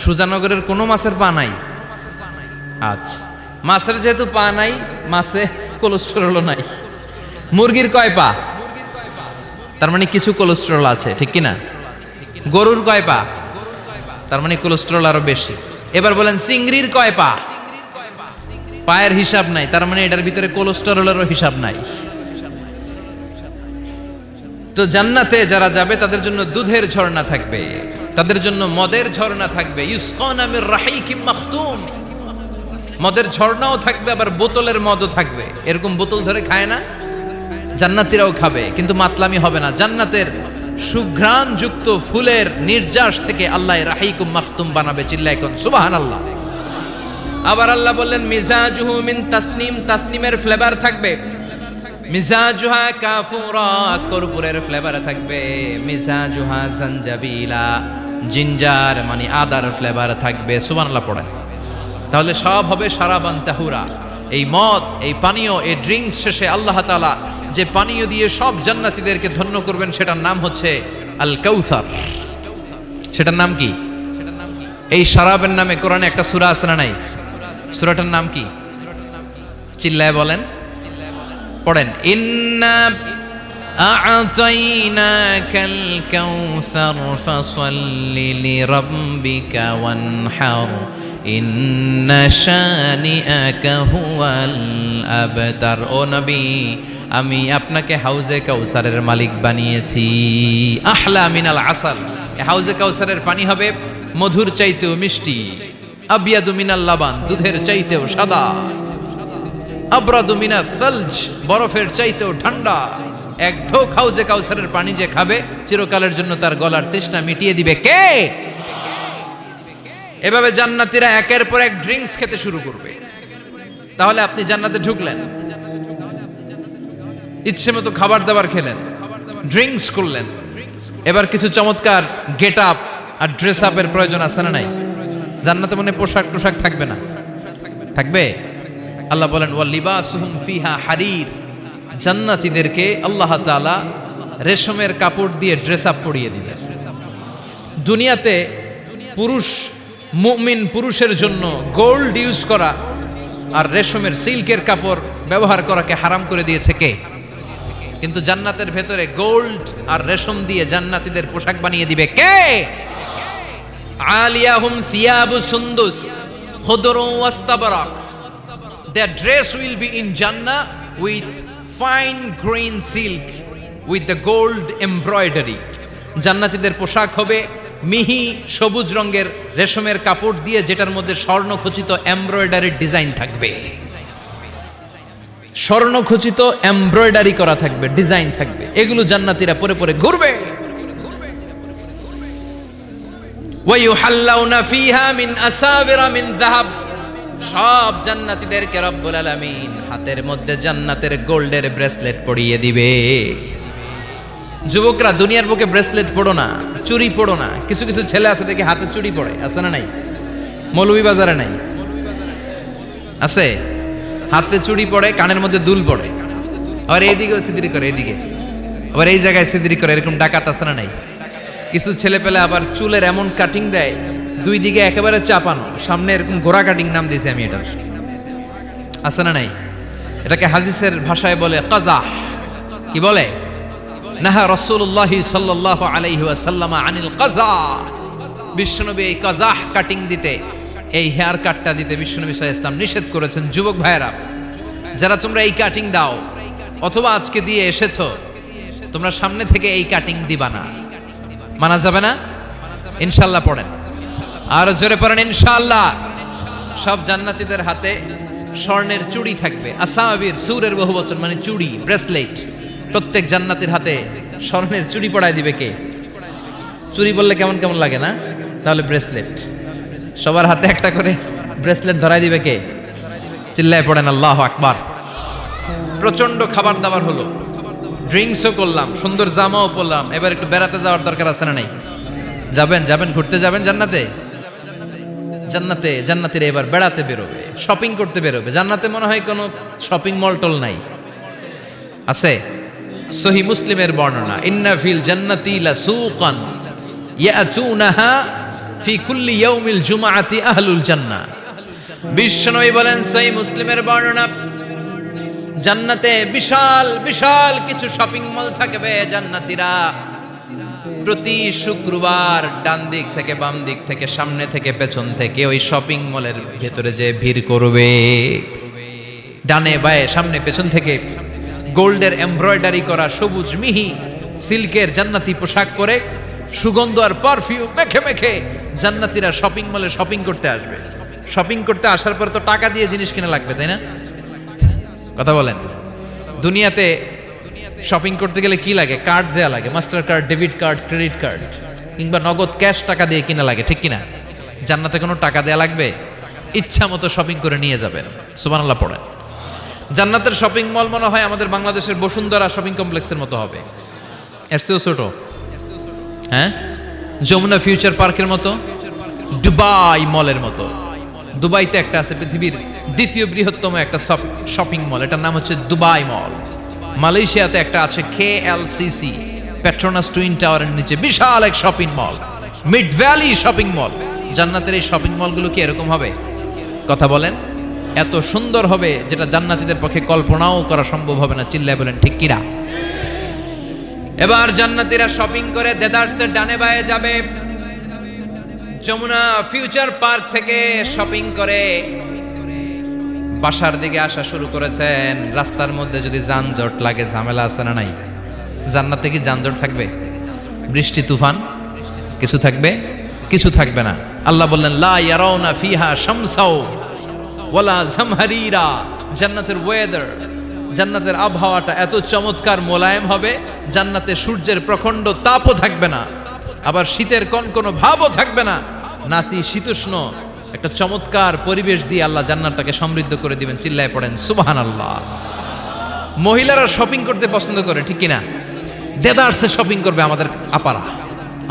সুজানগরের কোনো মাছের পা নাই? আচ্ছা, মাছের যেহেতু পা নাই, মাছে কোলেস্টেরলও নাই। মুরগির কয় পা? তার মানে কিছু কোলেস্টেরল আছে, ঠিক কি না? গরুর কয় পা? তার মানে কোলেস্টেরল আরো বেশি। এবার বলেন, চিংড়ির কয় পা? পায়ের হিসাব নাই, তার মানে এটার ভিতরে কোলেস্টেরলেরও হিসাব নাই। তো জান্নাতে যারা যাবে তাদের জন্য দুধের ঝর্ণা থাকবে, তাদের জন্য মদের ঝর্ণা থাকবে, ইউসকানা মির রাহিকিম মাখতুম, মদের ঝর্ণাও থাকবে, আবার বোতলের মদও থাকবে। এরকম বোতল ধরে খায় না, জান্নাতীরাও খাবে, কিন্তু মাতলামি হবে না। জান্নাতের সুঘ্রাণ যুক্ত ফুলের নির্যাস থেকে আল্লাহ রাহিকুম মাখতুম বানাবে। চিল্লায় কোন সুবহানাল্লাহ। আবার আল্লাহ বললেন মিজাজুহু মিন তাসনিম, তাসনিমের ফ্লেভার থাকবে। মিজাজুহা কাফুরা, কর্পূরের ফ্লেভার থাকবে। মিজাজুহা জানজাবিলা, জিঞ্জার মানে আদার ফ্লেভার থাকবে। সুবহানাল্লাহ পড়েন। তাহলে সব হবে শারাবান তাহুরা। এই মদ, এই পানীয়, এই ড্রিঙ্কস শেষে আল্লাহ তাআলা যে পানীয় দিয়ে সব জান্নাতীদেরকে ধন্য করবেন সেটার নাম হচ্ছে আল কাউসার। সেটার নাম কি? এই শারাবের নামে কোরআনে একটা সূরা আছে না নাই? সূরাটার নাম কি? চিল্লায় বলেন, পড়েন। ইন্না আ'তাইনাকাল কাউসার ফাসাল্লি লিরাব্বিকা ওয়ানহার ইন্না শানিআকা হুয়াল আবতার। ও নবী, আমি আপনাকে হাউজে কাউসারের মালিক বানিয়েছি। আহলা মিনাল আসাল, এই হাউজে কাউসারের পানি হবে মধুর চাইতেও মিষ্টি। আবিয়াদু মিনাল লাবান, দুধের চাইতেও সাদা। আবরাদু মিনাস সালজ, বরফের চাইতেও ঠান্ডা। এক ঢোক হাউজে কাউসারের পানি যে খাবে চিরকালের জন্য তার গলার তৃষ্ণা মিটিয়ে দিবে কে? এভাবে জান্নাতীরা একের পর এক ড্রিঙ্কস খেতে শুরু করবে। তাহলে আপনি জান্নাতে ঢুকলেন, ইচ্ছে মতো খাবার দাবার খেলেন, ড্রিঙ্কস করলেন, এবার কিছু চমৎকার গেট আপ আর ড্রেস আপের প্রয়োজন আছে না নাই? জান্নাতে মনে পোশাক টোশাক থাকবে না? থাকবে। আল্লাহ বলেন ওয়া লিবাসুহুম ফিহা হারির, জান্নাতীদেরকে আল্লাহ তাআলা রেশমের কাপড় দিয়ে ড্রেস আপ পরিয়ে দিবেন। দুনিয়াতে পুরুষ, মুমিন পুরুষের জন্য গোল্ড ইউজ করা আর রেশমের সিল্কের কাপড় ব্যবহার করাকে হারাম করে দিয়েছে কে? কিন্তু জান্নাতের ভেতরে গোল্ড আর রেশম দিয়ে জান্নাতীদের পোশাক বানিয়ে দিবে কে? আলিয়াহুম সিয়াবু সুন্দুস খুদরু ওয়াস্তাবরাক, their dress will be in Jannah with fine green silk with the gold embroidery. জান্নাতীদের পোশাক হবে মিহি সবুজ রঙের রেশমের কাপড় দিয়ে, যেটার মধ্যে স্বর্ণখচিত এমব্রয়ডারি ডিজাইন থাকবে। স্বর্ণখচিত এমব্রয়ডারি করা থাকবে, ডিজাইন থাকবে। এগুলো জান্নাতীরা পরে পরে ঘুরবে। ওয়ায়ুহাল্লাউনা ফিহা মিন আসাবিরা মিন যাহাব, সব জান্নাতীদেরকে রব্বুল আলামিন হাতের মধ্যে জান্নাতের গোল্ডের ব্রেসলেট পরিয়ে দিবে। যুবকরা, দুনিয়ার বুকে ব্রেসলেট পড়ো না, চুড়ি পড়ো না। কিছু কিছু ছেলে আছে দেখে হাতে চুড়ি পড়ে, আছে না নাই? মৌলভীবাজারে নাই? আছে। হাতে চুড়ি পড়ে, কানের মধ্যে দুল পড়ে, আবার এইদিকেও সিদ্রি করে, এদিকে আবার এই জায়গায় সিদ্রি করে। এরকম ডাকাত আছে না নাই? কিছু ছেলে পেলে আবার চুলের এমন কাটিং দেয়, দুই দিকে একেবারে চাপানো, সামনে এরকম গোড়া কাটিং নাম দিয়েছি আমি এটার। আছে না নাই? এটাকে হাদিসের ভাষায় বলে কাজাহ। কি বলে? নাহা রাসূলুল্লাহ সাল্লাল্লাহু আলাইহি ওয়াসাল্লাম আনিল কাজাহ। বিশ্বনবী এই কাজাহ কাটিং দিতে, এই হেয়ার কাটটা দিতে বিশ্বনবী সাল্লাল্লাহু আলাইহি ওয়াসাল্লাম নিষেধ করেছেন। যুবক ভাইয়েরা, যারা তোমরা এই কাটিং দাও অথবা আজকে দিয়ে এসেছো, তোমরা সামনে থেকে এই কাটিং দিবা না। মানা যাবে না? ইনশাআল্লাহ পড়েন, আর জোরে পড়েন ইনশাআল্লাহ। সব জান্নাতীদের হাতে স্বর্ণের চুড়ি থাকবে। আসাবির, সুরের বহুবচন মানে চুড়ি, ব্রেসলেট। প্রত্যেক জান্নাতীর হাতে স্বর্ণের চুড়ি পড়ায় দিবে কে? চুড়ি বললে কেমন কেমন লাগে না? তাহলে ব্রেসলেট, সবার হাতে একটা করে ব্রেসলেট ধরায় দিবে কে? চিল্লায় পড়েন আল্লাহু আকবার। প্রচন্ড খাবার দাবার হলো, ড্রিঙ্কসও করলাম, সুন্দর জামাও পরলাম, এবার একটু বেড়াতে যাওয়ার দরকার আছে না নাই? যাবেন, যাবেন, ঘুরতে যাবেন জান্নাতে। জান্নাতে জান্নাতীরা এবার বেড়াতে বেরোবে, শপিং করতে বেরোবে। জান্নাতে মনে হয় কোনো শপিং মল টল নাই? আছে। সহিহ মুসলিমের বর্ণনা, ইন্না ফিল জান্নাতি লাসুকান ইয়াতুনাহা ফি কুল্লি ইয়াউমিল জুমআতি আহলুল জান্নাহ। বিশ্বনবী বলেন, সহিহ মুসলিমের বর্ণনা, জান্নাতে বিশাল বিশাল কিছু শপিং মল থাকবে। জান্নাতীরা প্রতি শুক্রবার ডান দিক থেকে বাম দিক থেকে সামনে থেকে পেছন থেকে ওই শপিং মলের ভেতরে যে ভিড় করবে, ডানে বায়ে সামনে পেছন থেকে গোল্ডের এমব্রয়ডারি করা সবুজ মিহি সিল্কের জান্নাতি পোশাক পরে সুগন্ধ আর পারফিউম মেখে মেখে জান্নাতীরা শপিং মলে শপিং করতে আসবে। শপিং করতে আসার পরে তো টাকা দিয়ে জিনিস কিনা লাগবে, তাই না? কথা বলেন। দুনিয়াতে শপিং করতে গেলে কি লাগে? কার্ড দেয়া লাগে, master card, debit card, credit card, কিংবা নগদ ক্যাশ টাকা দিয়ে কিনা লাগে, ঠিক কিনা? জান্নাতে কোনো টাকা দেয়া লাগবে? ইচ্ছা মতো শপিং করে নিয়ে যাবেন। সুবহানাল্লাহ পড়েন। জান্নাতের শপিং মল মনে হয় আমাদের বাংলাদেশের বসুন্ধরা শপিং কমপ্লেক্সের মতো হবে, এর চেয়েও ছোট। হ্যাঁ, যমুনা ফিউচার পার্কের মতো, দুবাই মলের মতো। দুবাইতে একটা আছে পৃথিবীর দ্বিতীয় বৃহত্তম একটা শপিং মল, এটার নাম হচ্ছে দুবাই মল। মালয়েশিয়াতে একটা আছে KLCC, পেট্রোনাস টুইন টাওয়ারের নিচে বিশাল এক shopping mall, mid valley shopping mall. জান্নাতের এই শপিং মলগুলো কি এরকম হবে? কথা বলেন। এত সুন্দর হবে যেটা জান্নাতীদের পক্ষে কল্পনাও করা সম্ভব হবে না। চিল্লায় বলেন ঠিক কিনা? এবার জান্নাতীরা শপিং করে দেদারসের ডানে বায়ে যাবে। যমুনা ফিউচার পার্ক থেকে শপিং করে বাসার দিকে আসা শুরু করেছেন। রাস্তার মধ্যে যদি যানজট লাগে, ঝামেলা আছে না নাই? জান্নাতে কি যানজট থাকবে? বৃষ্টি তুফান কিছু থাকবে? কিছু থাকবে না। আল্লাহ বললেন লা ইয়ারাউনা ফিহা শামসাও ওয়ালা জামহারিরা। জান্নাতের ওয়েদার, জান্নাতের আবহাওয়াটা এত চমৎকার মোলায়েম হবে, জান্নাতে সূর্যের প্রখণ্ড তাপও থাকবে না, আবার শীতের কনকনো ভাবও থাকবে না। নাতি শীতোষ্ণ একটা চমৎকার পরিবেশ দিয়ে আল্লাহ জান্নাতটাকে সমৃদ্ধ করে দিবেন। চিল্লায় পড়েন সুবহানাল্লাহ। মহিলারা শপিং করতে পছন্দ করে, ঠিক কিনা? দেদারসে শপিং করবে আমাদের আপারা,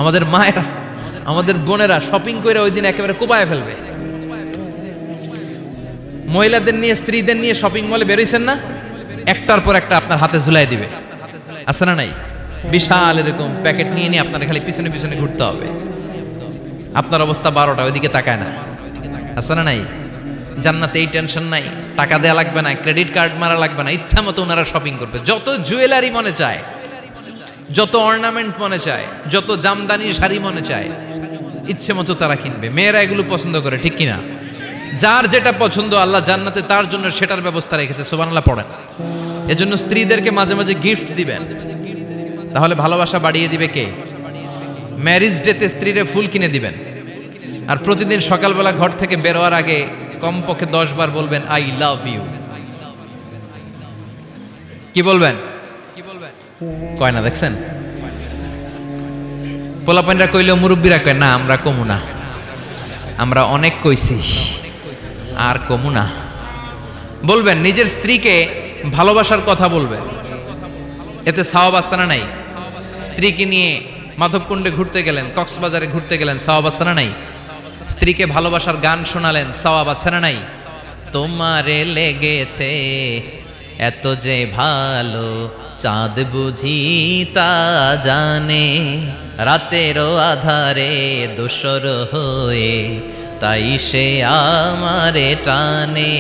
আমাদের মায়েরা, আমাদের বোনেরা শপিং করে ওই দিন একেবারে কোপায় ফেলবে। মহিলাদের নিয়ে, স্ত্রীদের নিয়ে শপিং মলে বেরোইছেন না, একটার পর একটা আপনার হাতে ঝুলাই দিবে, আছে না নাই? বিশাল এরকম প্যাকেট নিয়ে নিয়ে আপনার খালি পিছনে পিছনে ঘুরতে হবে। আপনার অবস্থা 12টা, ওইদিকে তাকায় না, আছে না নাই? জান্নাতে এই টেনশন নাই, টাকা দেয়া লাগবে না, ক্রেডিট কার্ড মারা লাগবে না, ইচ্ছা মতো ওনারা শপিং করবে। যত জুয়েলারি মনে চায়, যত অর্নামেন্ট মনে চায়, যত জামদানি শাড়ি মনে চায়, ইচ্ছে মতো তারা কিনবে। মেয়েরা এগুলো পছন্দ করে, ঠিক কিনা? যার যেটা পছন্দ আল্লাহ জান্নাতে তার জন্য সেটার ব্যবস্থা রেখেছে। সুবহানাল্লাহ পড়েন। এজন্য স্ত্রীদেরকে মাঝে মাঝে গিফট দিবেন, তাহলে ভালোবাসা বাড়িয়ে দিবে কে? ম্যারেজ ডেতে স্ত্রীরে ফুল কিনে দিবেন। আর প্রতিদিন সকালবেলা ঘর থেকে বেরোয়ার আগে কমপক্ষে 10 বার বলবেন আই লাভ ইউ। কি বলবেন? কয় না, দেখছেন? পোলাপাইনরা কইলেও মুরব্বীরা কয় না, আমরা কমু না, আমরা অনেক কইছি আর কমু না। বলবেন, নিজের স্ত্রীকে ভালোবাসার কথা বলবেন, এতে সওয়াব আছে না নাই? স্ত্রীকে নিয়ে মাধবকুণ্ডে ঘুরতে গেলেন, কক্সবাজারে ঘুরতে গেলেন, সওয়াব আছে না নাই? স্ত্রীকে ভালোবাসার গান শোনালেন, সওয়াব আছে না নাই? তোমারে লেগেছে এত যে ভালো, চাঁদ বুঝি তা জানে, রাতেরও আধারে দোসর হয়ে তাই সে আমারে টানে,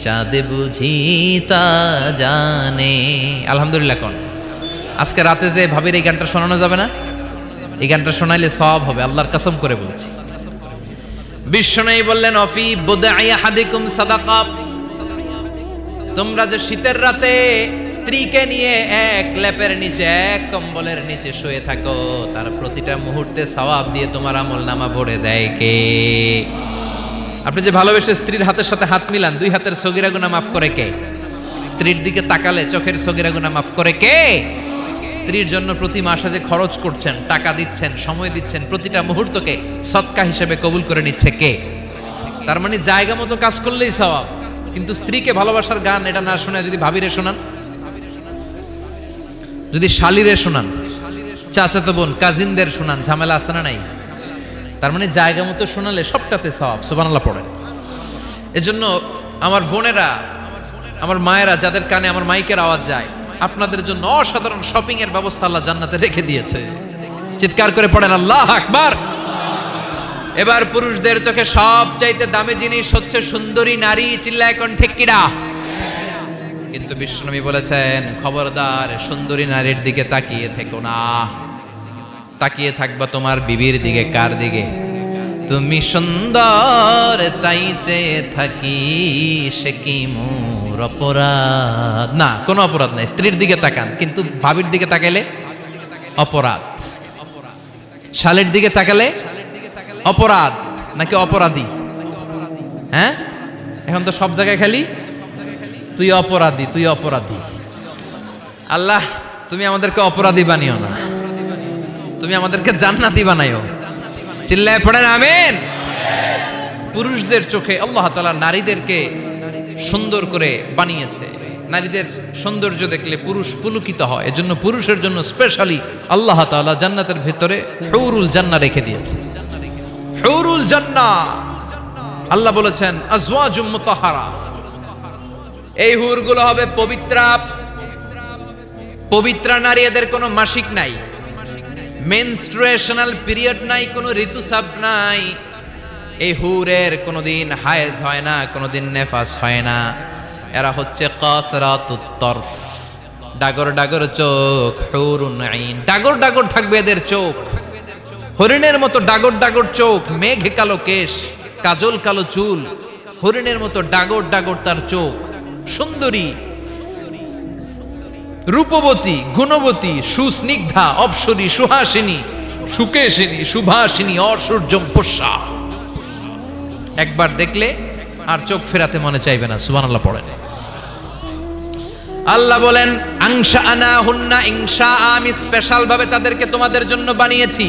চাঁদ বুঝি তা জানে। আলহামদুলিল্লাহ। কোন আজকে রাতে যে ভাবির এই গানটা শোনানো যাবে না? এই গানটা শোনাইলে সওয়াব হবে, আল্লাহর কসম করে বলছি। বিশ্বনবী বললেন অফি বুদাই আহাদিকুম সাদাকা। তোমরা যে শীতের রাতে স্ত্রীকে নিয়ে এক লেপের নিচে, এক কম্বলের নিচে শুয়ে থাকো, তার প্রতিটা মুহূর্তে সওয়াব দিয়ে তোমার আমলনামা ভরে দেয় কে? আপনি যে ভালোবেসে স্ত্রীর হাতের সাথে হাত মিলান, 2 হাতের সগীরা গুনাহ মাফ করে কে? স্ত্রীর দিকে তাকালে চোখের সগীরা গুনাহ মাফ করে কে? স্ত্রীর জন্য প্রতি মাসে যে খরচ করছেন, টাকা দিচ্ছেন, সময় দিচ্ছেন, প্রতিটা মুহূর্তকে সদকা হিসেবে কবুল করে নিচ্ছে কে? তার মানে জায়গা মতো কাজ করলেই সওয়াব। কিন্তু স্ত্রীকে ভালোবাসার গান এটা না শুনে যদি ভাবিরে শোনান, যদি শালীরে শোনান, চাচাতো বোন কাজিনদের শোনান, ঝামেলা আছে না নাই? তার মানে জায়গা মতো শোনালে সবটাতে সওয়াব। সুবহানাল্লাহ পড়েন। এজন্য আমার বোনেরা, আমার মায়েরা, যাদের কানে আমার মাইকের আওয়াজ যায়, আপনাদের জন্য অসাধারণ শপিং এর ব্যবস্থা আল্লাহ জান্নাতে রেখে দিয়েছে। চিৎকার করে পড়েন আল্লাহু আকবার। এবার পুরুষদের চোখে সবচাইতে দামি জিনিস হচ্ছে সুন্দরী নারী। চিল্লায় কোন ঠিক কিনা? কিন্তু বিশ্বনবী বলেছেন খবরদার সুন্দরী নারীর দিকে তাকিয়ে থেকো না। তাকিয়ে থাকবা তোমার বিবির দিকে। কার দিকে? তুমি সুন্দর তাই চেয়ে থাকি, সে কি মোর অপরাধ? না, কোনো অপরাধ নাই। স্ত্রীর দিকে তাকান, কিন্তু ভাবির দিকে তাকাইলে অপরাধ, শালের দিকে তাকালে অপরাধ নাকি অপরাধী? হ্যাঁ, এখন তো সব জায়গায় খালি তুই অপরাধী, তুই অপরাধী। আল্লাহ তুমি আমাদেরকে অপরাধী বানিও না, তুমি আমাদেরকে জান্নাতি বানাইও। চিল্লায় পড়েন আমিন। পুরুষদের চোখে আল্লাহ তাআলা নারীদেরকে সুন্দর করে বানিয়েছে। নারীদের সৌন্দর্য দেখলে পুরুষ পুলকিত হয়, এজন্য পুরুষের জন্য স্পেশালি আল্লাহ তাআলা জান্নাতের ভিতরে হুরুল জান্নাহ রেখে দিয়েছে। হুরুল জান্নাহ আল্লাহ বলেছেন আজওয়াজুম মুতাহহারা, এই হুরগুলো হবে পবিত্রা। পবিত্রা নারী, এদের কোনো মাসিক নাই, মেনস্ট্রুয়েশনাল পিরিয়ড নাই, কোনো ঋতুস্রাব নাই। এই হুরের কোনোদিন হায়েজ হয় না, কোনোদিন নেফাস হয় না। এরা হচ্ছে কাসরাতুত তরফ, ডাগর ডাগর চোখ, হুরুন আইন, ডাগর ডাগর থাকবে এদের চোখ, হরিণের মতো ডাগর ডাগর চোখ, মেঘ কালো কেশ, কাজল কালো চুল, হরিণের মতো ডাগর ডাগর তার চোখ, সুন্দরী, রূপবতী, গুণবতী, সুস্নিগ্ধা, অপ্সরী, সুহাসিনী, সুকেশিনী, সুভাসিনী, অসূর্যম পোষা। একবার দেখলে আর চোখ ফেরাতে মনে চাইবে না। সুবহানাল্লাহ পড়েন। আল্লাহ বলেন আনশাআনা হুন্না ইনশা, আমি স্পেশাল ভাবে তাদেরকে তোমাদের জন্য বানিয়েছি।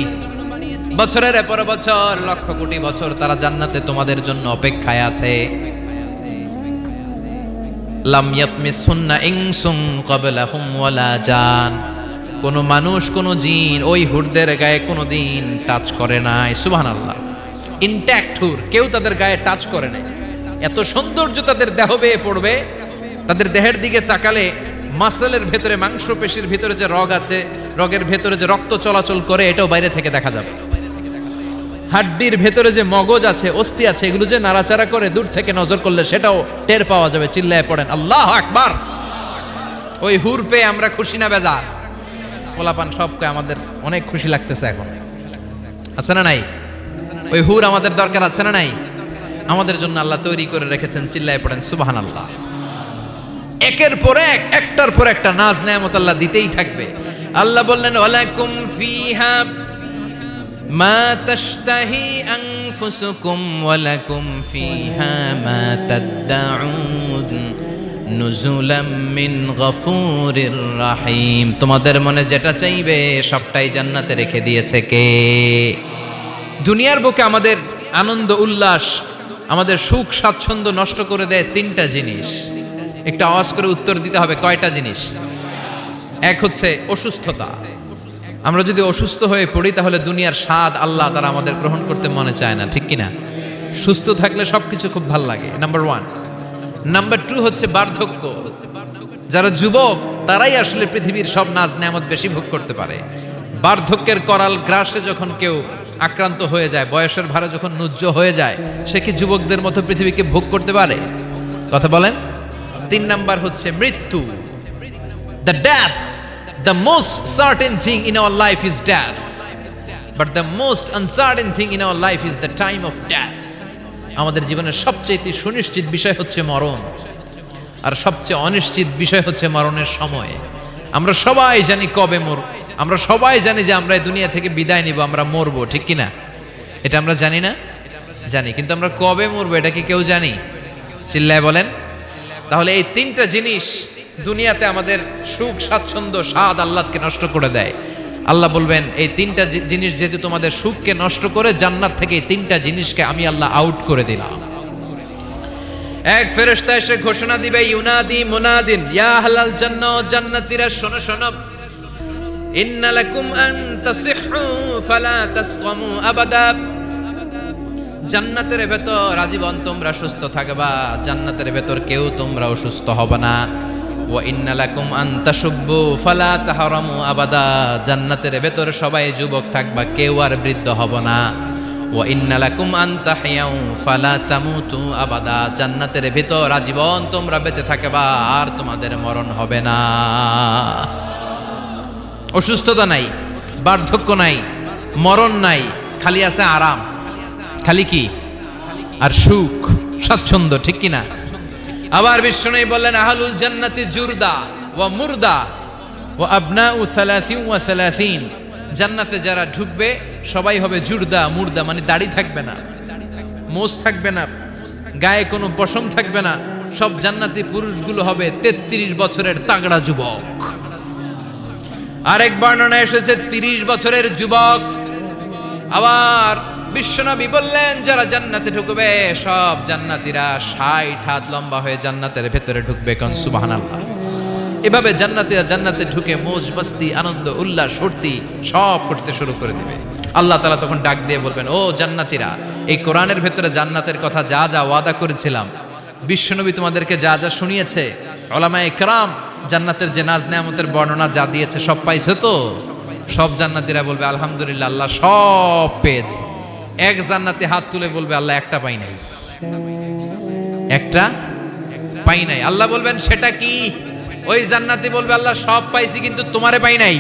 বছরের পর বছর, লক্ষ কোটি বছর তারা জান্নাতে তোমাদের জন্য অপেক্ষায় আছে। লাম ইয়াতমিসহুন্না ইনসুন ক্বাবলাহুম ওয়ালা জান, কোন মানুষ কোন জিন ওই হুরদের গায়ে কোনোদিন টাচ করে নাই। সুবহানাল্লাহ। ইনট্যাক্ট হুর, কেউ তাদের গায়ে টাচ করে নাই। এত সৌন্দর্য তাদের দেহ বেয়ে পড়বে, তাদের দেহের দিকে তাকালে মাসলের ভেতরে, মাংসপেশির ভিতরে যে রগ আছে, রগের ভেতরে যে রক্ত চলাচল করে, এটাও বাইরে থেকে দেখা যাবে। হাড্ডির ভেতরে যে মগজ আছে, অস্থি আছে, এগুলো যে নাড়াচাড়া করে, দূর থেকে নজর করলে সেটাও টের পাওয়া যাবে। চিল্লায় পড়েন আল্লাহু আকবার। ওই হুর পেয়ে আমরা খুশি না বেজার? পোলাপান সবকে আমাদের অনেক খুশি লাগতেছে এখন, আছে না নাই? ওই হুর আমাদের দরকার আছে না নাই? আমাদের জন্য আল্লাহ তৈরি করে রেখেছেন। চিল্লায় পড়েন সুবহানাল্লাহ। একের পর এক, একটার পর একটা নাজ নেয়ামত আল্লাহ দিতেই থাকবে। আল্লাহ বললেন ওয়ালাকুম ফিহা মা তাশতাহি আনফুসুকুম ওয়ালাকুম ফিহা মা তাদউন নুজুলাম মিন গফুরির রহিম, তোমাদের মনে যেটা চাইবে সবটাই জান্নাতে রেখে দিয়েছে কে? দুনিয়ার বুকে আমাদের আনন্দ উল্লাস, আমাদের সুখ স্বাচ্ছন্দ্য নষ্ট করে দেয় তিনটা জিনিস। একটা আওয়াজ করে উত্তর দিতে হবে, কয়টা জিনিস? এক হচ্ছে অসুস্থতা। আমরা যদি অসুস্থ হয়ে পড়ি তাহলে দুনিয়ার স্বাদ আল্লাহ তারা আমাদের গ্রহণ করতে মনে চায় না, ঠিক কিনা? সুস্থ থাকলে সবকিছু খুব ভালো লাগে, নাম্বার ওয়ান। নাম্বার টু হচ্ছে বার্ধক্য। যারা যুবক তারাই আসলে পৃথিবীর সব নাজ নেয়ামত বেশি ভোগ করতে পারে। বার্ধক্যের করাল গ্রাসে যখন কেউ আক্রান্ত হয়ে যায়, বয়সের ভারে যখন নুজ্জ হয়ে যায়, সে কি যুবকদের মতো পৃথিবীকে ভোগ করতে পারে? কথা বলেন। তিন নাম্বার হচ্ছে মৃত্যু, the death. The most certain thing in our life is death, but the most uncertain thing in our life is the time of death. আমাদের জীবনের সবচেয়ে সুনিশ্চিত বিষয় হচ্ছে মরণ, আর সবচেয়ে অনিশ্চিত বিষয় হচ্ছে মরণের সময়। আমরা সবাই জানি কবে মরব, আমরা সবাই জানি যে আমরা এই দুনিয়া থেকে বিদায় নিব, আমরা মরবো, ঠিক কিনা? এটা আমরা জানি না? জানি, কিন্তু আমরা কবে মরবো এটা কি কেউ জানি? চিল্লায় বলেন। তাহলে এই তিনটা জিনিস দুনিয়াতে আমাদের সুখ স্বাচ্ছন্দ্য স্বাদ আল্লাহকে নষ্ট করে দেয়। আল্লাহ বলবেন এই তিনটা জিনিস যেহেতু তোমাদের সুখকে নষ্ট করে, জান্নাত থেকে এই তিনটা জিনিসকে আমি আল্লাহ আউট করে দিলাম। এক ফেরেশতা এসে ঘোষণা দিবে, ইউনাদি মুনাদিন ইয়া আহলাল জান্নাহ, জান্নাতীরা শোনো শোনো, ইন্না লাকুম আন তাসিহু ফালা তাসকামু আবাদা, জান্নাতের ভেতর আজীবন তোমরা সুস্থ থাকবা, জান্নাতের ভেতর কেউ তোমরা অসুস্থ হবে না। ওয়া ইন্না লাকুম আন তাশুব্বু ফালা তাহরামু আবাদা, জান্নাতের ভেতর সবাই যুবক থাকবা, কেউ আর বৃদ্ধ হবে না। ওয়া ইন্না লাকুম আন তাহইয়াউ ফালা তামুতু আবাদা, জান্নাতের ভেতর আজীবন তোমরা বেঁচে থাকবা, আর তোমাদের মরণ হবে না। অসুস্থতা নাই, বার্ধক্য নাই, মরণ নাই, খালি আছে আরাম। খালি কি? আর সুখ স্বাচ্ছন্দ্য, ঠিক কিনা? আবার বিশ্বনবী বললেন আহলুল জান্নাতি জুরদা ওয়া মুরদা, ওয়া আবনাউ 30 ওয়া 30, জান্নাতে যারা ঢুকবে সবাই হবে জুরদা মুর্দা, মানে দাড়ি থাকবে না, মোজ থাকবে না, গায়ে কোনো পশম থাকবে না। সব জান্নাতি পুরুষগুলো হবে 33 বছরের তাগড়া যুবক। আরেক বর্ণনা এসেছে 30 বছরের যুবক। আবার বিশ্বনবী বললেন যারা জান্নাতে ঢুকবে সব জান্নাতীরা 60 হাত লম্বা হয়ে জান্নাতের ভেতরে ঢুকবে, কোন সুবহানাল্লাহ। এভাবে জান্নাতীরা জান্নাতে ঢুকে মৌজ মস্তি আনন্দ উল্লাস ফুর্তি সব করতে শুরু করে দিবে। আল্লাহ তাআলা তখন ডাক দিয়ে বলবেন, ও জান্নাতীরা, এই কোরআনের ভেতরে জান্নাতের কথা যা যা ওয়াদা করেছিলাম, বিশ্বনবী তোমাদেরকে যা যা শুনিয়েছে, উলামায়ে কেরাম জান্নাতের যে নাজ নেয়ামতের বর্ণনা যা দিয়েছে সব পাইছো তো? সব জান্নাতীরা বলবে আলহামদুলিল্লাহ, আল্লাহ সব পেয়েছে। এক জান্নাতি হাত তুলে বলবে আল্লাহ একটা পাই নাই, একটা পাই নাই। আল্লাহ বলবেন সেটা কি? ওই জান্নাতি বলবে আল্লাহ সব পাইছি কিন্তু তোমারে পাই নাই,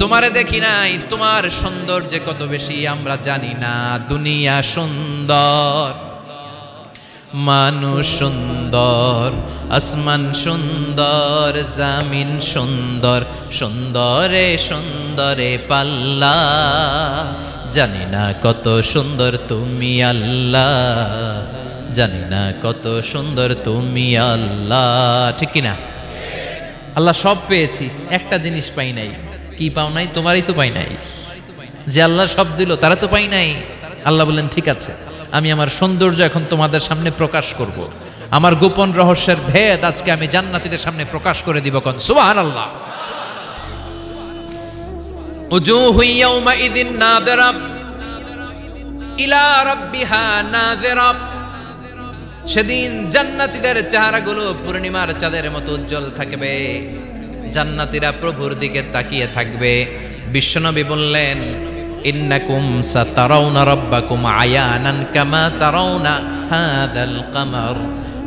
তোমারে দেখি নাই, তোমার সৌন্দর্য কত বেশি আমরা জানি না। দুনিয়া সুন্দর, মানুষ সুন্দর, আসমান সুন্দর, জামিন সুন্দর, সুন্দরে সুন্দরে পাল্লা, জানি না কত সুন্দর তুমি আল্লাহ, জানি না কত সুন্দর তুমি আল্লাহ। ঠিক কিনা? আল্লাহ সব পেয়েছি, একটা জিনিস পাই নাই। কি পাও নাই? তোমারই তো পাই নাই। যে আল্লাহ সব দিল তারা তো পাই নাই। আল্লাহ বললেন ঠিক আছে, আমি আমার সৌন্দর্য এখন তোমাদের সামনে প্রকাশ করব। আমার গোপন রহস্যের ভেদ আজকে আমি জান্নাতীদের সামনে প্রকাশ করে দিব। কোন সুবহানাল্লাহ। উজুহু ইয়াউমাইযিন নাযিরা ইলা রাব্বিহা নাযিরা, সেদিন জান্নাতীদের চেহারাগুলো পূর্ণিমার চাঁদের মতো উজ্জ্বল থাকবে। জান্নাতীরা প্রভুর দিকে তাকিয়ে থাকবে। বিশ্বনবী বললেন, ইন্নাকুম সাতারাউনা রাব্বাকুম আয়ানান কামা তারাউনা হাযাল কামার,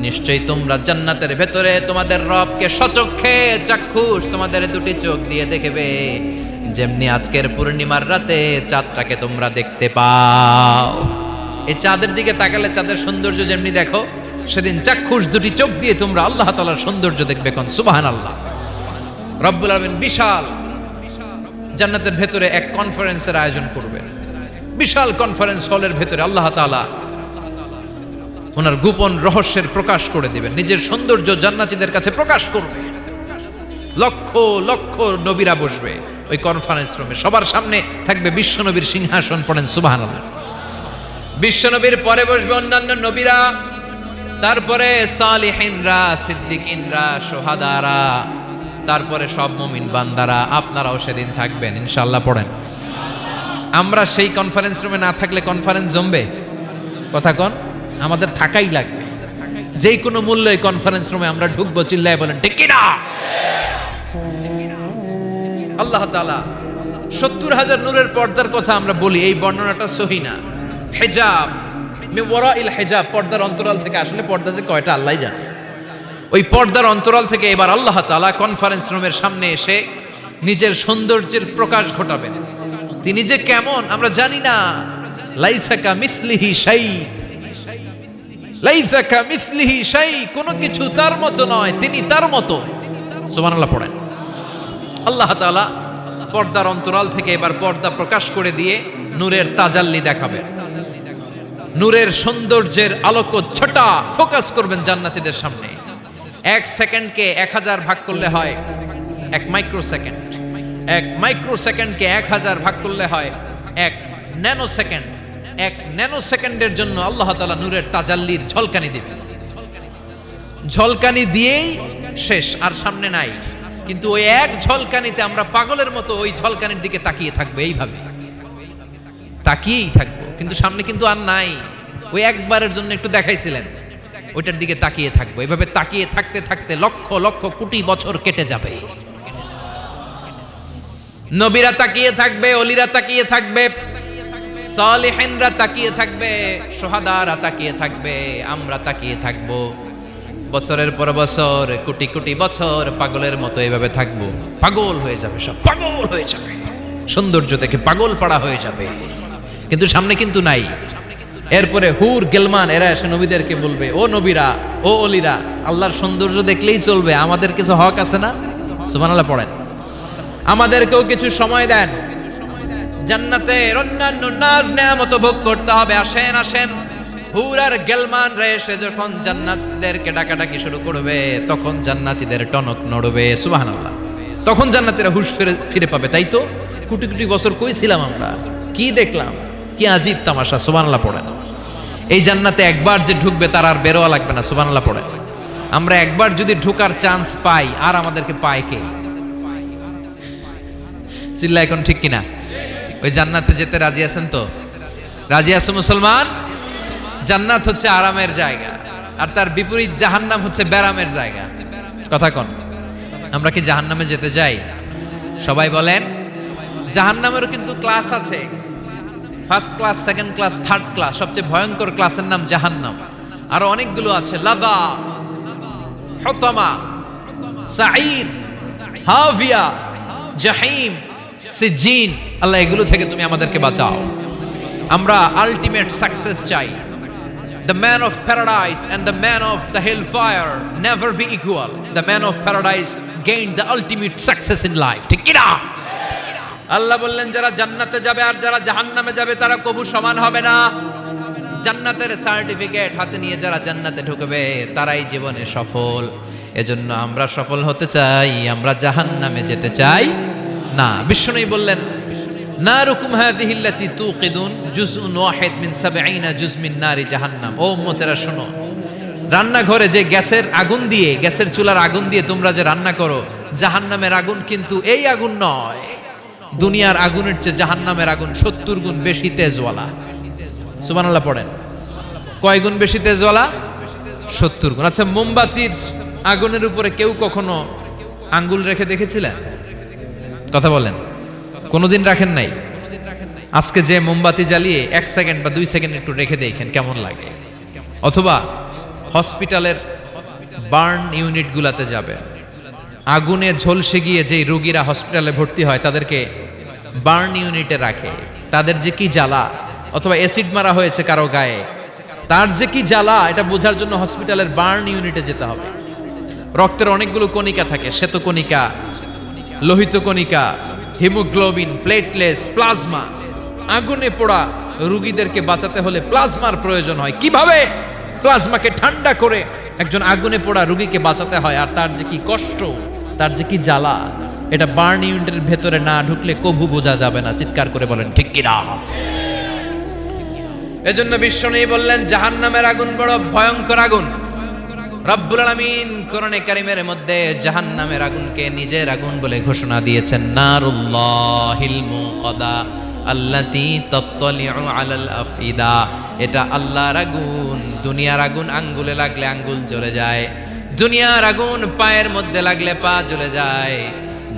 নিশ্চয়ই তোমরা জান্নাতের ভেতরে তোমাদের রবকে সচক্ষে চাক্ষুষ তোমাদের দুটি চোখ দিয়ে দেখবে, যেমনি আজকের পূর্ণিমার রাতে চাঁদটাকে তোমরা দেখতে পাও। এই চাঁদের দিকে তাকালে চাঁদের সৌন্দর্য যেমনি দেখো, সেদিন চাক্ষুষ দুটি চোখ দিয়ে তোমরা আল্লাহ তাআলার সৌন্দর্য দেখবে। কোন সুবহানাল্লাহ। রব্বুল আলামিন বিশাল জান্নাতের ভেতরে এক কনফারেন্সের আয়োজন করবেন। বিশাল কনফারেন্স হলের ভেতরে আল্লাহ তাআলা ওনার গোপন রহস্যের প্রকাশ করে দিবেন, নিজের সৌন্দর্য জান্নাতীদের কাছে প্রকাশ করবে। লক্ষ লক্ষ নবীরা বসবে ওই কনফারেন্স রুমে, সবার সামনে থাকবে বিশ্বনবীর সিংহাসন। পড়েন সুবহানাল্লাহ। বিশ্বনবীর পরে বসবে অন্যান্য নবীরা, তারপরে সালিহিনরা, সিদ্দিকিনরা, শুহাদারা, তারপরে সব মুমিন বান্দারা। আপনারাও সেদিন থাকবেন ইনশাআল্লাহ। পড়েন। আমরা সেই কনফারেন্স রুমে না থাকলে কনফারেন্স জমবে? কথা কন, আমাদের থাকাই লাগবে। যেই কোনো মূল্যে এই কনফারেন্স রুমে আমরা ঢুকবো। চিল্লায় বলেন ঠিক কি না? আল্লাহ তাআলা 70,000 নূরের পর্দার কথা আমরা বলি, এই বর্ণনাটা সহি না। হিজাব মিন ওয়ারাইল হিজাব, পর্দার অন্তরাল থেকে, আসলে পর্দা যে কয়টা আল্লাহই জানে। ওই পর্দার অন্তরাল থেকে এবার আল্লাহ তাআলা কনফারেন্স রুমের সামনে এসে নিজের সৌন্দর্যের প্রকাশ ঘটাবেন। তিনি যে কেমন আমরা জানি না। লাইসা কামিসলিহি শাই, লাইসা কামিসলিহি শাই, কোনো কিছু তার মতো নয়, তিনি তার মতো। সুবহানাল্লাহ। পড়েন। আল্লাহ তাআলা পর্দার অন্তরাল থেকে এবার পর্দা প্রকাশ করে দিয়ে নূরের তাজাল্লি দেখাবেন। নূরের সৌন্দর্যের আলোকচ্ছটা ফোকাস করবেন জান্নাতীদের সামনে। 1 সেকেন্ডকে 1000 ভাগ করলে হয় 1 মাইক্রোসেকেন্ড। 1 মাইক্রোসেকেন্ডকে 1000 ভাগ করলে হয় 1 ন্যানো সেকেন্ড। 1 ন্যানো সেকেন্ডের জন্য আল্লাহ তাআলা নূরের তাজাল্লির ঝলকানি দিবেন। ঝলকানি দিয়েই শেষ, আর সামনে নাই। কিন্তু ওই এক ঝলকানিতে আমরা পাগলের মতো ওই ঝলকানির দিকে তাকিয়ে থাকবো, এইভাবে তাকিয়েই থাকবো। কিন্তু সামনে কিন্তু আর নাই। ওই একবারের জন্য একটু দেখাইছিলেন, ওইটার দিকে তাকিয়ে থাকবো। এইভাবে তাকিয়ে থাকতে থাকতে লক্ষ লক্ষ কোটি বছর কেটে যাবে। নবীরা তাকিয়ে থাকবে, অলিরা তাকিয়ে থাকবে, সালিহিনরা তাকিয়ে থাকবে, শুহাদারা তাকিয়ে থাকবে, আমরা তাকিয়ে থাকবো। বছরের পর বছর, কোটি কোটি বছর পাগলের মতো এইভাবে থাকবো। পাগল হয়ে যাবে, সব পাগল হয়ে যাবে, সৌন্দর্য দেখে পাগল পাড়া হয়ে যাবে। কিন্তু সামনে কিন্তু নাই। এরপরে হুর গেলমান এরা এসে নবীদেরকে বলবে, ও নবীরা, ও অলিরা, আল্লাহর সৌন্দর্য দেখলেই চলবে, আমাদের কিছু হক আছে না? সুবহানাল্লাহ পড়েন। আমাদেরকেও কিছু সময় দেন, জান্নাতের অন্যান্য নাজ নেয়ামত ভোগ করতে হবে। আসেন আসেন, হুর আর গেলমান রে এসে যখন জান্নাতীদেরকে ডাকাডাকি শুরু করবে, তখন জান্নাতীদের টনক নড়বে। সুবহানাল্লাহ। তখন জান্নাতীরা হুশ ফিরে পাবে। তাই তো কোটি কোটি বছর কই ছিলাম আমরা, কি দেখলাম, কি আজীব তামাশা। সুবহানাল্লাহ পড়েন। এই জান্নাতে একবার যে ঢুকবে তার আর বেরোয়া লাগবে না। সুবহানাল্লাহ পড়েন। আমরা একবার যদি ঢোকার চান্স পাই, আর আমাদেরকে পায় কে? চিল্লা এখন ঠিক কিনা? ওই জান্নাতে যেতে রাজি আছেন তো? রাজি আছো মুসলমান? জান্নাত হচ্ছে আরামের জায়গা, আর তার বিপরীত জাহান্নাম হচ্ছে ব্যারামের জায়গা। কথা কোন? আমরা কি জাহান্নামে যেতে চাই? সবাই বলেন। জাহান্নামেরও কিন্তু ক্লাস আছে, first class, second class, third class. সবচেয়ে ভয়ঙ্কর ক্লাসের নাম জাহান্নাম। আরো অনেকগুলো আছে, লাযা, হুতামা, সাঈর, হাভিয়া, জাহিম, সিজিন। আল্লাহ এগুলো থেকে তুমি আমাদেরকে বাঁচাও। আমরা আলটিমেট সাকসেস চাই। The man of paradise and the man of the hellfire never be equal. The man of paradise gained the ultimate success in life. ঠিক কি না? আল্লাহ বললেন যারা জান্নাতে যাবে আর যারা জাহান্নামে যাবে তারা কবু সমান হবে না। জান্নাতের সার্টিফিকেট হাতে নিয়ে যারা জান্নাতে ঢুকবে তারাই জীবনে সফল। এজন্য আমরা সফল হতে চাই, আমরা জাহান্নামে যেতে চাই না। বিষ্ণুই বললেন নারুকুম হাযিহি আল্লাতী তুকিদুন জুজউন ওয়াহিদ মিন 70 জুজ মিন নারি জাহান্নাম। ও উম্মতেরা শোনো, রান্নাঘরে যে গ্যাসের আগুন দিয়ে, গ্যাসের চুলার আগুন দিয়ে তোমরা যে রান্না করো, জাহান্নামের আগুন কিন্তু এই আগুন নয়। দুনিয়ার আগুনের চেয়ে জাহান্নামের আগুন 70 গুণ বেশি তেজওয়ালা। সুবহানাল্লাহ পড়েন। কয় গুণ বেশি তেজওয়ালা? 70 গুণ। আচ্ছা, মোমবাতির আগুনের উপরে কেউ কখনো আঙ্গুল রেখে দেখেছিলেন? কথা বলেন। কোনোদিন রাখেন নাই? আজকে যে মোমবাতি জ্বালিয়ে 1 সেকেন্ড বা 2 সেকেন্ড একটু রেখে দেখেন কেমন লাগে। অথবা হসপিটালের বার্ন ইউনিট গুলাতে যাবে, আগুনে ঝলসে গিয়ে যে রোগীরা হসপিটালে ভর্তি হয় তাদেরকে বার্ন ইউনিটে রাখে, তাদের যে কি জ্বালা। অথবা অ্যাসিড মারা হয়েছে কারো গায়ে, তার যে কি জ্বালা, এটা বোঝার জন্য হসপিটালের বার্ন ইউনিটে যেতে হবে। রক্তের অনেকগুলো কণিকা থাকে, শ্বেত কণিকা, লোহিত কণিকা, হিমোগ্লোবিন, প্লেটলেটস, প্লাজমা। আগুনে পোড়া রোগীদেরকে বাঁচাতে হলে প্লাজমার প্রয়োজন হয়। কিভাবে প্লাজমাকে ঠান্ডা করে একজন আগুনে পোড়া রোগীকে বাঁচাতে হয়, আর তার যে কি কষ্ট, তার যে কি জ্বালা, এটা বার্ন ইউনিটের ভেতরে না ঢুকলে কভু বোঝা যাবে না। চিৎকার করে বলেন ঠিক কি না? এজন্য বিশ্বনবী বললেন জাহান্নামের আগুন বড় ভয়ঙ্কর আগুন। রব্বুল আলামিন কোরআনে কারীমের মধ্যে জাহান্নামের আগুনকে নিজের আগুন বলে ঘোষণা দিয়েছেন, নারুল্লাহিল মুকাদা আল্লাতী তাত্তালিউ আলাল আফইদা। এটা আল্লাহর আগুন। দুনিয়ার আগুন আঙ্গুলে লাগলে আঙ্গুল জ্বলে যায়, দুনিয়ার আগুন পায়ের মধ্যে লাগলে পা জ্বলে যায়।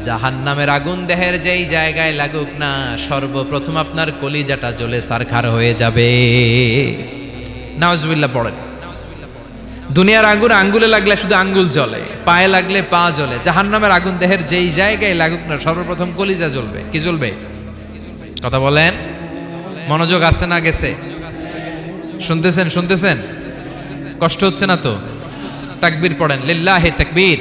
জাহান্নামের আগুন দেহের যেই জায়গায় লাগুক না, সর্বপ্রথম আপনার কলিজাটা জ্বলে সারখার হয়ে যাবে। নাউজুবিল্লাহ পড়েন। দুনিয়ার আগুন আঙ্গুলে লাগলে শুধু আঙ্গুল জ্বলে, পায়ে লাগলে পা জ্বলে। জাহান্নামের আগুন দেহের যেই জায়গায় লাগুক না, সর্বপ্রথম কলিজা জ্বলবে। কি জ্বলবে? কথা বলেন। মনোযোগ আছে না গেছে? শুনতেছেন? শুনতেছেন? কষ্ট হচ্ছে না তো? তাকবীর পড়েন। লিল্লাহি তাকবীর,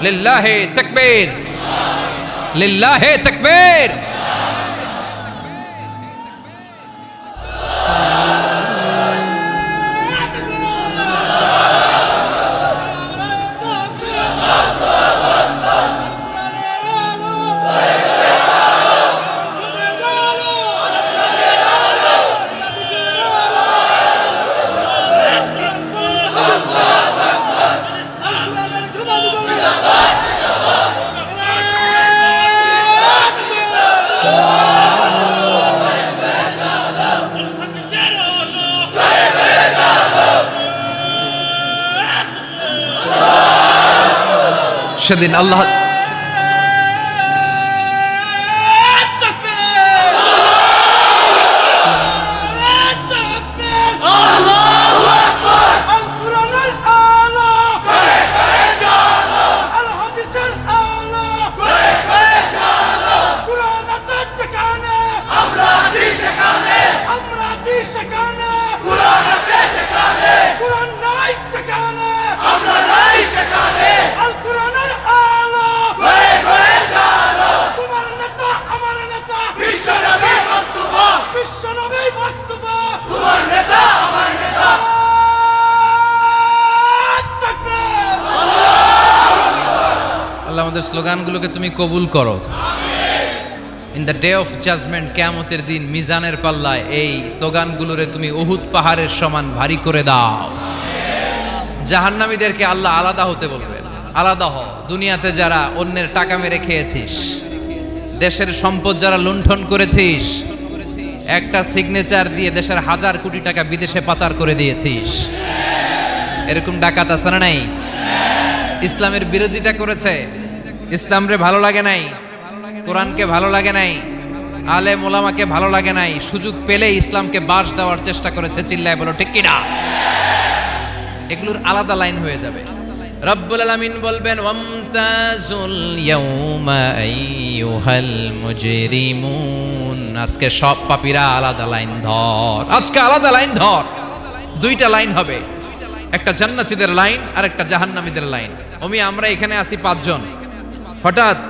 লিল্লাহি তাকবীর, লিল্লাহি তাকবীর। সেদিন আল্লাহ আমাদের স্লোগানগুলোকে তুমি কবুল করো। In the day of judgement, কিয়ামতের দিন মিজানের পাল্লায় এই স্লোগানগুলোরে তুমি উহুদ পাহাড়ের সমান ভারী করে দাও। জাহান্নামীদেরকে আল্লাহ আলাদা হতে বলবেন, আলাদা হ। দুনিয়াতে যারা অন্যের টাকা মেরে খেয়েছিস, দেশের সম্পদ যারা লুণ্ঠন করেছিস, একটা সিগনেচার দিয়ে দেশের 1000 কোটি টাকা বিদেশে পাচার করে দিয়েছিস, এরকম ডাকাত আছে না নাই? ইসলামের বিরোধিতা করেছে, ইসলামরে ভালো লাগে নাই, কোরআনকে ভালো লাগে নাই, আলেম ওলামাকে ভালো লাগে নাই, সুযোগ পেলে ইসলামকে বাস দেওয়ার চেষ্টা করেছে। চিল্লায় বলো ঠিক কিনা? এগুলোর আলাদা লাইন হয়ে যাবে। রব্বুল আলামিন বলবেন ওয়ামতাজুল ইয়াউমা আইয়ুহাল মুজরিমুন, আজকে সব পাপীরা আলাদা লাইন ধর, আজকে আলাদা লাইন ধর। দুইটা লাইন হবে, একটা জান্নাতীদের লাইন আর একটা জাহান্নামীদের লাইন। আমরা এখানে আছি 5 জন, হঠাৎ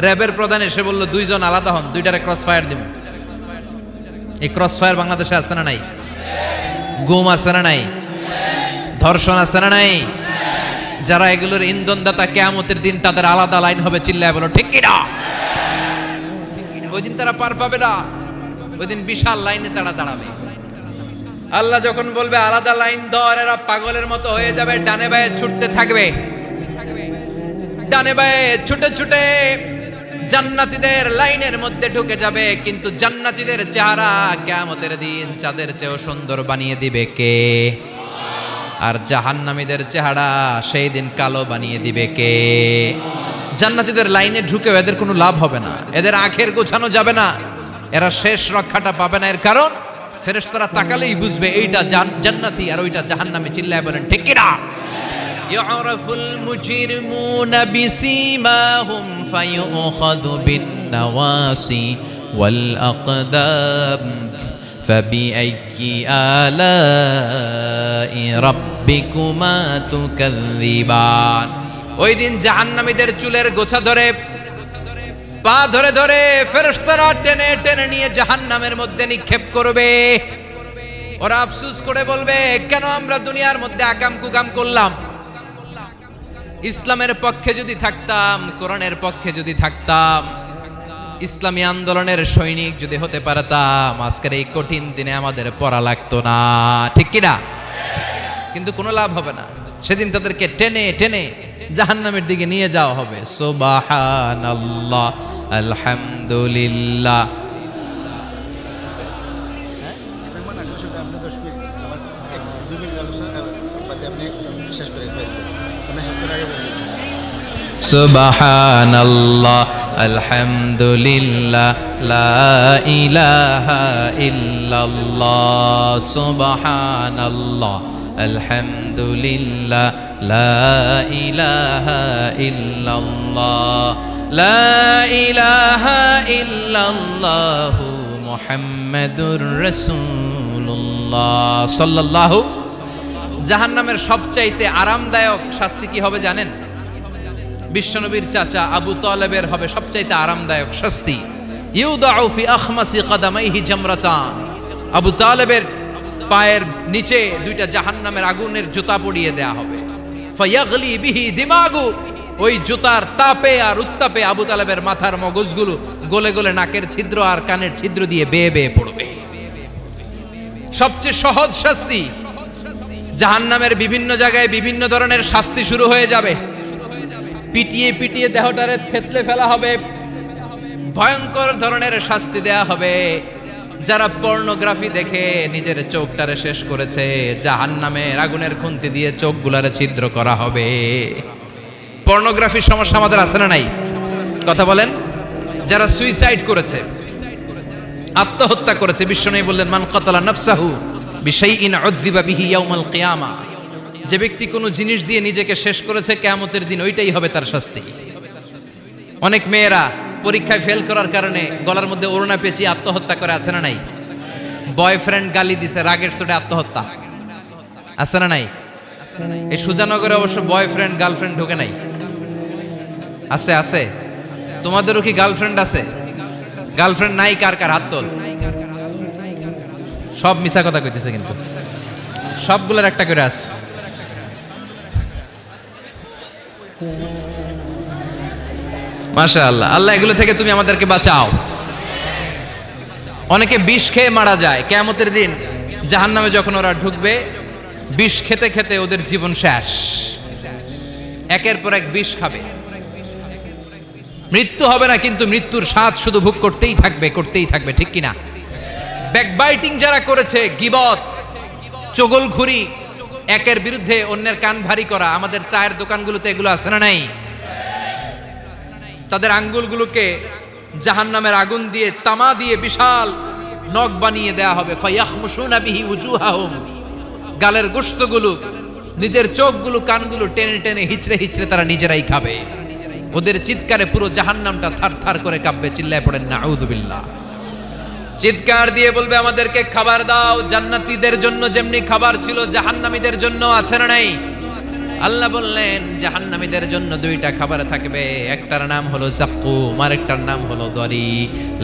র্যাবের প্রধান এসে বলল 2 জন আলাদা হন, দুইটারে ক্রস ফায়ার দিব। এই ক্রস ফায়ার বাংলাদেশে আছে না নাই? গুম আছে না নাই? ধর্ষণ আছে না নাই? যারা এগুলোর ইন্ধনদাতা, কিয়ামতের দিন তাদের আলাদা লাইন হবে। চিল্লায় বলো ঠিক কিনা? ওই দিন তারা পার পাবে না, ওই দিন বিশাল লাইনে তারা দাঁড়াবে। আল্লাহ যখন বলবে আলাদা লাইন ধর, এরা পাগলের মতো হয়ে যাবে, ডানে বায়ে ছুটতে থাকবে, ডানে বায়ে ছুটে ছুটে জান্নাতীদের লাইনের মধ্যে ঢুকে যাবে। কিন্তু জান্নাতীদের চেহারা কিয়ামতের দিন চাঁদের চেয়েও সুন্দর বানিয়ে দিবে কে? আর জাহান্নামীদের চেহারা সেই দিন কালো বানিয়ে দিবে কে? জান্নাতীদের লাইনে ঢুকে এদের কোনো লাভ হবে না, এদের আখের গোছানো যাবে না, এরা শেষ রক্ষাটা পাবে না। এর কারণ ফেরেশতারা তাকালেই বুঝবে এইটা জান্নাতি আর ওইটা জাহান্নামী। চিল্লায় বলেন ঠিক কিনা? ইউরাফুল মুজরিমুনা বিসীমাহুম ফায়ুখাযু বিন-নাওয়াসি ওয়াল আকদাম ফাবিআইয়ি আলাই রাব্বিকুমা তুকাযযিবান। ওই দিন জাহান্নামীদের চুলের গোছা ধরে, পা ধরে ধরে ফেরেশতারা টেনে টেনে নিয়ে জাহান্নামের মধ্যে নিক্ষেপ করবে। ওরা আফসোস করে বলবে, কেন আমরা দুনিয়ার মধ্যে আকাম কুকাম করলাম? ইসলামের পক্ষে যদি থাকতাম, কোরআনের পক্ষে যদি থাকতাম, ইসলামী আন্দোলনের সৈনিক যদি হতে পারতাম, আজকের এই কঠিন দিনে আমাদের পড়া লাগতো না। ঠিক কিনা? কিন্তু কোনো লাভ হবে না, সেদিন তাদেরকে টেনে টেনে জাহান্নামের দিকে নিয়ে যাওয়া হবে। সুবহানাল্লাহ, আলহামদুলিল্লাহ। সুবহানাল্লাহ, আলহামদুলিল্লাহ, লা ইলাহা ইল্লাল্লাহ। সুবহানাল্লাহ, আলহামদুলিল্লাহ, লা ইলাহা ইল্লাল্লাহ, লা ইলাহা ইল্লাল্লাহু মুহাম্মাদুর রাসূলুল্লাহ সাল্লাল্লাহু। জাহান্নামের সবচাইতে আরামদায়ক শাস্তি কি হবে জানেন? বিশ্বনবীর চাচা আবু তালেবের হবে সবচাইতে আরামদায়ক শাস্তি। ইউদাউ ফি আখমাসি কদামাইহি জামরাতান, আবু তালেবের পায়ের নিচে 2টা জাহান্নামের আগুনের জুতা পরিয়ে দেয়া হবে। ফায়াগলি বিহি দিমাগু, ওই জুতার তাপে আর উত্তাপে আবু তালেবের মাথার মগজগুলো গলে গলে নাকের ছিদ্র আর কানের ছিদ্র দিয়ে বেয়ে বেয়ে পড়বে। সবচেয়ে সহজ শাস্তি। জাহান্নামের বিভিন্ন জায়গায় বিভিন্ন ধরনের শাস্তি শুরু হয়ে যাবে। পিটিয়ে পিটিয়ে দেহটারে থেতলে ফেলা হবে, ভয়ঙ্কর ধরনের শাস্তি দেয়া হবে। যারা পর্নোগ্রাফি দেখে নিজের চোখটারে শেষ করেছে, জাহান্নামের আগুনের খুন্তি দিয়ে চোখগুলারে ছিদ্র করা হবে। পর্নোগ্রাফির সমস্যা আমাদের আছে না নাই? কথা বলেন। যারা সুইসাইড করেছে, আত্মহত্যা করেছে, বিশ্বনবী বললেন মান কাতালা নাফসাহু বিশাইইন উযযিবা বিহি ইয়াউমাল কিয়ামা, যে ব্যক্তি কোনো জিনিস দিয়ে নিজেকে শেষ করেছে, কিয়ামতের দিন ওইটাই হবে তার শাস্তি। অনেক মেয়েরা পরীক্ষায় ফেল করার কারণে গলার মধ্যে ওড়না পেঁচিয়ে আত্মহত্যা করে, আছে না নাই? বয়ফ্রেন্ড গালি দিছে, রাগের চোটে আত্মহত্যা, আছে না নাই? এই সুজানগরে অবশ্য বয়ফ্রেন্ড গার্লফ্রেন্ড ঢোকে নাই, আছে আছে। তোমাদেরও কি গার্লফ্রেন্ড আছে? গার্লফ্রেন্ড নাই কার কার হাত তোল। সব মিছা কথা কইতেছে, কিন্তু সবগুলোর একটা করে আছে। মাশাআল্লাহ। আল্লাহ এগুলো থেকে তুমি আমাদেরকে বাঁচাও। অনেকে বিষ খেয়ে মারা যায় কিয়ামতের দিন। জাহান্নামে যখন ওরা ঢুকবে, বিষ খেতে খেতে ওদের জীবন শেষ। একের পর এক বিষ খাবে, মৃত্যু হবে না, কিন্তু মৃত্যুর স্বাদ শুধু ভোগ করতেই থাকবে, করতেই থাকবে, ঠিক কিনা? ব্যাকবাইটিং যারা করেছে, গীবত, চগলখুরি, একের বিরুদ্ধে অন্যের কান ভারী করা, আমাদের চায়ের দোকানগুলোতে এগুলো আছে না নাই? তাদের আঙ্গুলগুলোকে জাহান্নামের আগুন দিয়ে, তামা দিয়ে বিশাল নখ বানিয়ে দেয়া হবে। ফায়াখমুশুনা বিহি উজুহাহুম, গালের গোশতগুলো, নিজের চোখগুলো, কানগুলো টেনে টেনে হিচড়ে হিচড়ে তারা নিজেরাই খাবে। ওদের চিৎকারে পুরো জাহান্নামটা থার থার করে কাঁপবে। চিল্লায় পড়েন নাউযুবিল্লাহ। চিৎকার দিয়ে বলবে আমাদেরকে খাবার দাও। জান্নাতীদের জন্য যেমনি খাবার ছিল, জাহান্নামীদের জন্য আছে না নাই? আল্লাহ বললেন জাহান্নামীদের জন্য দুইটা খাবার থাকবে, একটার নাম হলো যাক্কুম, আরেকটার নাম হলো দরি।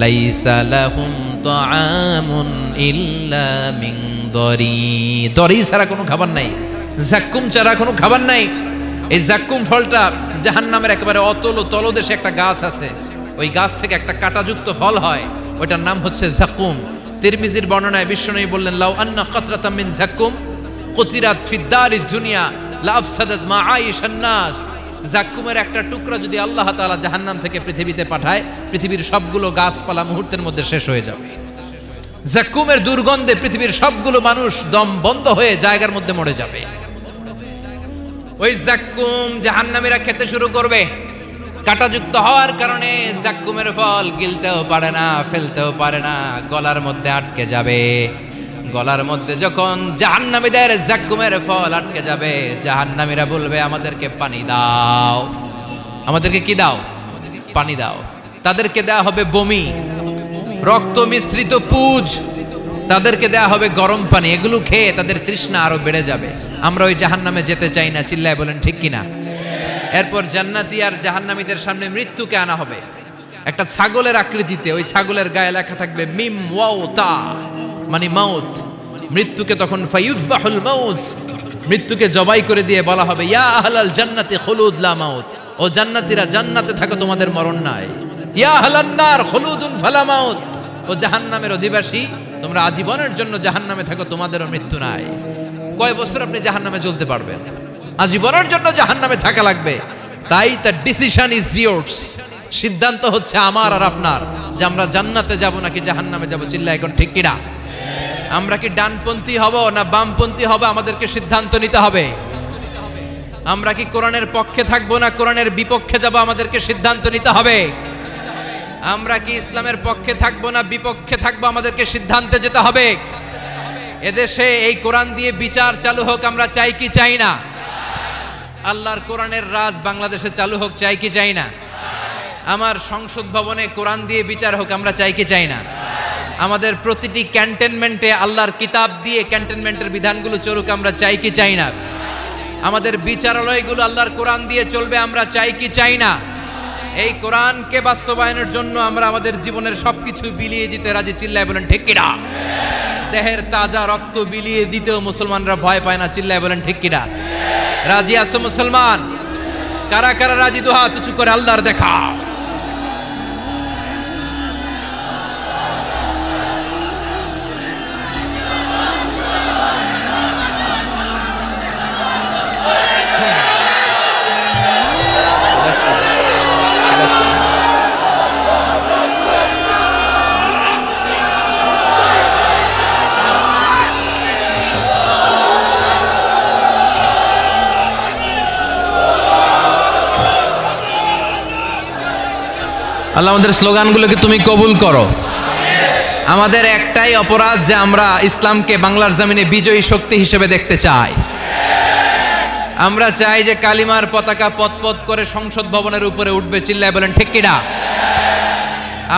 লাইসা লাহুম তাআমুন ইল্লা মিন দরি। দরি ছাড়া কোনো খাবার নাই, যাক্কুম ছাড়া কোনো খাবার নাই। এই যাক্কুম ফলটা জাহান্নামের একেবারে অতল তলদেশে একটা গাছ আছে, ওই গাছ থেকে একটা কাঁটাযুক্ত ফল হয়, ওইটার নাম হচ্ছে যাক্কুম। তিরমিজির বর্ণনায় বিশ্বনবী বললেন লাউ আন্না কাতরাতাম মিন যাক্কুম কুতিরাত ফিদ দারিদ দুনিয়া লা আফসাদাত মা আইশান নাস। যাক্কুমের একটা টুকরা যদি আল্লাহ তাআলা জাহান্নাম থেকে পৃথিবীতে পাঠায়, পৃথিবীর সবগুলো গাছপালা মুহূর্তের মধ্যে শেষ হয়ে যাবে। যাক্কুমের দুর্গন্ধে পৃথিবীর সবগুলো মানুষ দম বন্ধ হয়ে জায়গার মধ্যে মরে যাবে। ওই যাক্কুম জাহান্নামীরা খেতে শুরু করবে। কাঁটাযুক্ত হওয়ার কারণে যাক্কুমের ফল গিলতেও পারে না, ফেলতেও পারে না, গলার মধ্যে আটকে যাবে। গলার মধ্যে যখন জাহান্নামীদের যাক্কুমের ফল আটকে যাবে, জাহান্নামীরা বলবে আমাদেরকে পানি দাও। আমাদেরকে কি দাও? পানি দাও। তাদেরকে দেয়া হবে বমি, রক্ত মিশ্রিত পুজ, তাদেরকে দেয়া হবে গরম পানি। এগুলো খেয়ে তাদের তৃষ্ণা আরো বেড়ে যাবে। আমরা ওই জাহান্নামে যেতে চাই না, চিল্লায় বলেন ঠিক কিনা? এরপর জান্নাতি আর জাহান্নামীদের সামনে মৃত্যুকে আনা হবে একটা ছাগলের আকৃতিতে। ওই ছাগলের গায়ে লেখা থাকবে মিম ওয়াও তা, মানে মাউত। মৃত্যুকে তখন ফায়ুযবাহুল মাউত, মৃত্যুকে জবাই করে দিয়ে বলা হবে ইয়া আহলাল জান্নাতি খুলুদ লা মাউত। ও জান্নাতীরা, জান্নাতে থাকো, তোমাদের মরণ নাই। ইয়া আহলান নার খুলুদুন ফালা মাউত। ও জাহান্নামের অধিবাসী, তোমরা আজীবনের জন্য জাহান্নামে থাকো, তোমাদেরও মৃত্যু নাই। কয় বছর আপনি জাহান্নামে চলতে পারবেন? আজীবনের জন্য জাহান্নামে থাকা লাগবে। তাই তার ডিসিশন ইজ ইয়ার্স, সিদ্ধান্ত হচ্ছে আমার আর আপনার, যে আমরা জান্নাতে যাব নাকি জাহান্নামে যাব। চিল্লায় এখন ঠিক কিনা? আমরা কি ডানপন্থী হব না বামপন্থী হব? আমাদেরকে সিদ্ধান্ত নিতে হবে। আমরা কি কোরআনের পক্ষে থাকবো না কোরআনের বিপক্ষে যাব? আমাদেরকে সিদ্ধান্ত নিতে হবে। আমরা কি ইসলামের পক্ষে থাকবো না বিপক্ষে থাকবো? আমাদেরকে সিদ্ধান্তে যেতে হবে। এদেশে এই কোরআন দিয়ে বিচার চালু হোক, আমরা চাই কি চাই না? আল্লাহর কোরআনের রাজ বাংলাদেশে চালু হোক, চাই কি চাই না? আমার সংসদ ভবনে কোরআন দিয়ে বিচার হোক, আমরা চাই কি চাই না? আমাদের প্রতিটি ক্যান্টনমেন্টে আল্লাহর কিতাব দিয়ে ক্যান্টনমেন্টের বিধানগুলো চলুক, আমরা চাই কি চাই না? আমাদের বিচারালয়গুলো আল্লাহর কোরআন দিয়ে চলবে, আমরা চাই কি চাই না? এই কোরআনকে বাস্তবায়নের জন্য আমরা আমাদের জীবনের সবকিছু বিলিয়ে দিতে রাজি। চিল্লায় বলেন ঠিক কিনা? দেহের তাজা রক্ত বিলিয়ে দিতেও মুসলমানরা ভয় পায় না। চিল্লায় বলেন ঠিক কিনা? রাজি আছো মুসলমান? কারা কারা রাজি? দুই হাত উঁচু করে আল্লাহর দেখা। আল্লাহ আমাদের স্লোগানগুলোকে তুমি কবুল করো। আমাদের একটাই অপরাধ যে আমরা ইসলামকে বাংলার জমিনে বিজয়ী শক্তি হিসেবে দেখতে চাই। আমরা চাই যে কালিমার পতাকা পতপত করে সংসদ ভবনের উপরে উঠবে। চিল্লায় বলেন ঠিক কিনা?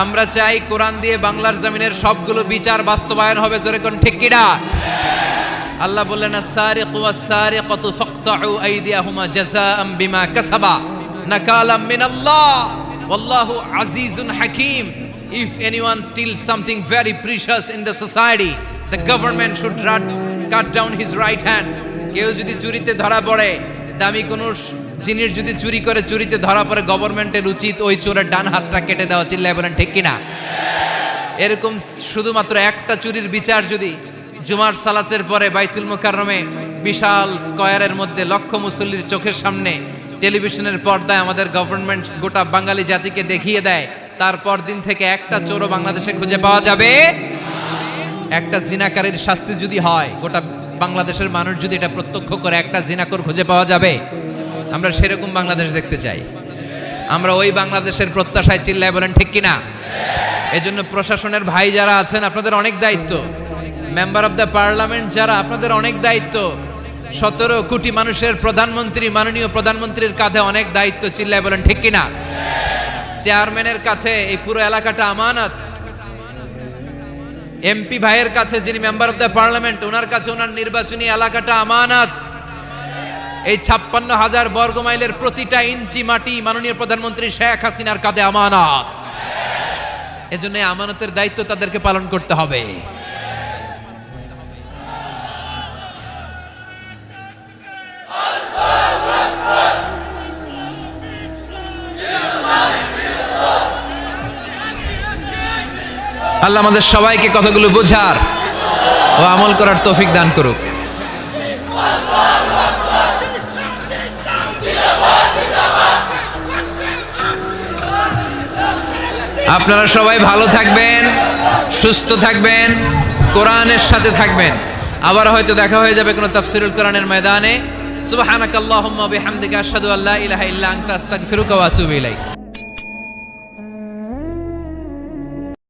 আমরা চাই কোরআন দিয়ে বাংলার জমিনের সবগুলো বিচার বাস্তবায়ন হবে। জোরে কোন ঠিক কিনা? আল্লাহ বললেন আস-সারিকু ওয়াস-সারিকাতু ফাকতাউ আইদিয়াহুমা জাযাআম বিমা কাসাবা নাকালাম মিনাল্লাহ ওয়াল্লাহু আজিজুন হাকীম। If anyone steals something very precious in the society, the government should cut down his right hand. কেউ যদি চুরিতে ধরা পড়ে, দামি কোনো জিনিস যদি চুরি করে চুরিতে ধরা পড়ে গভর্নমেন্টের উচিত ওই চোরের ডান হাতটা কেটে দেওয়া, চিল্লায় বলেন ঠিক কিনা? এরকম শুধুমাত্র একটা চুরির বিচার যদি জুমার সালাতের পরে বাইতুল মুকাররমে বিশাল স্কয়ারের মধ্যে লক্ষ মুসল্লির চোখের সামনে টেলিভিশনের পর্দায় আমাদের গভর্নমেন্ট গোটা বাঙালি জাতিকে দেখিয়ে দেয়, তারপর দিন থেকে একটা চোরও বাংলাদেশে খুঁজে পাওয়া যাবে? একটা জিনাকারীর শাস্তি যদি হয়, গোটা বাংলাদেশের মানুষ যদি এটা প্রত্যক্ষ করে, একটা জিনাকর খুঁজে পাওয়া যাবে? আমরা সেরকম বাংলাদেশ দেখতে চাই। আমরা ওই বাংলাদেশের প্রত্যাশায়, চিল্লায় বলেন ঠিক কিনা? এজন্য প্রশাসনের ভাই যারা আছেন আপনাদের অনেক দায়িত্ব, মেম্বার অফ দ্য পার্লামেন্ট যারা আপনাদের অনেক দায়িত্ব, 17 কোটি মানুষের প্রধানমন্ত্রী, মাননীয় প্রধানমন্ত্রীর কাঁধে অনেক দায়িত্ব, চিল্লায় বলেন ঠিক কিনা? চেয়ারম্যানের কাছে এই পুরো এলাকাটা আমানত, এমপি ভাইয়ের কাছে যিনি মেম্বার অফ দ্য পার্লামেন্ট ওনার কাছে ওনার নির্বাচনী এলাকাটা আমানত। এই 56,000 বর্গ মাইলের প্রতিটা ইঞ্চি মাটি মাননীয় প্রধানমন্ত্রী শেখ হাসিনার কাঁধে আমানত। এজন্য এই আমানতের দায়িত্ব তাদেরকে পালন করতে হবে। আল্লাহ আমাদের সবাইকে কথাগুলো বোঝার ও আমল করার তৌফিক দান করুক। আপনারা সবাই ভালো থাকবেন, সুস্থ থাকবেন, কোরআনের সাথে থাকবেন। আবার হয়তো দেখা হয়ে যাবে কোনো তাফসীরুল কোরআনের ময়দানে। সুবহানাকাল্লাহুম্মা বিহামদিকা আশহাদু আল্লা ইলাহা ইল্লা আনতা আস্তাগফিরুকা ওয়া আতুবু ইলাইক।